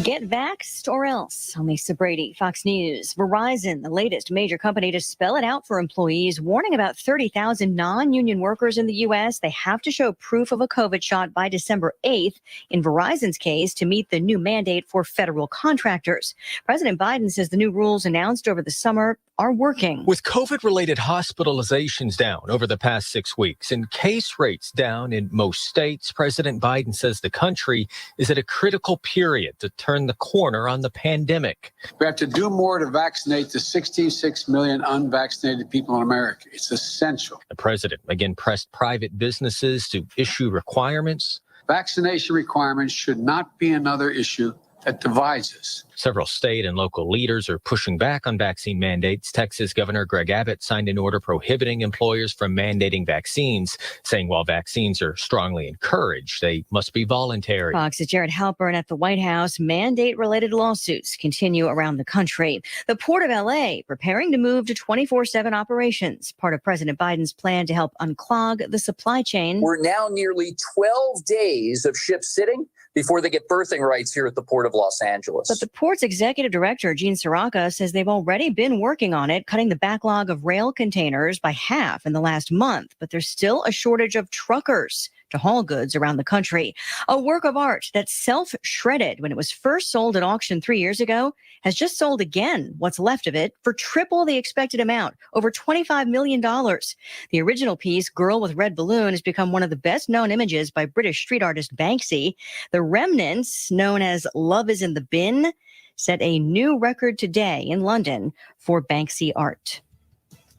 Get vaxxed or else. I'm Lisa Brady, Fox News. Verizon, the latest major company to spell it out for employees, warning about 30,000 non-union workers in the U.S. They have to show proof of a COVID shot by December 8th, in Verizon's case, to meet the new mandate for federal contractors. President Biden says the new rules announced over the summer are working. With COVID-related hospitalizations down over the past 6 weeks and case rates down in most states, President Biden says the country is at a critical period to turn the corner on the pandemic. We have to do more to vaccinate the 66 million unvaccinated people in America. It's essential. The president again pressed private businesses to issue requirements. Vaccination requirements should not be another issue that divides us. Several state and local leaders are pushing back on vaccine mandates. Texas Governor Greg Abbott signed an order prohibiting employers from mandating vaccines, saying while vaccines are strongly encouraged, they must be voluntary. Fox's Jared Halpern at the White House. Mandate-related lawsuits continue around the country. The Port of L.A. preparing to move to 24/7 operations, part of President Biden's plan to help unclog the supply chain. We're now nearly 12 days of ships sitting before they get berthing rights here at the Port of Los Angeles. But the port's executive director, Gene Sirica, says they've already been working on it, cutting the backlog of rail containers by half in the last month. But there's still a shortage of truckers. to haul goods around the country. A work of art that self-shredded when it was first sold at auction 3 years ago has just sold again, what's left of it, for triple the expected amount, over $25 million. The original piece, Girl with Red Balloon, has become one of the best-known images by British street artist Banksy. The remnants, known as Love is in the Bin, set a new record today in London for Banksy art.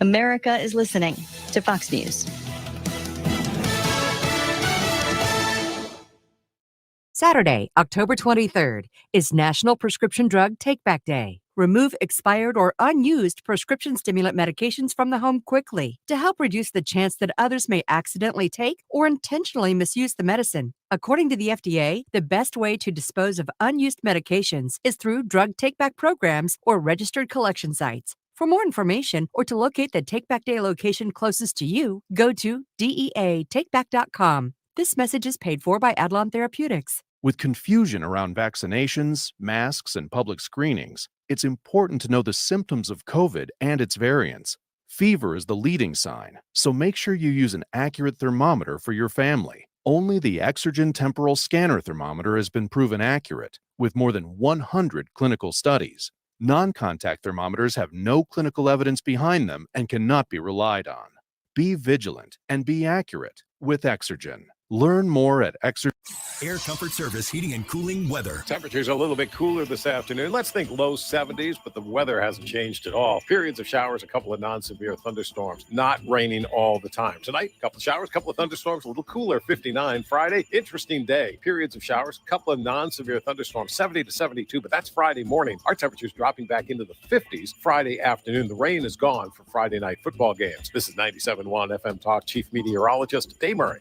America is listening to Fox News. Saturday, October 23rd, is National Prescription Drug Take-Back Day. Remove expired or unused prescription stimulant medications from the home quickly to help reduce the chance that others may accidentally take or intentionally misuse the medicine. According to the FDA, the best way to dispose of unused medications is through drug take-back programs or registered collection sites. For more information or to locate the Take-Back Day location closest to you, go to DEATakeback.com. This message is paid for by Adlon Therapeutics. With confusion around vaccinations, masks, and public screenings, it's important to know the symptoms of COVID and its variants. Fever is the leading sign, so make sure you use an accurate thermometer for your family. Only the Exergen Temporal Scanner Thermometer has been proven accurate, with more than 100 clinical studies. Non-contact thermometers have no clinical evidence behind them and cannot be relied on. Be vigilant and be accurate with Exergen. Learn more at Exergen. Air Comfort Service heating and cooling weather. Temperatures a little bit cooler this afternoon. Let's think low 70s, but the weather hasn't changed at all. Periods of showers, a couple of non-severe thunderstorms. Not raining all the time. Tonight, a couple of showers, a couple of thunderstorms, a little cooler, 59. Friday, interesting day. Periods of showers, a couple of non-severe thunderstorms, 70 to 72, but that's Friday morning. Our temperatures dropping back into the 50s Friday afternoon. The rain is gone for Friday night football games. This is 97.1 FM Talk Chief Meteorologist Dave Murray.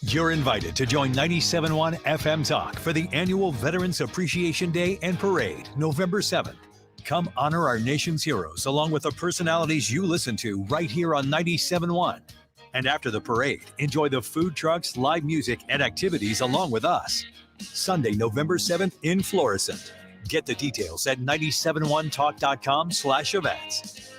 You're invited to join 97.1 FM Talk for the annual Veterans Appreciation Day and Parade, November 7th. Come honor our nation's heroes along with the personalities you listen to right here on 97.1. And after the parade, enjoy the food trucks, live music, and activities along with us. Sunday, November 7th in Florissant. Get the details at 971talk.com/events.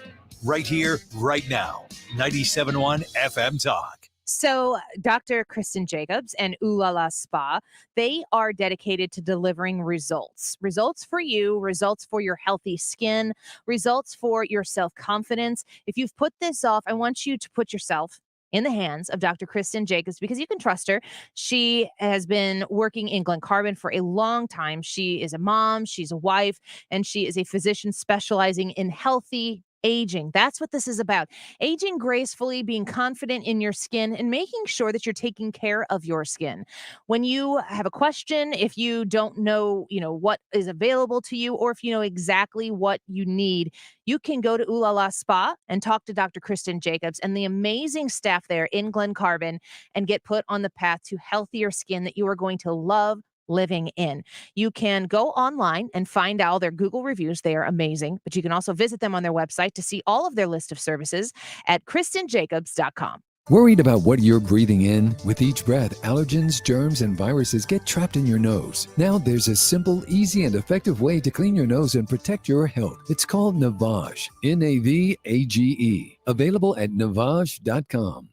Right here, right now. 97.1 FM Talk. So Dr. Kristen Jacobs and Ooh La La Spa, they are dedicated to delivering results. Results for you, results for your healthy skin, results for your self-confidence. If you've put this off, I want you to put yourself in the hands of Dr. Kristen Jacobs because you can trust her. She has been working in Glen Carbon for a long time. She is a mom, she's a wife, and she is a physician specializing in healthy aging. That's what this is about. Aging gracefully, being confident in your skin, and making sure that you're taking care of your skin. When you have a question, if you don't know, what is available to you, or if you know exactly what you need, you can go to Ooh La La Spa and talk to Dr. Kristen Jacobs and the amazing staff there in Glen Carbon and get put on the path to healthier skin that you are going to love living in. You can go online and find all their Google reviews. They are amazing, but you can also visit them on their website to see all of their list of services at KristenJacobs.com. Worried about what you're breathing in? With each breath, allergens, germs, and viruses get trapped in your nose. Now there's a simple, easy, and effective way to clean your nose and protect your health. It's called Navage. Navage. Available at Navage.com.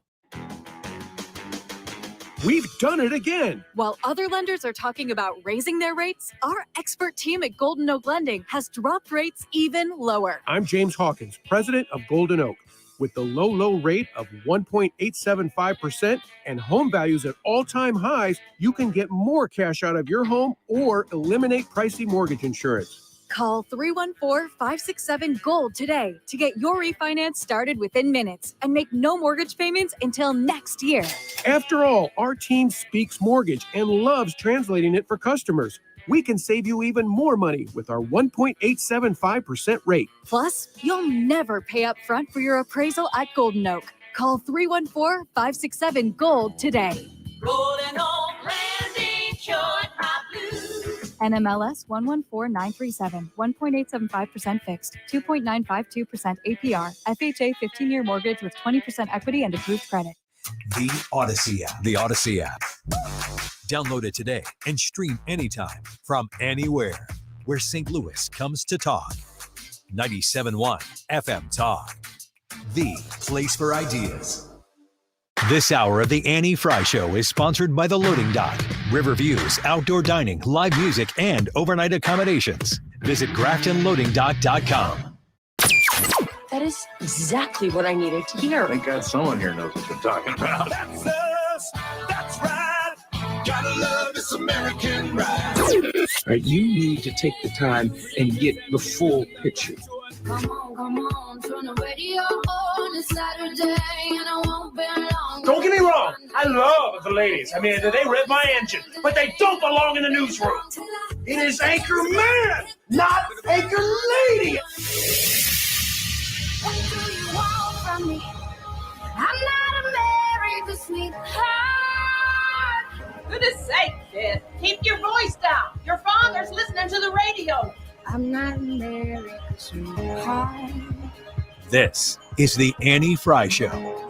We've done it again. While other lenders are talking about raising their rates, our expert team at Golden Oak Lending has dropped rates even lower. I'm James Hawkins, president of Golden Oak. With the low rate of 1.875% and home values at all-time highs, you can get more cash out of your home or eliminate pricey mortgage insurance. Call 314-567-GOLD today to get your refinance started within minutes and make no mortgage payments until next year. After all, our team speaks mortgage and loves translating it for customers. We can save you even more money with our 1.875% rate. Plus, you'll never pay up front for your appraisal at Golden Oak. Call 314-567-GOLD today. Golden Oak Lending, sure top blue. NMLS 114937, 1.875% fixed, 2.952% APR, FHA 15-year mortgage with 20% equity and approved credit. The Odyssey app. The Odyssey app. Download it today and stream anytime from anywhere where St. Louis comes to talk. 97.1 FM Talk. The place for ideas. This hour of the Annie Frey Show is sponsored by The Loading Dock, Riverviews, outdoor dining, live music, and overnight accommodations. Visit GraftonLoadingDock.com. That is exactly what I needed to hear. Thank God someone here knows what they're talking about. That's us. That's right. Gotta love this American ride. Right, you need to take the time and get the full picture. Come on, turn the radio on. It's Saturday and I won't be long. Don't get me wrong, I love the ladies. I mean, they rev my engine, but they don't belong in the newsroom. It is Anchor Man, not Anchor Lady. What do you want from me? I'm not a married sweetheart. Goodness sake, kid. Keep your voice down. Your father's listening to the radio. I'm not married sweetheart. This is the Annie Frey Show.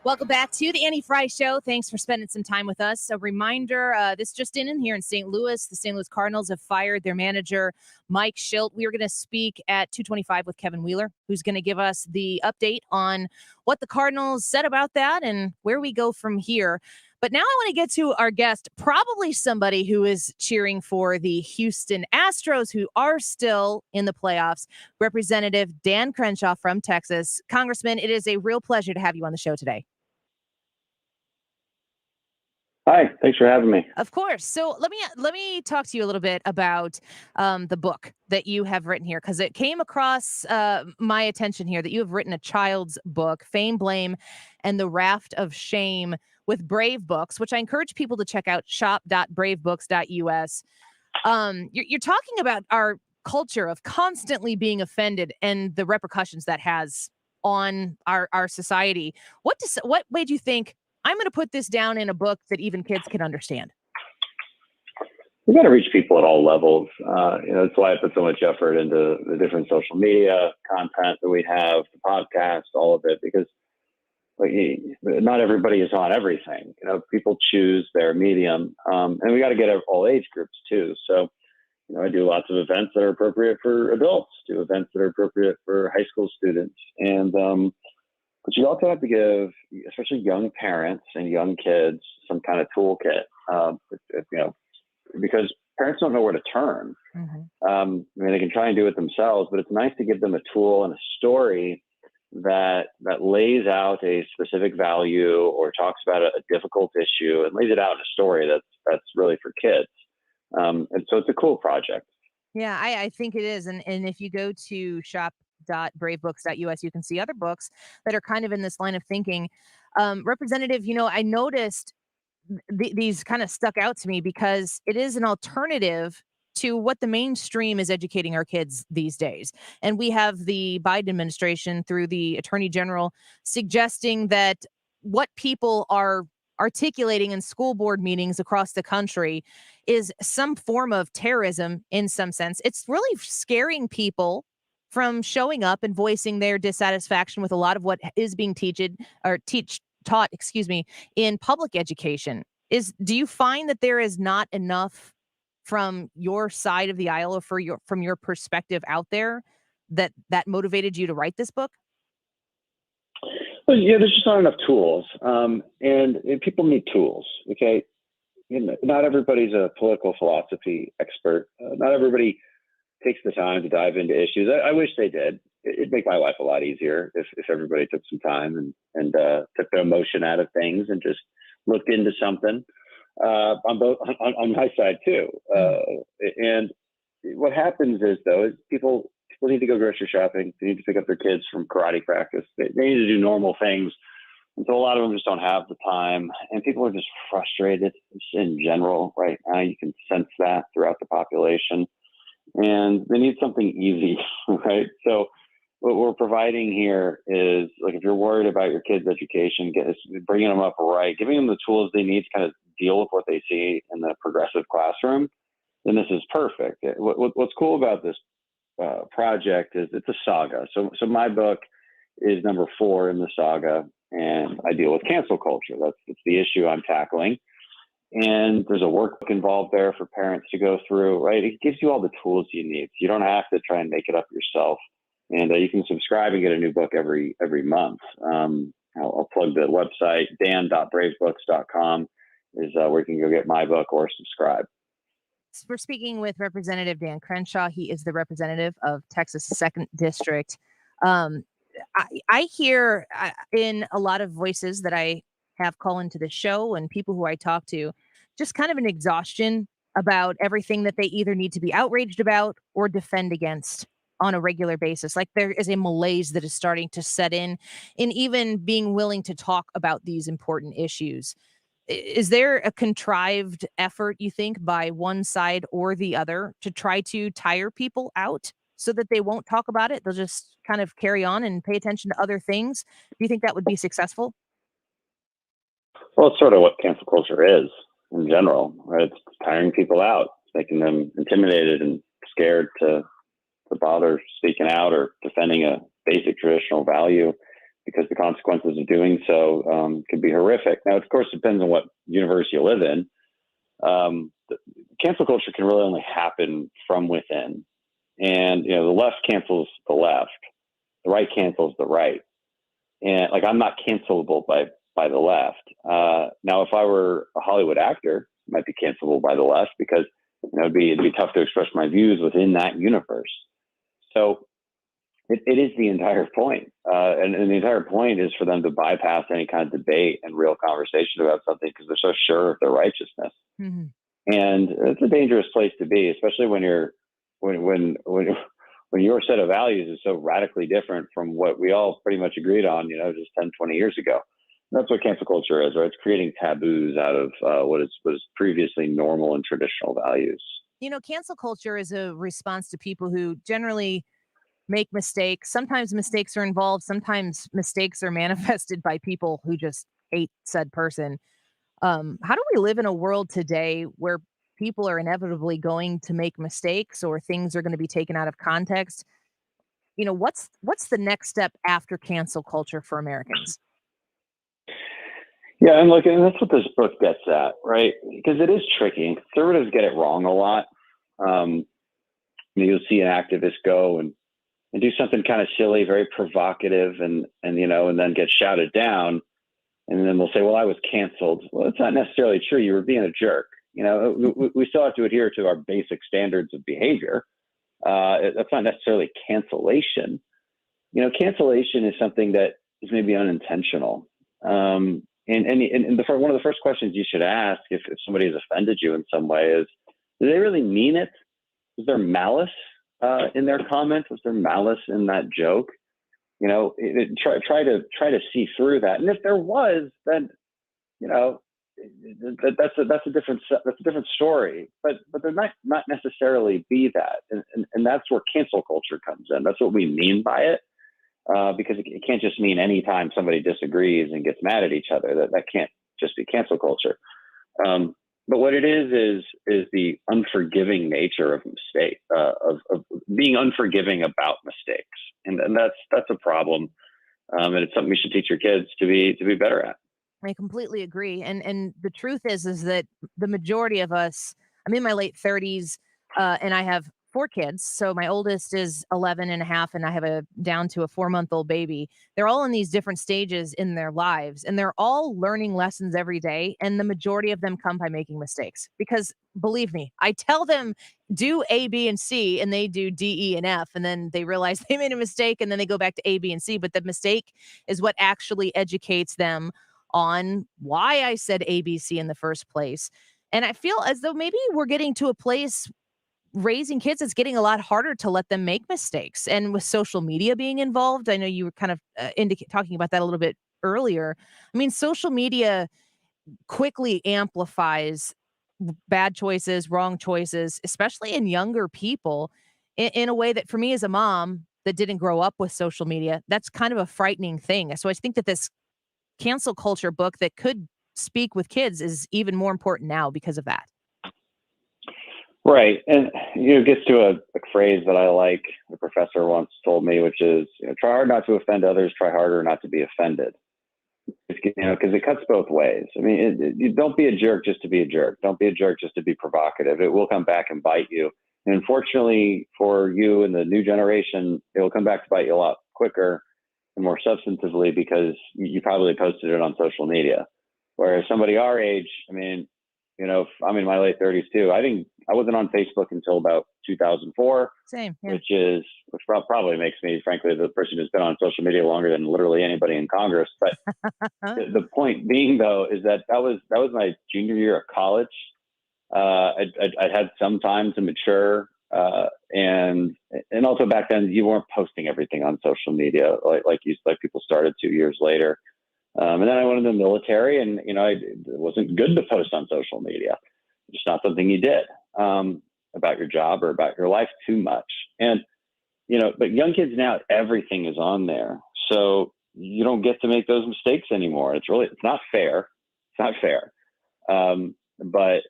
Welcome back to the Annie Frey Show. Thanks for spending some time with us. A reminder, this just in here in St. Louis, the St. Louis Cardinals have fired their manager, Mike Schilt. We are going to speak at 2:25 with Kevin Wheeler, who's going to give us the update on what the Cardinals said about that and where we go from here. But now I want to get to our guest, probably somebody who is cheering for the Houston Astros, who are still in the playoffs, Representative Dan Crenshaw from Texas. Congressman, it is a real pleasure to have you on the show today. Hi, thanks for having me. Of course. So let me talk to you a little bit about the book that you have written here, because it came across my attention here that you have written a child's book, Fame, Blame, and the Raft of Shame, with Brave Books, which I encourage people to check out, shop.bravebooks.us. You're talking about our culture of constantly being offended and the repercussions that has on our society. What made you think, I'm going to put this down in a book that even kids can understand? We got to reach people at all levels. That's why I put so much effort into the different social media content that we have, the podcast, all of it, because not everybody is on everything. People choose their medium, and we got to get all age groups too. So, I do lots of events that are appropriate for adults, do events that are appropriate for high school students, and but you also have to give, especially young parents and young kids, some kind of toolkit, because parents don't know where to turn. Mm-hmm. They can try and do it themselves, but it's nice to give them a tool and a story that lays out a specific value or talks about a difficult issue and lays it out in a story that's really for kids. And so it's a cool project. Yeah, I think it is. And if you go to shop.bravebooks.us, you can see other books that are kind of in this line of thinking. Representative, I noticed these kind of stuck out to me because it is an alternative to what the mainstream is educating our kids these days. And we have the Biden administration through the Attorney General suggesting that what people are articulating in school board meetings across the country is some form of terrorism in some sense. It's really scaring people from showing up and voicing their dissatisfaction with a lot of what is being taught in public education. Do you find that there is not enough from your side of the aisle or from your perspective out there that motivated you to write this book? Well, yeah, there's just not enough tools, and people need tools. Okay, not everybody's a political philosophy expert. Not everybody takes the time to dive into issues. I wish they did. It'd make my life a lot easier if everybody took some time and took the emotion out of things and just looked into something. On my side too. And what happens is people need to go grocery shopping. They need to pick up their kids from karate practice. They need to do normal things. And so a lot of them just don't have the time, and people are just frustrated in general right now. You can sense that throughout the population, and they need something easy, right? So what we're providing here is, if you're worried about your kids' education, bringing them up right, giving them the tools they need to kind of deal with what they see in the progressive classroom, then this is perfect. What's cool about this project is it's a saga. So my book is number 4 in the saga, and I deal with cancel culture. That's the issue I'm tackling. And there's a workbook involved there for parents to go through, right? It gives you all the tools you need. You don't have to try and make it up yourself. And you can subscribe and get a new book every month. I'll plug the website. dan.bravebooks.com is where you can go get my book or subscribe. We're speaking with Representative Dan Crenshaw. He is the representative of Texas' 2nd District. I hear in a lot of voices that I have call into the show and people who I talk to, just kind of an exhaustion about everything that they either need to be outraged about or defend against on a regular basis. Like there is a malaise that is starting to set in even being willing to talk about these important issues. Is there a contrived effort, you think, by one side or the other to try to tire people out so that they won't talk about it? They'll just kind of carry on and pay attention to other things. Do you think that would be successful? Well, it's sort of what cancel culture is in general, right? It's tiring people out, it's making them intimidated and scared to bother speaking out or defending a basic traditional value, because the consequences of doing so could be horrific. Now, of course, it depends on what universe you live in. Cancel culture can really only happen from within. And, the left cancels the left. The right cancels the right. And, I'm not cancelable by the left. Now, if I were a Hollywood actor, I might be cancelable by the left because, it'd be tough to express my views within that universe. So, it is the entire point. And the entire point is for them to bypass any kind of debate and real conversation about something because they're so sure of their righteousness. Mm-hmm. And it's a dangerous place to be, especially when your set of values is so radically different from what we all pretty much agreed on, just 10, 20 years ago. And that's what cancel culture is, right? It's creating taboos out of what was previously normal and traditional values. Cancel culture is a response to people who generally make mistakes. Sometimes mistakes are involved. Sometimes mistakes are manifested by people who just hate said person. How do we live in a world today where people are inevitably going to make mistakes or things are going to be taken out of context? What's the next step after cancel culture for Americans? Yeah, and that's what this book gets at, right? Because it is tricky. Conservatives get it wrong a lot. You'll see an activist go and do something kind of silly, very provocative, and then get shouted down. And then they'll say, well, I was canceled. Well, that's not necessarily true. You were being a jerk. We still have to adhere to our basic standards of behavior. That's not necessarily cancellation. Cancellation is something that is maybe unintentional. And one of the first questions you should ask if somebody has offended you in some way is, do they really mean it? Is there malice in their comment? Was there malice in that joke? Try to see through that. And if there was, then that's a different story. But there might not necessarily be that, and that's where cancel culture comes in. That's what we mean by it, because it can't just mean anytime somebody disagrees and gets mad at each other. That can't just be cancel culture. But what it is the unforgiving nature of mistake, of being unforgiving about mistakes, and that's a problem, and it's something we should teach your kids to be better at. I completely agree, and the truth is that the majority of us, I'm in my late 30s, and I have 4 kids. So my oldest is 11 and a half, and I have down to a 4-month-old baby. They're all in these different stages in their lives, and they're all learning lessons every day. And the majority of them come by making mistakes, because believe me, I tell them do A, B, and C, and they do D, E, and F. And then they realize they made a mistake, and then they go back to A, B, and C. But the mistake is what actually educates them on why I said A, B, C in the first place. And I feel as though maybe we're getting to a place raising kids, it's getting a lot harder to let them make mistakes. And with social media being involved, I know you were kind of talking about that a little bit earlier. I mean, social media quickly amplifies bad choices, wrong choices, especially in younger people, in a way that for me as a mom that didn't grow up with social media, that's kind of a frightening thing. So I think that this cancel culture book that could speak with kids is even more important now because of that. Right. And it gets to a phrase that I like, the professor once told me, which is, try hard not to offend others, try harder not to be offended. Because it cuts both ways. I mean, you don't be a jerk just to be a jerk. Don't be a jerk just to be provocative. It will come back and bite you. And unfortunately for you and the new generation, it will come back to bite you a lot quicker and more substantively because you probably posted it on social media. Whereas somebody our age, I mean, I'm in my late 30s too. I wasn't on Facebook until about 2004. Same. Yeah. Which probably makes me, frankly, the person who's been on social media longer than literally anybody in Congress. But the point being, though, is that was my junior year of college. I'd had some time to mature, and also back then you weren't posting everything on social media like people started 2 years later. And then I went into the military, and it wasn't good to post on social media. It's not something you did about your job or about your life too much. And but young kids now, everything is on there, so you don't get to make those mistakes anymore. It's not fair. It's not fair. But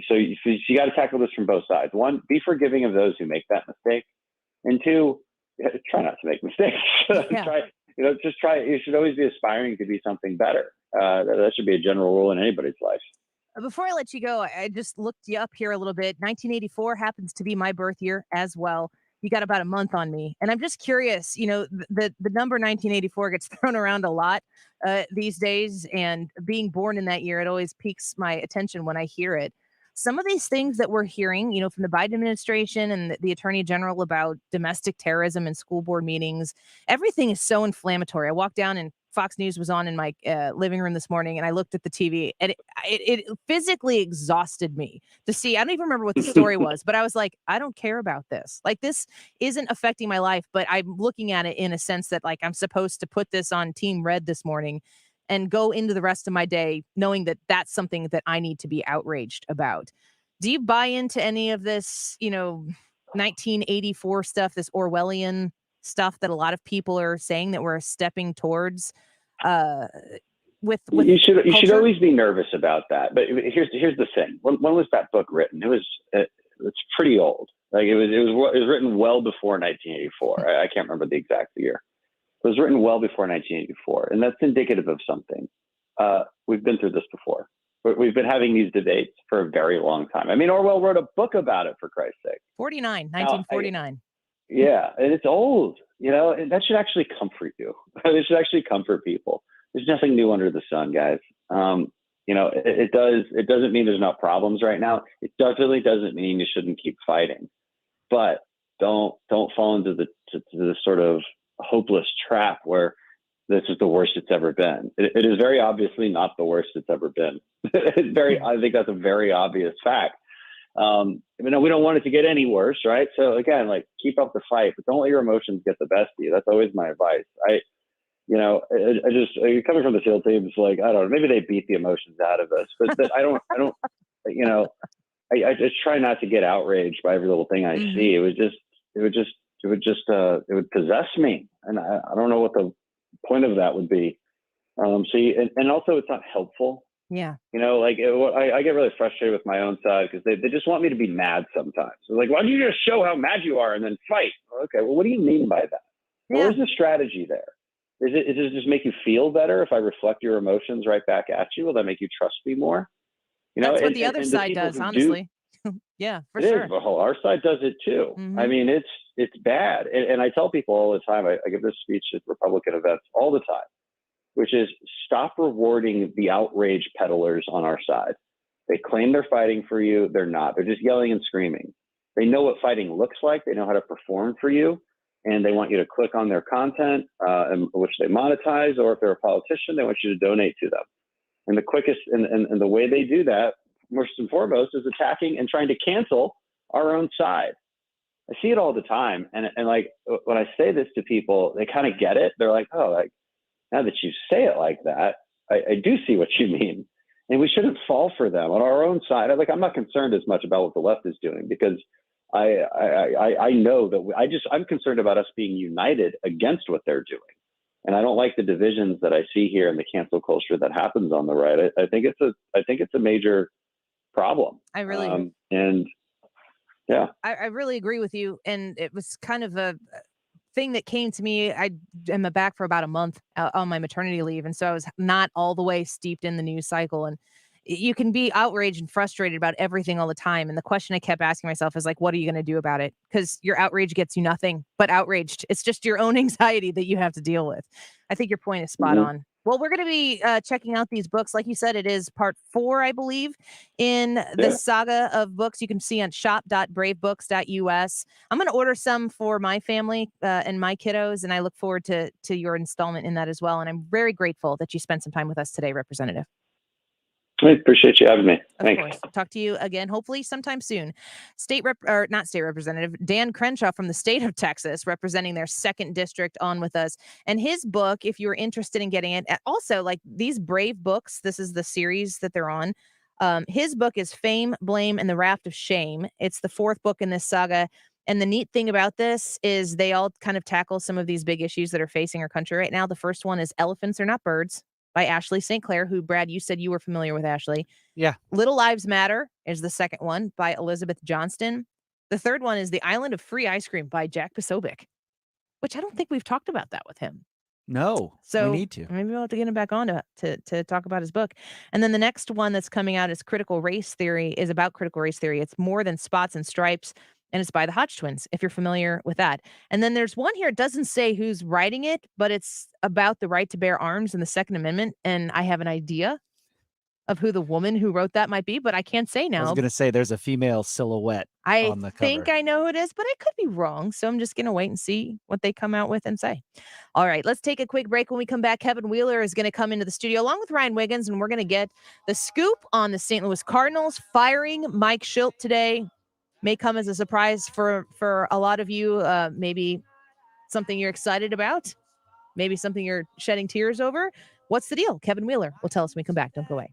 so you got to tackle this from both sides. One, be forgiving of those who make that mistake, and two, try not to make mistakes. Yeah. You should always be aspiring to be something better. That should be a general rule in anybody's life. Before I let you go, I just looked you up here a little bit. 1984 happens to be my birth year as well. You got about a month on me. And I'm just curious, the number 1984 gets thrown around a lot these days. And being born in that year, it always piques my attention when I hear it. Some of these things that we're hearing, from the Biden administration and the attorney general about domestic terrorism and school board meetings, everything is so inflammatory. I walked down and Fox News was on in my living room this morning, and I looked at the TV, and it physically exhausted me to see. I don't even remember what the story was, but I was like, I don't care about this. Like, this isn't affecting my life, but I'm looking at it in a sense that, like, I'm supposed to put this on Team Red this morning and go into the rest of my day knowing that that's something that I need to be outraged about. Do you buy into any of this, 1984 stuff, this Orwellian stuff that a lot of people are saying that we're stepping towards with you should culture? always be nervous about that. But here's the thing. When was that book written? It's pretty old. Like it was written well before 1984. I can't remember the exact year. It was written well before 1984, and that's indicative of something. We've been through this before. We've been having these debates for a very long time. I mean, Orwell wrote a book about it, for Christ's sake. 1949. Yeah, and it's old, and that should actually comfort you. It should actually comfort people. There's nothing new under the sun, guys. It doesn't mean there's not problems right now. It definitely doesn't mean you shouldn't keep fighting, but don't fall into the sort of hopeless trap where this is the worst it's ever been. It is very obviously not the worst it's ever been. I think that's a very obvious fact. We don't want it to get any worse, right? So again, like, keep up the fight, but don't let your emotions get the best of you. That's always my advice. You're coming from the SEAL team. It's like, I don't know, maybe they beat the emotions out of us, but I just try not to get outraged by every little thing I see. It would possess me, and I don't know what the point of that would be. And also it's not helpful. Yeah. I get really frustrated with my own side because they just want me to be mad sometimes. They're like, why don't you just show how mad you are and then fight? Okay, well, what do you mean by that? Yeah. Where's the strategy there? Is it just make you feel better if I reflect your emotions right back at you? Will that make you trust me more? That's what the other side does, honestly. Yeah, for sure. It is. Well, our side does it too. Mm-hmm. I mean, it's bad. And I tell people all the time, I give this speech at Republican events all the time, which is stop rewarding the outrage peddlers on our side. They claim they're fighting for you. They're not. They're just yelling and screaming. They know what fighting looks like. They know how to perform for you. And they want you to click on their content, which they monetize, or if they're a politician, they want you to donate to them. And the quickest and the way they do that, first and foremost, is attacking and trying to cancel our own side. I see it all the time. And like, when I say this to people, they kind of get it. They're like, oh, like, now that you say it like that, I do see what you mean. And we shouldn't fall for them on our own side. I'm not concerned as much about what the left is doing, because I know that I'm concerned about us being united against what they're doing. And I don't like the divisions that I see here in the cancel culture that happens on the right. I think it's a major problem. I really I really agree with you. And it was kind of a thing that came to me. I am back for about a month on my maternity leave, and so I was not all the way steeped in the news cycle. And you can be outraged and frustrated about everything all the time. And the question I kept asking myself is like, what are you going to do about it? Because your outrage gets you nothing but outraged. It's just your own anxiety that you have to deal with. I think your point is spot on. Well, we're going to be checking out these books. Like you said, it is part 4, I believe, in the saga of books you can see on shop.bravebooks.us. I'm going to order some for my family and my kiddos, and I look forward to your installment in that as well. And I'm very grateful that you spent some time with us today, Representative. I appreciate you having me. Thanks. Of course. Talk to you again, hopefully sometime soon. Not state representative, Dan Crenshaw from the state of Texas, representing their 2nd district, on with us. And his book, if you're interested in getting it, also like these Brave books, this is the series that they're on. His book is Fame, Blame, and the Raft of Shame. It's the 4th book in this saga. And the neat thing about this is they all kind of tackle some of these big issues that are facing our country right now. The first one is Elephants Are Not Birds, by Ashley St. Clair, who, Brad, you said you were familiar with Ashley. Yeah. Little Lives Matter is the second one, by Elizabeth Johnston. The third one is The Island of Free Ice Cream by Jack Posobiec, which I don't think we've talked about that with him. No, So we need to. maybe we'll have to get him back on to talk about his book. And then the next one that's coming out is Critical Race Theory, is about critical race theory. It's More Than Spots and Stripes, and it's by the Hodge twins, if you're familiar with that. And then there's one here, it doesn't say who's writing it, but it's about the right to bear arms and the Second Amendment. And I have an idea of who the woman who wrote that might be, but I can't say now. I was going to say there's a female silhouette on the cover. I think I know who it is, but I could be wrong. So I'm just going to wait and see what they come out with and say. All right, let's take a quick break. When we come back, Kevin Wheeler is going to come into the studio along with Ryan Wiggins, and we're going to get the scoop on the St. Louis Cardinals firing Mike Shildt today. May come as a surprise for a lot of you. Maybe something you're excited about. Maybe something you're shedding tears over. What's the deal? Kevin Wheeler will tell us when we come back. Don't go away.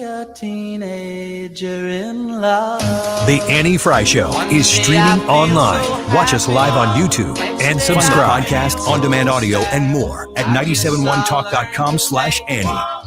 A teenager in love. The Annie Frey Show is streaming online. Watch us live on YouTube and subscribe. Podcast, on-demand audio, and more at 971talk.com/Annie.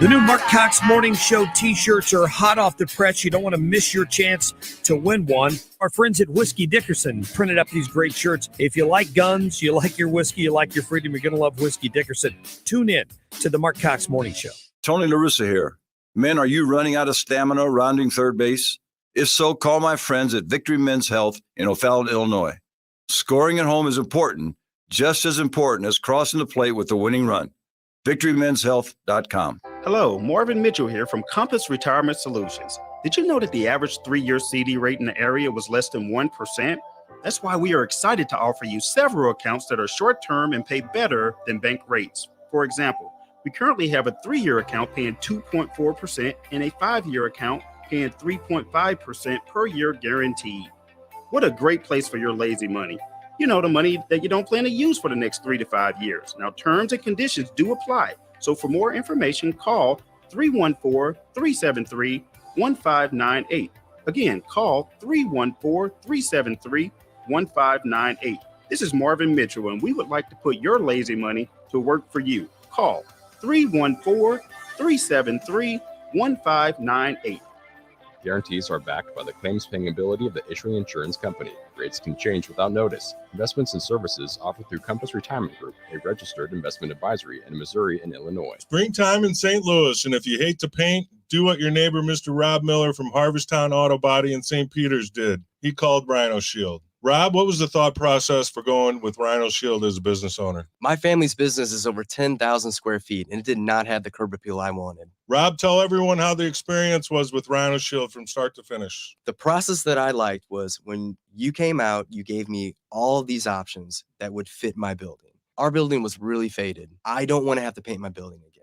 The new Mark Cox Morning Show t-shirts are hot off the press. You don't want to miss your chance to win one. Our friends at Whiskey Dickerson printed up these great shirts. If you like guns, you like your whiskey, you like your freedom, you're going to love Whiskey Dickerson. Tune in to the Mark Cox Morning Show. Tony La Russa here. Men, are you running out of stamina rounding third base? If so, call my friends at Victory Men's Health in O'Fallon, Illinois. Scoring at home is important, just as important as crossing the plate with the winning run. VictoryMen'sHealth.com. Hello, Marvin Mitchell here from Compass Retirement Solutions. Did you know that the average 3-year CD rate in the area was less than 1%? That's why we are excited to offer you several accounts that are short-term and pay better than bank rates. For example, we currently have a 3-year account paying 2.4% and a 5-year account paying 3.5% per year guaranteed. What a great place for your lazy money. You know, the money that you don't plan to use for the next 3 to 5 years. Now, terms and conditions do apply. So for more information, call 314-373-1598. Again, call 314-373-1598. This is Marvin Mitchell, and we would like to put your lazy money to work for you. Call 314-373-1598. Guarantees are backed by the claims-paying ability of the issuing insurance company. Rates can change without notice. Investments and services offered through Compass Retirement Group, a registered investment advisory in Missouri and Illinois. Springtime in St. Louis, and if you hate to paint, do what your neighbor Mr. Rob Miller from Harvesttown Auto Body in St. Peters did. He called Rhino Shield. Rob, what was the thought process for going with Rhino Shield as a business owner? My family's business is over 10,000 square feet, and it did not have the curb appeal I wanted. Rob, tell everyone how the experience was with Rhino Shield from start to finish. The process that I liked was when you came out, you gave me all of these options that would fit my building. Our building was really faded. I don't want to have to paint my building again.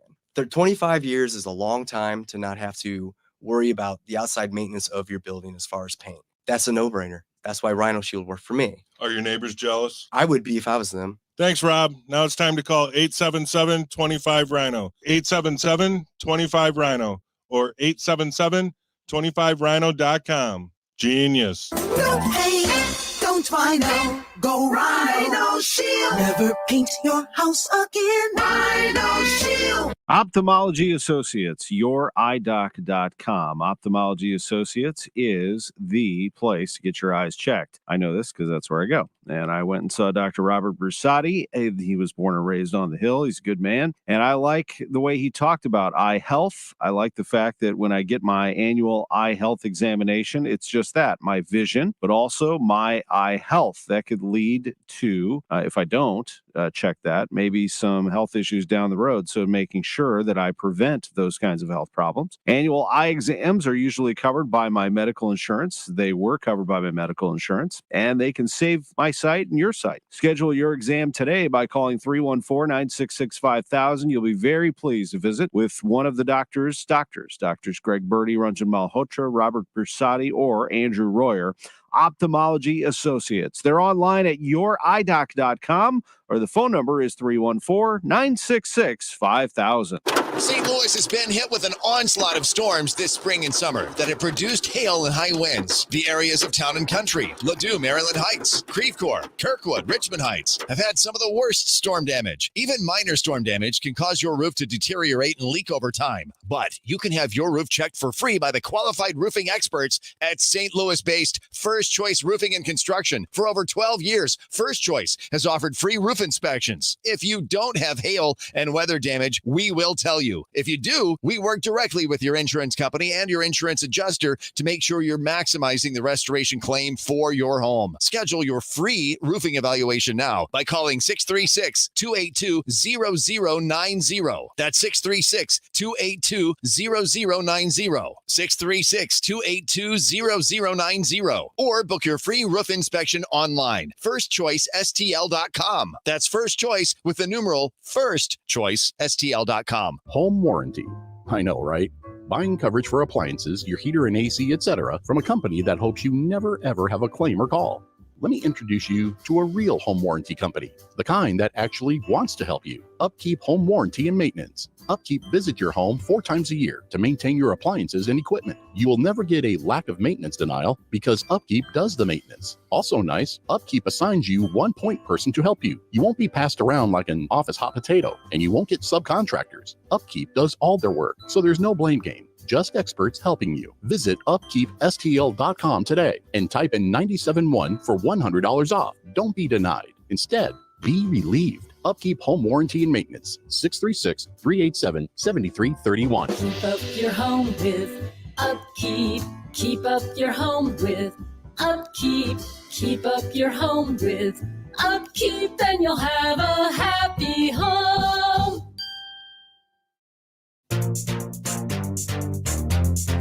25 years is a long time to not have to worry about the outside maintenance of your building as far as paint. That's a no-brainer. That's why Rhino Shield worked for me. Are your neighbors jealous? I would be if I was them. Thanks, Rob. Now it's time to call 877-25-RHINO. 877-25-RHINO or 877-25rhino.com. Genius. Don't paint, don't Rhino, go Rhino Shield. Never paint your house again. Rhino Shield. Ophthalmology Associates, yourEyeDoc.com. Ophthalmology Associates is the place to get your eyes checked. I know this because that's where I go. And I went and saw Dr. Robert Brusati. He was born and raised on the Hill. He's a good man. And I like the way he talked about eye health. I like the fact that when I get my annual eye health examination, it's just that, my vision, but also my eye health. That could lead to, if I don't check that, maybe some health issues down the road. So making sure that I prevent those kinds of health problems. Annual eye exams are usually covered by my medical insurance. They were covered by my medical insurance, and they can save my sight and your sight. Schedule your exam today by calling 314-966-5000. You'll be very pleased to visit with one of the doctors, Greg Birdie, Ranjan Malhotra, Robert Brusati, or Andrew Royer, Ophthalmology Associates. They're online at youridoc.com, or the phone number is 314-966-5000. St. Louis has been hit with an onslaught of storms this spring and summer that have produced hail and high winds. The areas of Town and Country, Ladue, Maryland Heights, Creve Coeur, Kirkwood, Richmond Heights have had some of the worst storm damage. Even minor storm damage can cause your roof to deteriorate and leak over time. But you can have your roof checked for free by the qualified roofing experts at St. Louis-based First Choice Roofing and Construction. For over 12 years, First Choice has offered free roof inspections. If you don't have hail and weather damage, we will tell you. If you do, we work directly with your insurance company and your insurance adjuster to make sure you're maximizing the restoration claim for your home. Schedule your free roofing evaluation now by calling 636-282-0090. That's 636-282-0090. 636-282-0090. Or book your free roof inspection online. FirstChoiceSTL.com. That's First Choice with the numeral FirstChoiceSTL.com. Home warranty. I know, right? Buying coverage for appliances, your heater and AC, etc., from a company that hopes you never ever have a claim or call. Let me introduce you to a real home warranty company, the kind that actually wants to help you. Upkeep Home Warranty and Maintenance. Upkeep visit your home 4 times a year to maintain your appliances and equipment. You will never get a lack of maintenance denial because Upkeep does the maintenance. Also nice, Upkeep assigns you one point person to help you. You won't be passed around like an office hot potato, and you won't get subcontractors. Upkeep does all their work, so there's no blame game. Just experts helping you. Visit upkeepstl.com today and type in 971 for $100 off. Don't be denied. Instead, be relieved. Upkeep Home Warranty and Maintenance. 636-387-7331. Keep up your home with Upkeep. Keep up your home with Upkeep. Keep up your home with Upkeep, and you'll have a happy home.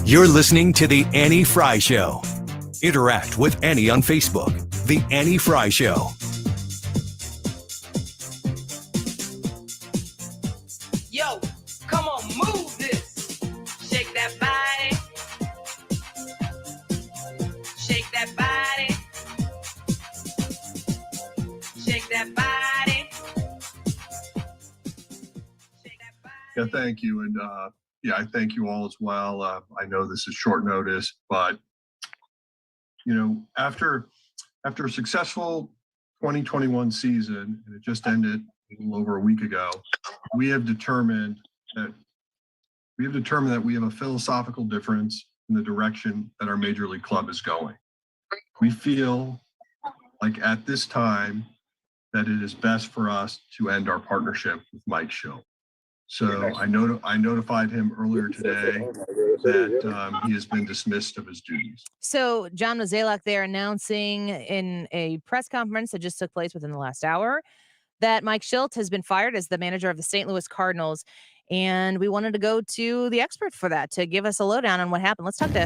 You're listening to The Annie Frey Show. Interact with Annie on Facebook. The Annie Frey Show. Yo, come on, move this. Shake that body. Shake that body. Shake that body. Yeah, thank you. And I thank you all as well. I know this is short notice, but after a successful 2021 season, and it just ended a little over a week ago, we have determined that we have a philosophical difference in the direction that our major league club is going. We feel like at this time that it is best for us to end our partnership with Mike Schill. So I notified him earlier today that he has been dismissed of his duties. So John Mozeliak there announcing in a press conference that just took place within the last hour that Mike Schilt has been fired as the manager of the St. Louis Cardinals. And we wanted to go to the expert for that to give us a lowdown on what happened. Let's talk to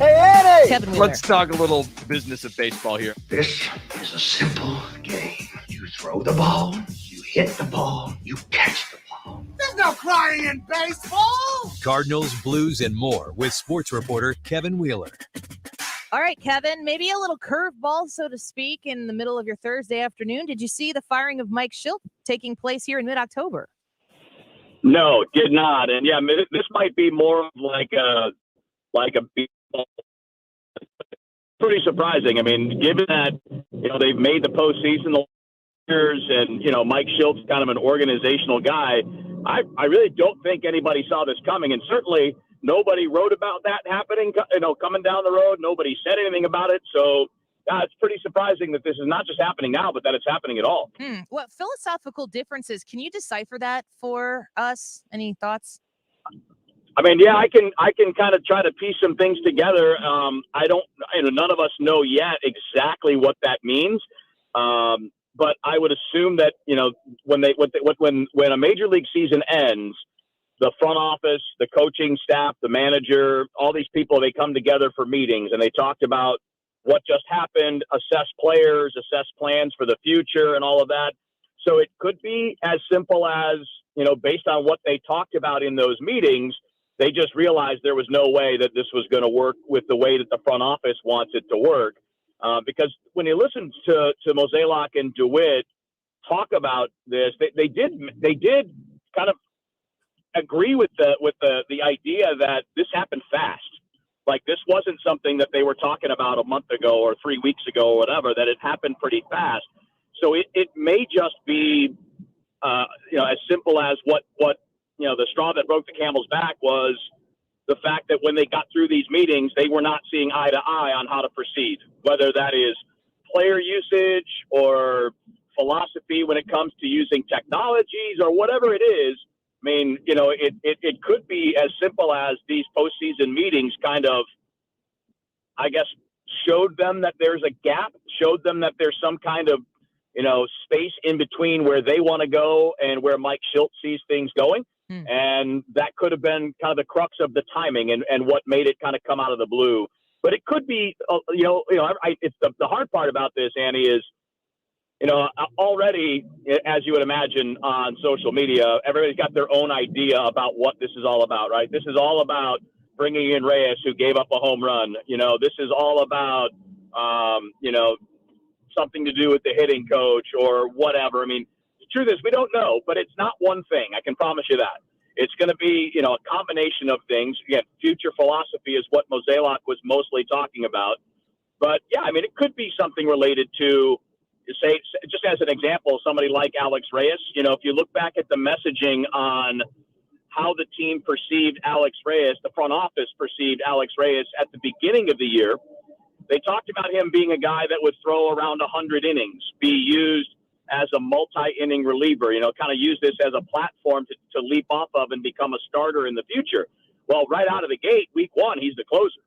Kevin Wheeler. Let's talk a little business of baseball here. This is a simple game. You throw the ball, you hit the ball, you catch the ball. There's no crying in baseball. Cardinals, Blues, and more with sports reporter Kevin Wheeler. All right, Kevin, maybe a little curveball, so to speak, in the middle of your Thursday afternoon. Did you see the firing of Mike Schilt taking place here in mid-October? No, did not. And yeah, this might be more of like a pretty surprising. I mean, given that, they've made the postseason the years and, Mike Schilt's kind of an organizational guy, I really don't think anybody saw this coming. And certainly nobody wrote about that happening, coming down the road. Nobody said anything about it. So it's pretty surprising that this is not just happening now, but that it's happening at all. What philosophical differences? Can you decipher that for us? Any thoughts? I mean, yeah, I can kind of try to piece some things together. None of us know yet exactly what that means. But I would assume that, when a major league season ends, the front office, the coaching staff, the manager, all these people, they come together for meetings and they talked about what just happened, assess players, assess plans for the future and all of that. So it could be as simple as, based on what they talked about in those meetings, they just realized there was no way that this was going to work with the way that the front office wants it to work. Because when you listen to Mozeliak and DeWitt talk about this, they did kind of agree with the idea that this happened fast. Like, this wasn't something that they were talking about a month ago or 3 weeks ago or whatever, that it happened pretty fast. So it may just be, as simple as what the straw that broke the camel's back was the fact that when they got through these meetings, they were not seeing eye to eye on how to proceed, whether that is player usage or philosophy when it comes to using technologies or whatever it is. I mean, it could be as simple as these postseason meetings kind of, I guess, showed them that there's a gap, showed them that there's some kind of, space in between where they want to go and where Mike Shildt sees things going. And that could have been kind of the crux of the timing and what made it kind of come out of the blue. But it could be, it's the hard part about this, Annie, is, already, as you would imagine on social media, everybody's got their own idea about what this is all about, right? This is all about bringing in Reyes, who gave up a home run. This is all about, something to do with the hitting coach or whatever. I mean, the truth is we don't know, but it's not one thing. I can promise you that. It's going to be, a combination of things. Again, future philosophy is what Mozeliak was mostly talking about. But, yeah, I mean, it could be something related to, say, just as an example, somebody like Alex Reyes. If you look back at the messaging on how the team perceived Alex Reyes, the front office perceived Alex Reyes at the beginning of the year, they talked about him being a guy that would throw around 100 innings, be used as a multi-inning reliever, kind of use this as a platform to leap off of and become a starter in the future. Well, right out of the gate, week one, he's the closer.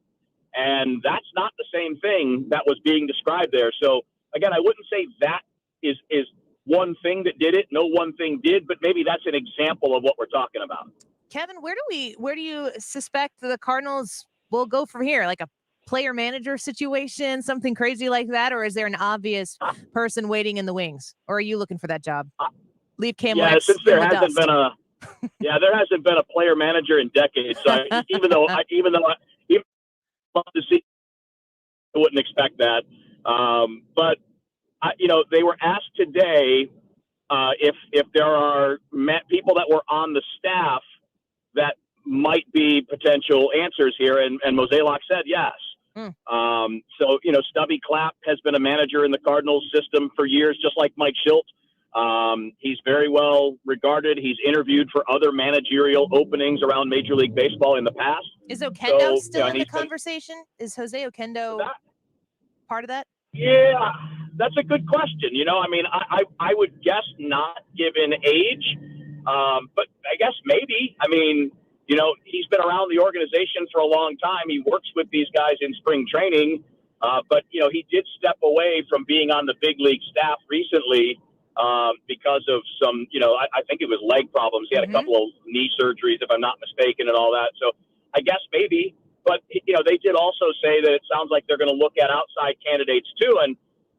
And that's not the same thing that was being described there. So, again, I wouldn't say that is one thing that did it. No one thing did, but maybe that's an example of what we're talking about. Kevin, where do you suspect the Cardinals will go from here? Like a player manager situation, something crazy like that? Or is there an obvious person waiting in the wings? Or are you looking for that job? Leave Cam Lex since there hasn't been there hasn't been a player manager in decades. So even though I love to see, I wouldn't expect that. But they were asked today if there are people that were on the staff that might be potential answers here, and Mozeliak said yes. So Stubby Clapp has been a manager in the Cardinals system for years, just like Mike Shildt. He's very well regarded. He's interviewed for other managerial openings around Major League Baseball in the past. Is Oquendo still in the conversation? Is Jose Oquendo part of that? Yeah, that's a good question. I mean, I would guess not, given age, but I guess maybe. I mean, he's been around the organization for a long time. He works with these guys in spring training, but he did step away from being on the big league staff recently because of some, I think it was leg problems. He had a couple of knee surgeries, if I'm not mistaken, and all that. So I guess maybe. But, they did also say that it sounds like they're going to look at outside candidates too. And,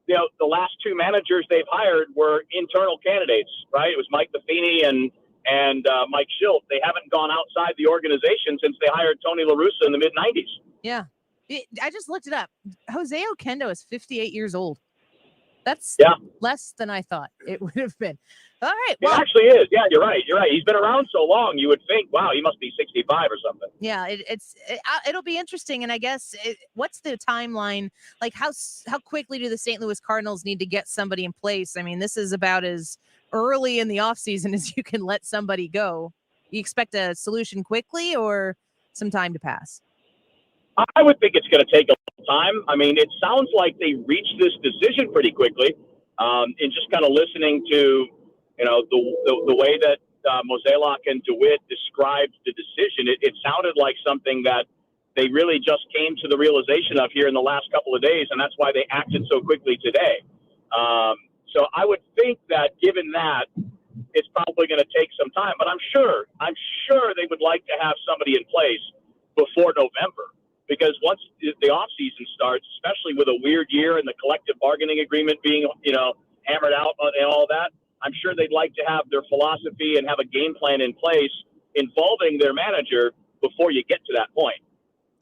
the last two managers they've hired were internal candidates, right? It was Mike Buffini and Mike Shildt. They haven't gone outside the organization since they hired Tony La Russa in the mid-'90s. Yeah. I just looked it up. Jose Oquendo is 58 years old. That's less than I thought it would have been. All right. Well, it actually is. Yeah, you're right. He's been around so long, you would think, wow, he must be 65 or something. Yeah, it'll be interesting. And I guess what's the timeline? Like, how quickly do the St. Louis Cardinals need to get somebody in place? I mean, this is about as early in the offseason as you can let somebody go. You expect a solution quickly or some time to pass? I would think it's going to take a long time. I mean, it sounds like they reached this decision pretty quickly. And just kind of listening to, the way that Mozeliak and DeWitt described the decision, it sounded like something that they really just came to the realization of here in the last couple of days, and that's why they acted so quickly today. So I would think that given that, it's probably going to take some time, but I'm sure they would like to have somebody in place before November, because once the off season starts, especially with a weird year and the collective bargaining agreement being, hammered out and all that, I'm sure they'd like to have their philosophy and have a game plan in place involving their manager before you get to that point.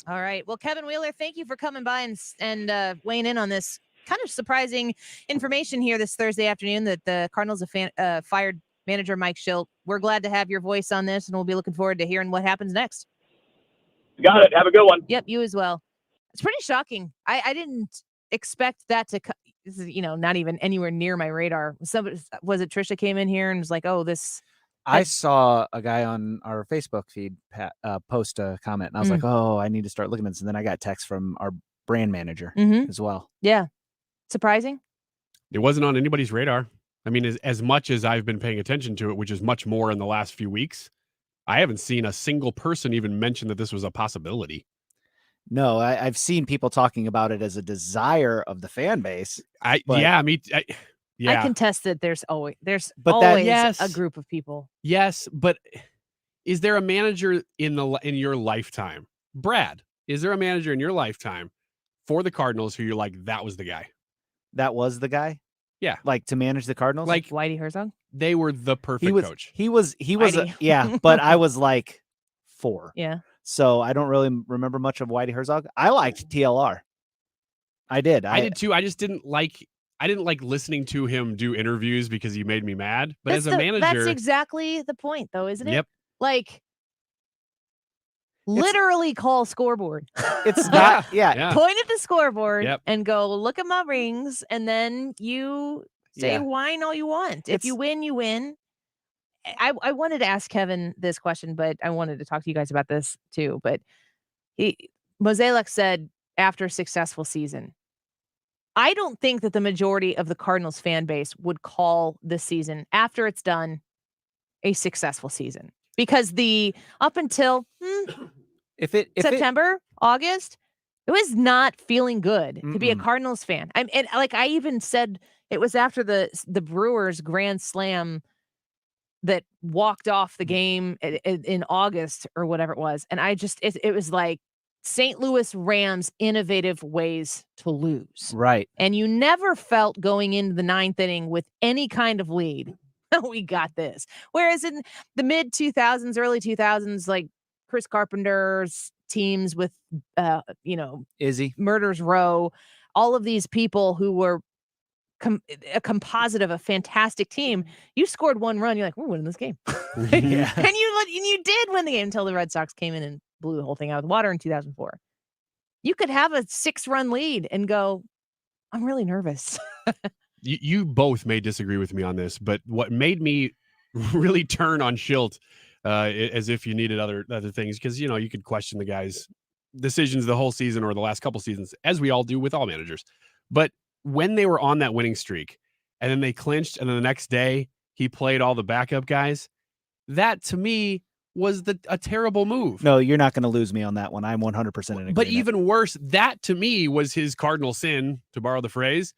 All right. Well, Kevin Wheeler, thank you for coming by and weighing in on this kind of surprising information here this Thursday afternoon that the Cardinals have fired manager Mike Shildt. We're glad to have your voice on this, and we'll be looking forward to hearing what happens next. Got it. Have a good one. Yep, you as well. It's pretty shocking. I didn't expect that to not even anywhere near my radar. Was it Trisha came in here and was like, oh, this... I saw a guy on our Facebook feed post a comment, and I was like, oh, I need to start looking at this. And then I got text from our brand manager as well. Yeah. Surprising? It wasn't on anybody's radar. I mean, as much as I've been paying attention to it, which is much more in the last few weeks, I haven't seen a single person even mention that this was a possibility. No, I've seen people talking about it as a desire of the fan base. I contest that there's always a group of people. Yes, but is there a manager in your lifetime, Brad? Is there a manager in your lifetime for the Cardinals who you're like, that was the guy? That was the guy. Yeah, like to manage the Cardinals, like Whitey Herzog. They were the perfect coach. He was but I was like 4. Yeah. So I don't really remember much of Whitey Herzog. I liked TLR. I did. I did too. I just didn't like listening to him do interviews because he made me mad. But as a manager, that's exactly the point, though, isn't it? Yep. Like, literally call scoreboard. It's not. Yeah. Point at the scoreboard and go look at my rings, and then you say whine all you want. If you win, you win. I wanted to ask Kevin this question, but I wanted to talk to you guys about this too. But Mozeliak said after a successful season, I don't think that the majority of the Cardinals fan base would call this season after it's done a successful season, because up until September, August, it was not feeling good to be a Cardinals fan. I even said it was after the Brewers grand slam that walked off the game in August or whatever it was. And it was like St. Louis Rams innovative ways to lose. Right. And you never felt going into the 9th inning with any kind of lead. We got this. Whereas in the mid 2000s, early 2000s, like Chris Carpenter's teams with, Izzy, Murders Row, all of these people who were a composite of a fantastic team. You scored one run, you're like, we're winning this game. Yeah. And you did win the game until the Red Sox came in and blew the whole thing out of the water in 2004. You could have a 6-run lead and go, I'm really nervous. You both may disagree with me on this, but what made me really turn on Shildt, as if you needed other things, because you could question the guy's decisions the whole season or the last couple seasons, as we all do with all managers. But when they were on that winning streak and then they clinched, and then the next day he played all the backup guys, that to me was a terrible move. No, you're not going to lose me on that one. I'm 100% in agreement. But even worse, that to me was his cardinal sin, to borrow the phrase,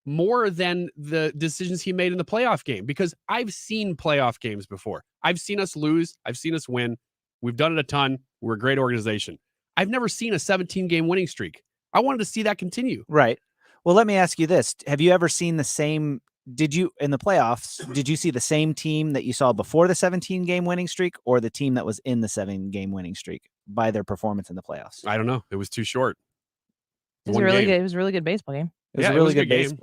more than the decisions he made in the playoff game, because I've seen playoff games before. I've seen us lose. I've seen us win. We've done it a ton. We're a great organization. I've never seen a 17-game winning streak. I wanted to see that continue. Right. Well, let me ask you this. Have you ever seen the same, in the playoffs, did you see the same team that you saw before the 17-game winning streak, or the team that was in the 7-game winning streak by their performance in the playoffs? I don't know. It was too short. It was a really good baseball game. It was a really good game.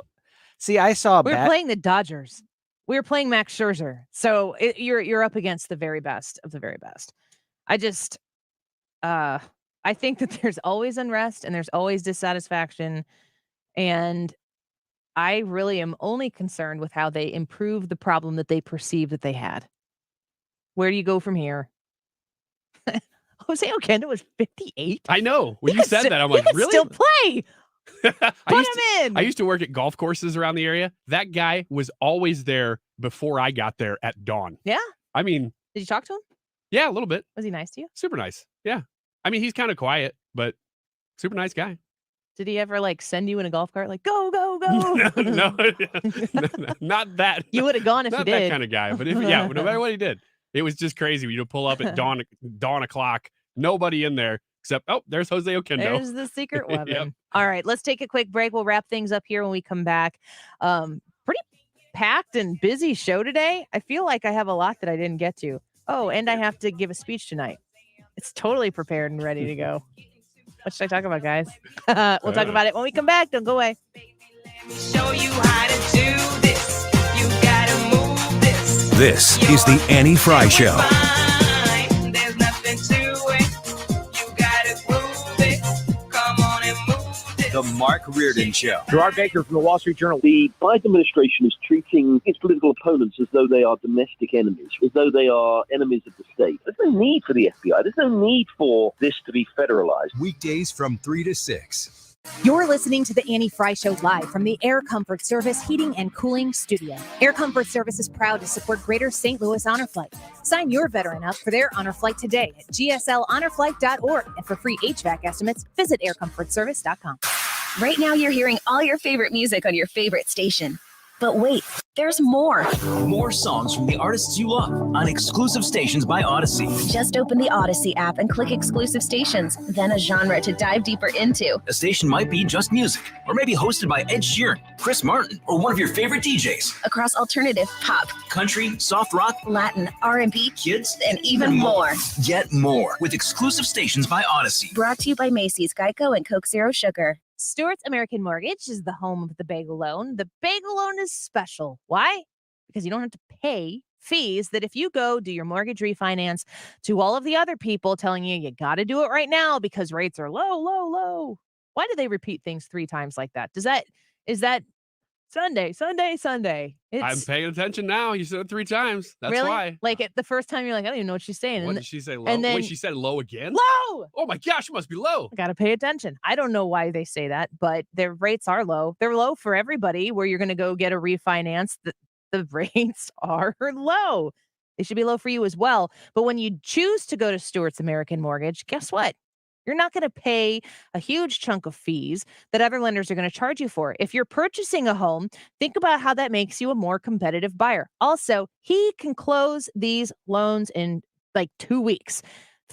See, I saw we were playing the Dodgers. We were playing Max Scherzer. So you're up against the very best of the very best. I think that there's always unrest and there's always dissatisfaction. And I really am only concerned with how they improve the problem that they perceive that they had. Where do you go from here? Jose Oquendo was 58. I know. When you said that, I'm like, really? Still play. Put him in. I used to work at golf courses around the area. That guy was always there before I got there at dawn. Yeah. I mean, Did you talk to him? yeah, a little bit. Was he nice to you? Super nice. Yeah. I mean, he's kind of quiet, but super nice guy. Did he ever like send you in a golf cart like go go go? No, not that. You would have gone if Not you that did. kind of guy, but no matter what he did, it was just crazy. You pull up at dawn o'clock, nobody in there except there's Jose Oquendo. There's the secret weapon. Yep. All right, let's take a quick break. We'll wrap things up here when we come back. Pretty packed and busy show today. I feel like I have a lot that I didn't get to. Oh, and I have to give a speech tonight. It's totally prepared and ready to go. What should I talk about, guys? We'll talk about it when we come back. Don't go away. Show you how to do this. You gotta move this. This is the Annie Frey Show. There's nothing to it. You gotta prove it. Come on and move this. The Mark Reardon Show. Gerard Baker from the Wall Street Journal. The Biden administration is treating its political opponents as though they are domestic enemies, as though they are enemies of the state. There's no need for the FBI. There's no need for this to be federalized. Weekdays from 3 to 6. You're listening to the Annie Frey Show live from the Air Comfort Service Heating and Cooling Studio. Air Comfort Service is proud to support Greater St. Louis Honor Flight. Sign your veteran up for their honor flight today at gslhonorflight.org. And for free HVAC estimates, visit aircomfortservice.com. Right now, you're hearing all your favorite music on your favorite station. But wait, there's more. More songs from the artists you love on exclusive stations by Odyssey. Just open the Odyssey app and click exclusive stations, then a genre to dive deeper into. A station might be just music, or maybe hosted by Ed Sheeran, Chris Martin, or one of your favorite DJs. Across alternative, pop, country, soft rock, Latin, R&B, kids, and even more. Get more with exclusive stations by Odyssey. Brought to you by Macy's, Geico, and Coke Zero Sugar. Stewart's American Mortgage is the home of the bagel loan. The bagel loan is special. Why? Because you don't have to pay fees that if you go do your mortgage refinance to all of the other people telling you got to do it right now because rates are low, low, low. Why do they repeat things 3 times like that? Is that Sunday? I'm paying attention now. You said it 3 times. That's really? why. Like the first time you're like, I don't even know what she's saying. What did she say? Low? And then, wait, she said low again? Low! Oh my gosh, it must be low. I got to pay attention. I don't know why they say that, but their rates are low. They're low for everybody where you're going to go get a refinance. The rates are low. They should be low for you as well. But when you choose to go to Stewart's American Mortgage, guess what? You're not going to pay a huge chunk of fees that other lenders are going to charge you for. If you're purchasing a home, think about how that makes you a more competitive buyer. Also, he can close these loans in like 2 weeks.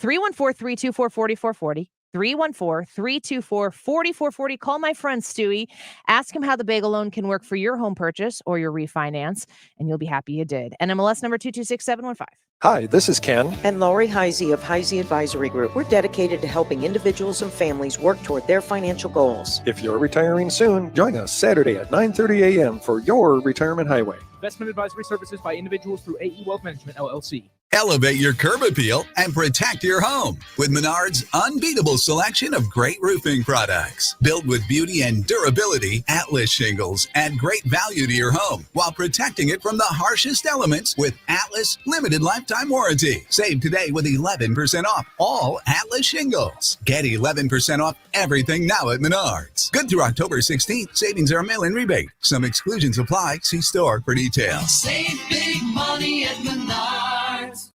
314-324-4440. 314-324-4440. Call my friend Stewie. Ask him how the bagel loan can work for your home purchase or your refinance, and you'll be happy you did. NMLS number 226715. Hi, this is Ken. And Lori Heisey of Heisey Advisory Group. We're dedicated to helping individuals and families work toward their financial goals. If you're retiring soon, join us Saturday at 9:30 a.m. for your Retirement Highway. Investment advisory services by individuals through AE Wealth Management, LLC. Elevate your curb appeal and protect your home with Menard's unbeatable selection of great roofing products. Built with beauty and durability, Atlas shingles add great value to your home while protecting it from the harshest elements with Atlas Limited Lifetime Warranty. Save today with 11% off all Atlas shingles. Get 11% off everything now at Menard's. Good through October 16th. Savings are a mail-in rebate. Some exclusions apply. See store for details. Save big money at Menards.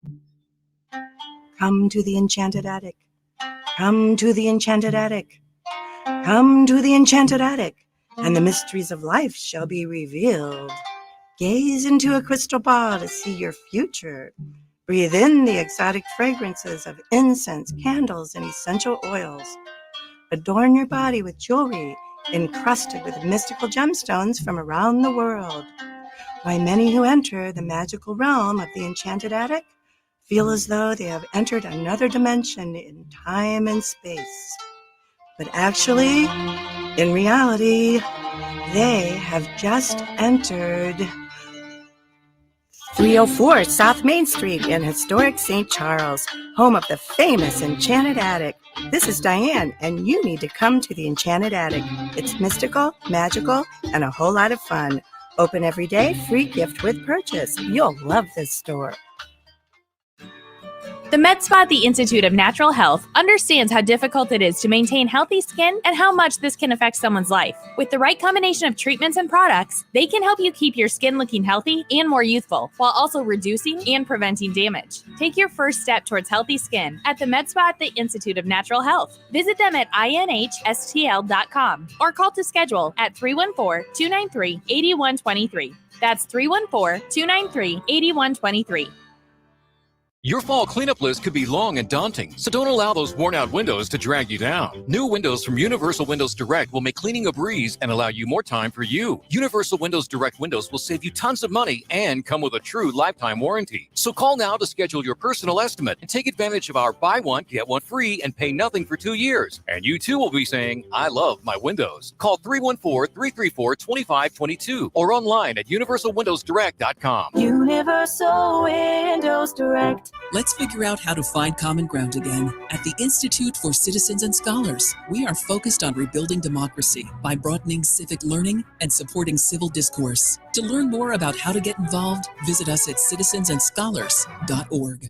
Come to the Enchanted Attic. Come to the Enchanted Attic. Come to the Enchanted Attic, and the mysteries of life shall be revealed. Gaze into a crystal ball to see your future. Breathe in the exotic fragrances of incense, candles, and essential oils. Adorn your body with jewelry encrusted with mystical gemstones from around the world. Why, many who enter the magical realm of the Enchanted Attic feel as though they have entered another dimension in time and space. But actually, in reality, they have just entered 304 South Main Street in historic St. Charles, home of the famous Enchanted Attic. This is Diane, and you need to come to the Enchanted Attic. It's mystical, magical, and a whole lot of fun. Open every day, free gift with purchase. You'll love this store. The med spa at the Institute of Natural Health understands how difficult it is to maintain healthy skin and how much this can affect someone's life. With the right combination of treatments and products, they can help you keep your skin looking healthy and more youthful, while also reducing and preventing damage. Take your first step towards healthy skin at the med spa at the Institute of Natural Health. Visit them at inhstl.com or call to schedule at 314-293-8123. That's 314-293-8123. Your fall cleanup list could be long and daunting, so don't allow those worn-out windows to drag you down. New windows from Universal Windows Direct will make cleaning a breeze and allow you more time for you. Universal Windows Direct windows will save you tons of money and come with a true lifetime warranty. So call now to schedule your personal estimate and take advantage of our buy one, get one free and pay nothing for 2 years. And you too will be saying, I love my windows. Call 314-334-2522 or online at universalwindowsdirect.com. Universal Windows Direct. Let's figure out how to find common ground again. At the Institute for Citizens and Scholars, we are focused on rebuilding democracy by broadening civic learning and supporting civil discourse. To learn more about how to get involved, visit us at citizensandscholars.org.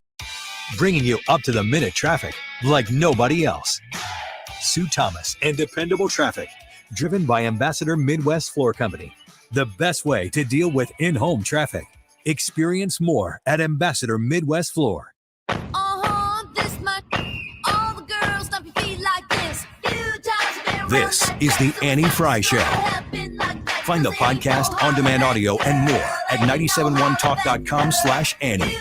Bringing you up-to-the-minute traffic like nobody else. Sue Thomas and dependable traffic, driven by Ambassador Midwest Floor Company. The best way to deal with in-home traffic. Experience more at Ambassador Midwest Floor. This is the Annie Frey Show. Find the podcast, on-demand audio, and more at 971talk.com/Annie.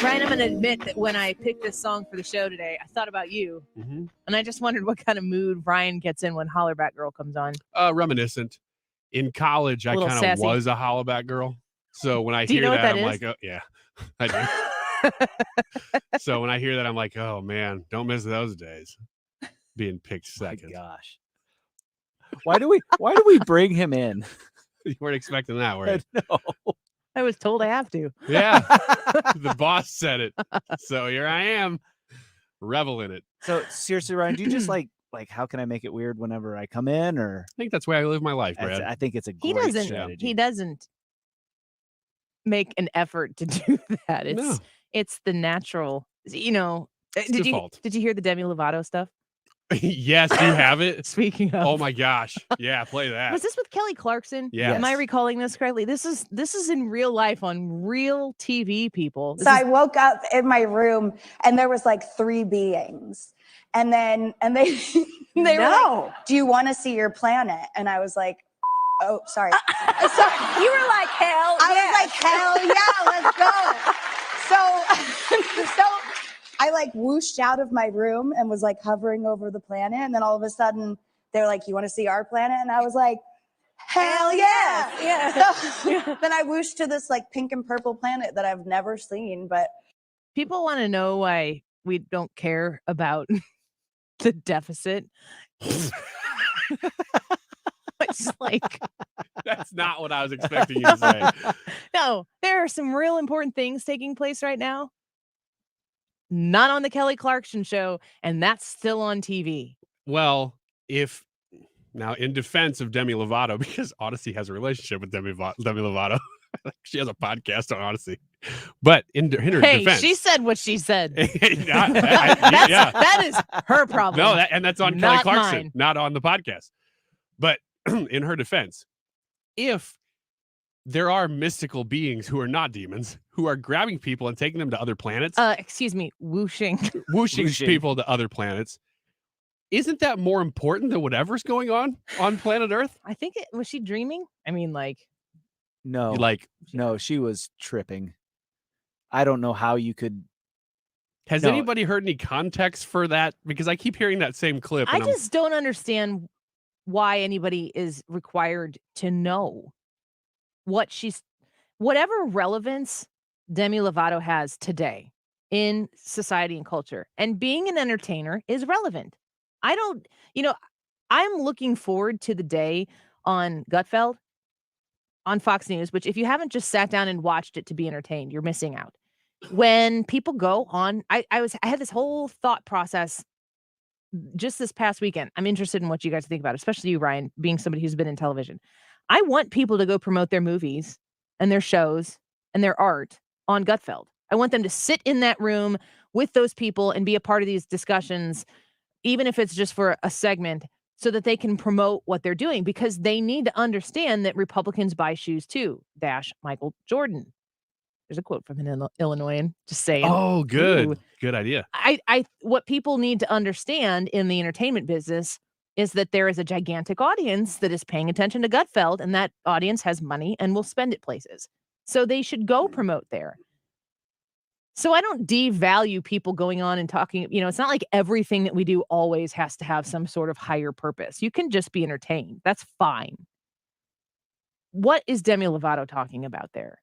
Ryan, I'm going to admit that when I picked this song for the show today, I thought about you. Mm-hmm. And I just wondered what kind of mood Ryan gets in when Hollerback Girl comes on. Reminiscent. In college, I kind of was a Hollaback girl. So when I hear that, I'm like, oh, yeah, I do. So when I hear that, I'm like, oh, man, don't miss those days. Being picked second. Oh gosh. Why do we bring him in? You weren't expecting that, were you? No. I was told I have to. Yeah. The boss said it. So here I am. Revel in it. So seriously, Ryan, do you just like how can I make it weird whenever I come in? Or I think that's the way I live my life, Brad. I think it's a great strategy. He doesn't make an effort to do that. It's the natural, did you hear the Demi Lovato stuff? Yes, do you have it? Speaking of, oh my gosh, yeah, play that. Was this with Kelly Clarkson? Yeah. Am I recalling this correctly? This is in real life on real TV, people. I woke up in my room and there was like 3 beings, and they were like, "Do you want to see your planet?" And I was like, "Oh, sorry." You were like, hell yeah. I was like, hell yeah, let's go. So I like whooshed out of my room and was like hovering over the planet. And then all of a sudden they're like, "You want to see our planet?" And I was like, hell yeah. Yeah. So then I whooshed to this like pink and purple planet that I've never seen. But people want to know why we don't care about the deficit. It's like, that's not what I was expecting you to say. No, there are some real important things taking place right now. Not on the Kelly Clarkson show, and that's still on TV. Well, now in defense of Demi Lovato, because Odyssey has a relationship with Demi Lovato. She has a podcast on Odyssey. But in her defense, she said what she said. That is her problem. No, that's on Kelly Clarkson, mine. not on the podcast. But in her defense, if there are mystical beings who are not demons, who are grabbing people and taking them to other planets. Excuse me, whooshing people to other planets. Isn't that more important than whatever's going on planet Earth? I think was she dreaming? I mean, no, no, she was tripping. I don't know how you could. Has anybody heard any context for that? Because I keep hearing that same clip. I just don't understand why anybody is required to know whatever relevance Demi Lovato has today in society and culture, and being an entertainer is relevant. I'm looking forward to the day on Gutfeld on Fox News, which if you haven't just sat down and watched it to be entertained, you're missing out. When people go on, I had this whole thought process just this past weekend, I'm interested in what you guys think about it, especially you, Ryan, being somebody who's been in television. I want people to go promote their movies and their shows and their art on Gutfeld. I want them to sit in that room with those people and be a part of these discussions, even if it's just for a segment, so that they can promote what they're doing, because they need to understand that Republicans buy shoes too. Michael Jordan. There's a quote from an Illinoisan, just saying. Oh, good. Ooh. Good idea. What people need to understand in the entertainment business is that there is a gigantic audience that is paying attention to Gutfeld, and that audience has money and will spend it places. So they should go promote there. So I don't devalue people going on and talking. It's not like everything that we do always has to have some sort of higher purpose. You can just be entertained. That's fine. What is Demi Lovato talking about there?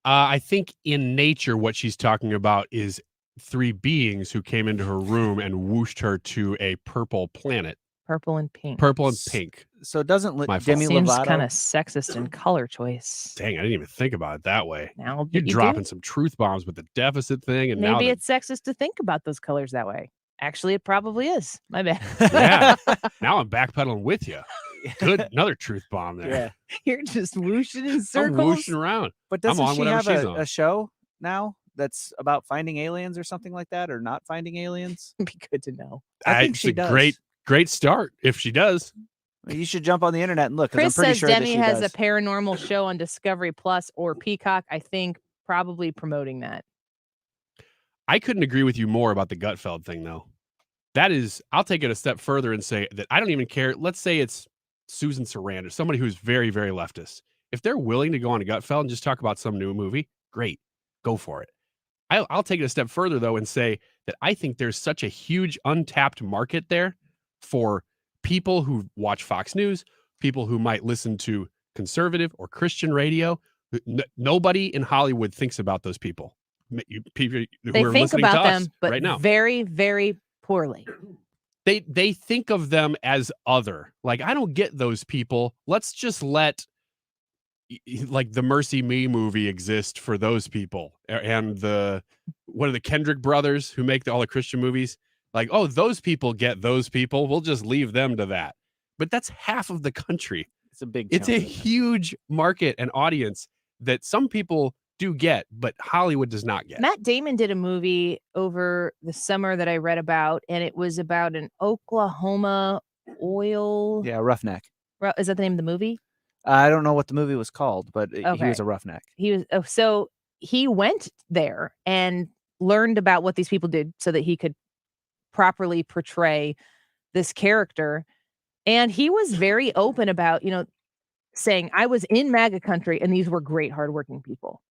I think in nature, what she's talking about is 3 beings who came into her room and whooshed her to a purple planet. Purple and pink. Purple and pink. So doesn't Demi Seems Lovato kind of sexist in color choice. Dang, I didn't even think about it that way. Now You're you dropping do. some truth bombs with the deficit thing, and Maybe now it's sexist to think about those colors that way. Actually, it probably is. My bad. yeah. Now I'm backpedaling with you. Good, another truth bomb there. Yeah. You're just whooshed in circles. I'm whooshing around. But doesn't I'm on she whatever have she's on. a show now that's about finding aliens or something like that, or not finding aliens? It'd be good to know. I think It's she a does. great start if she does. You should jump on the internet and look. 'Cause Chris I'm pretty says sure that Demi she has does. a paranormal show on Discovery Plus or Peacock. I think probably promoting that. I couldn't agree with you more about the Gutfeld thing, though. That is, I'll take it a step further and say that I don't even care. Let's say it's Susan Sarandon, somebody who's very, very leftist. If they're willing to go on a Gutfeld and just talk about some new movie, great, go for it. I'll take it a step further, though, and say that I think there's such a huge untapped market there for people who watch Fox News, people who might listen to conservative or Christian radio. Nobody in Hollywood thinks about those people. People who They are think listening about to them, us but right now. very, very poorly. They think of them as other. Like, I don't get those people. Let's just let like the Mercy Me movie exist for those people, and one of the Kendrick brothers who make all the Christian movies. Like, oh, those people get those people. We'll just leave them to that. But that's half of the country. It's a huge market and audience that some people do get, but Hollywood does not get. Matt Damon did a movie over the summer that I read about, and it was about an Oklahoma oil. Yeah, Roughneck. Is that the name of the movie? I don't know what the movie was called, but he was a roughneck. So he went there and learned about what these people did so that he could properly portray this character. And he was very open about, saying, I was in MAGA country and these were great, hardworking people.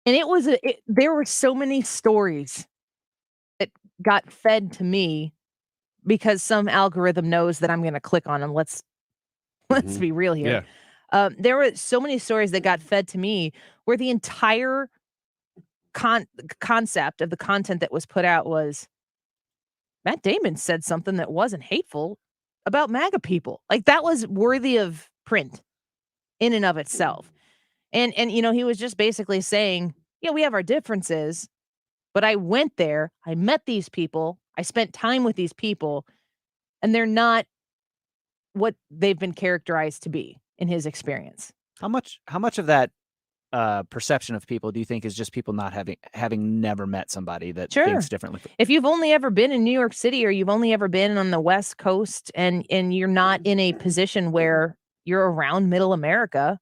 And there were so many stories that got fed to me because some algorithm knows that I'm going to click on them. Let's be real here. Yeah. There were so many stories that got fed to me where the entire concept of the content that was put out was Matt Damon said something that wasn't hateful about MAGA people. Like, that was worthy of print in and of itself. And he was just basically saying, yeah, we have our differences, but I went there, I met these people, I spent time with these people, and they're not what they've been characterized to be in his experience. How much of that perception of people do you think is just people not having never met somebody that thinks differently? If you've only ever been in New York City, or you've only ever been on the West Coast, and you're not in a position where you're around middle America,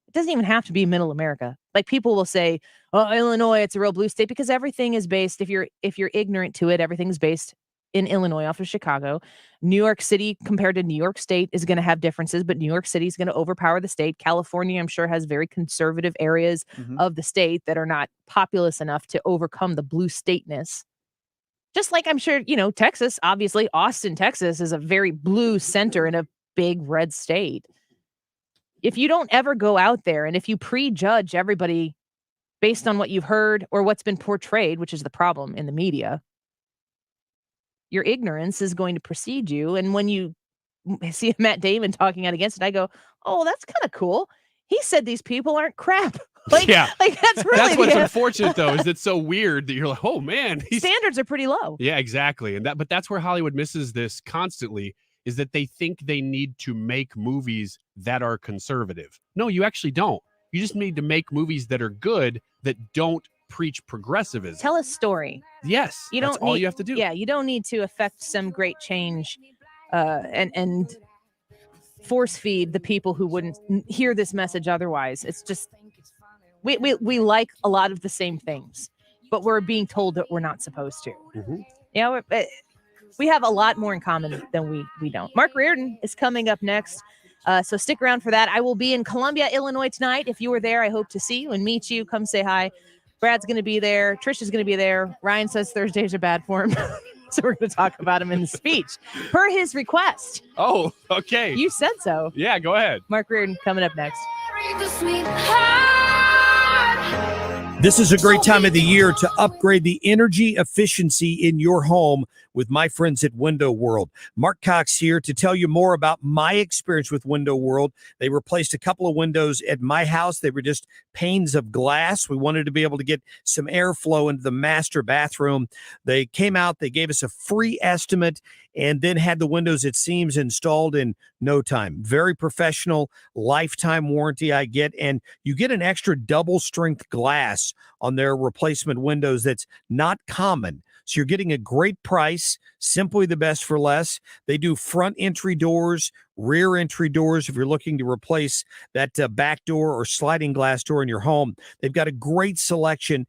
it doesn't even have to be middle America. Like, people will say, oh, Illinois, it's a real blue state, because everything is based, if you're ignorant to it, everything's based in Illinois off of Chicago. New York City compared to New York State is going to have differences, but New York City is going to overpower the state. California, I'm sure, has very conservative areas of the state that are not populous enough to overcome the blue stateness. Just like I'm sure, Texas, obviously, Austin, Texas is a very blue center in a big red state. If you don't ever go out there, and if you prejudge everybody based on what you've heard or what's been portrayed, which is the problem in the media, your ignorance is going to precede you. And when you see Matt Damon talking out against it, I go, oh, that's kind of cool. He said these people aren't crap. Like, Yeah. like that's really That's what's the- unfortunate, though, is it's so weird that you're like, oh man, standards are pretty low. Yeah, exactly. But that's where Hollywood misses this constantly, is that they think they need to make movies that are conservative. No, you actually don't. You just need to make movies that are good, that don't preach progressivism. Tell a story. Yes, You that's don't all need, you have to do. Yeah, you don't need to affect some great change and force feed the people who wouldn't hear this message otherwise. It's just we like a lot of the same things, but we're being told that we're not supposed to. Yeah, we have a lot more in common than we don't. Mark Reardon is coming up next. So stick around for that. I will be in Columbia, Illinois tonight. If you were there, I hope to see you and meet you. Come say hi. Brad's going to be there. Trish is going to be there. Ryan says Thursdays are bad for him. So we're going to talk about him in the speech per his request. Oh, okay. You said so. Yeah, go ahead. Mark Reardon coming up next. This is a great time of the year to upgrade the energy efficiency in your home with my friends at Window World. Mark Cox here to tell you more about my experience with Window World. They replaced a couple of windows at my house. They were just panes of glass. We wanted to be able to get some airflow into the master bathroom. They came out, they gave us a free estimate, and then had the windows at seams installed in no time. Very professional, lifetime warranty I get, and you get an extra double strength glass on their replacement windows that's not common. So you're getting a great price, simply the best for less. They do front entry doors, rear entry doors if you're looking to replace that back door or sliding glass door in your home. They've got a great selection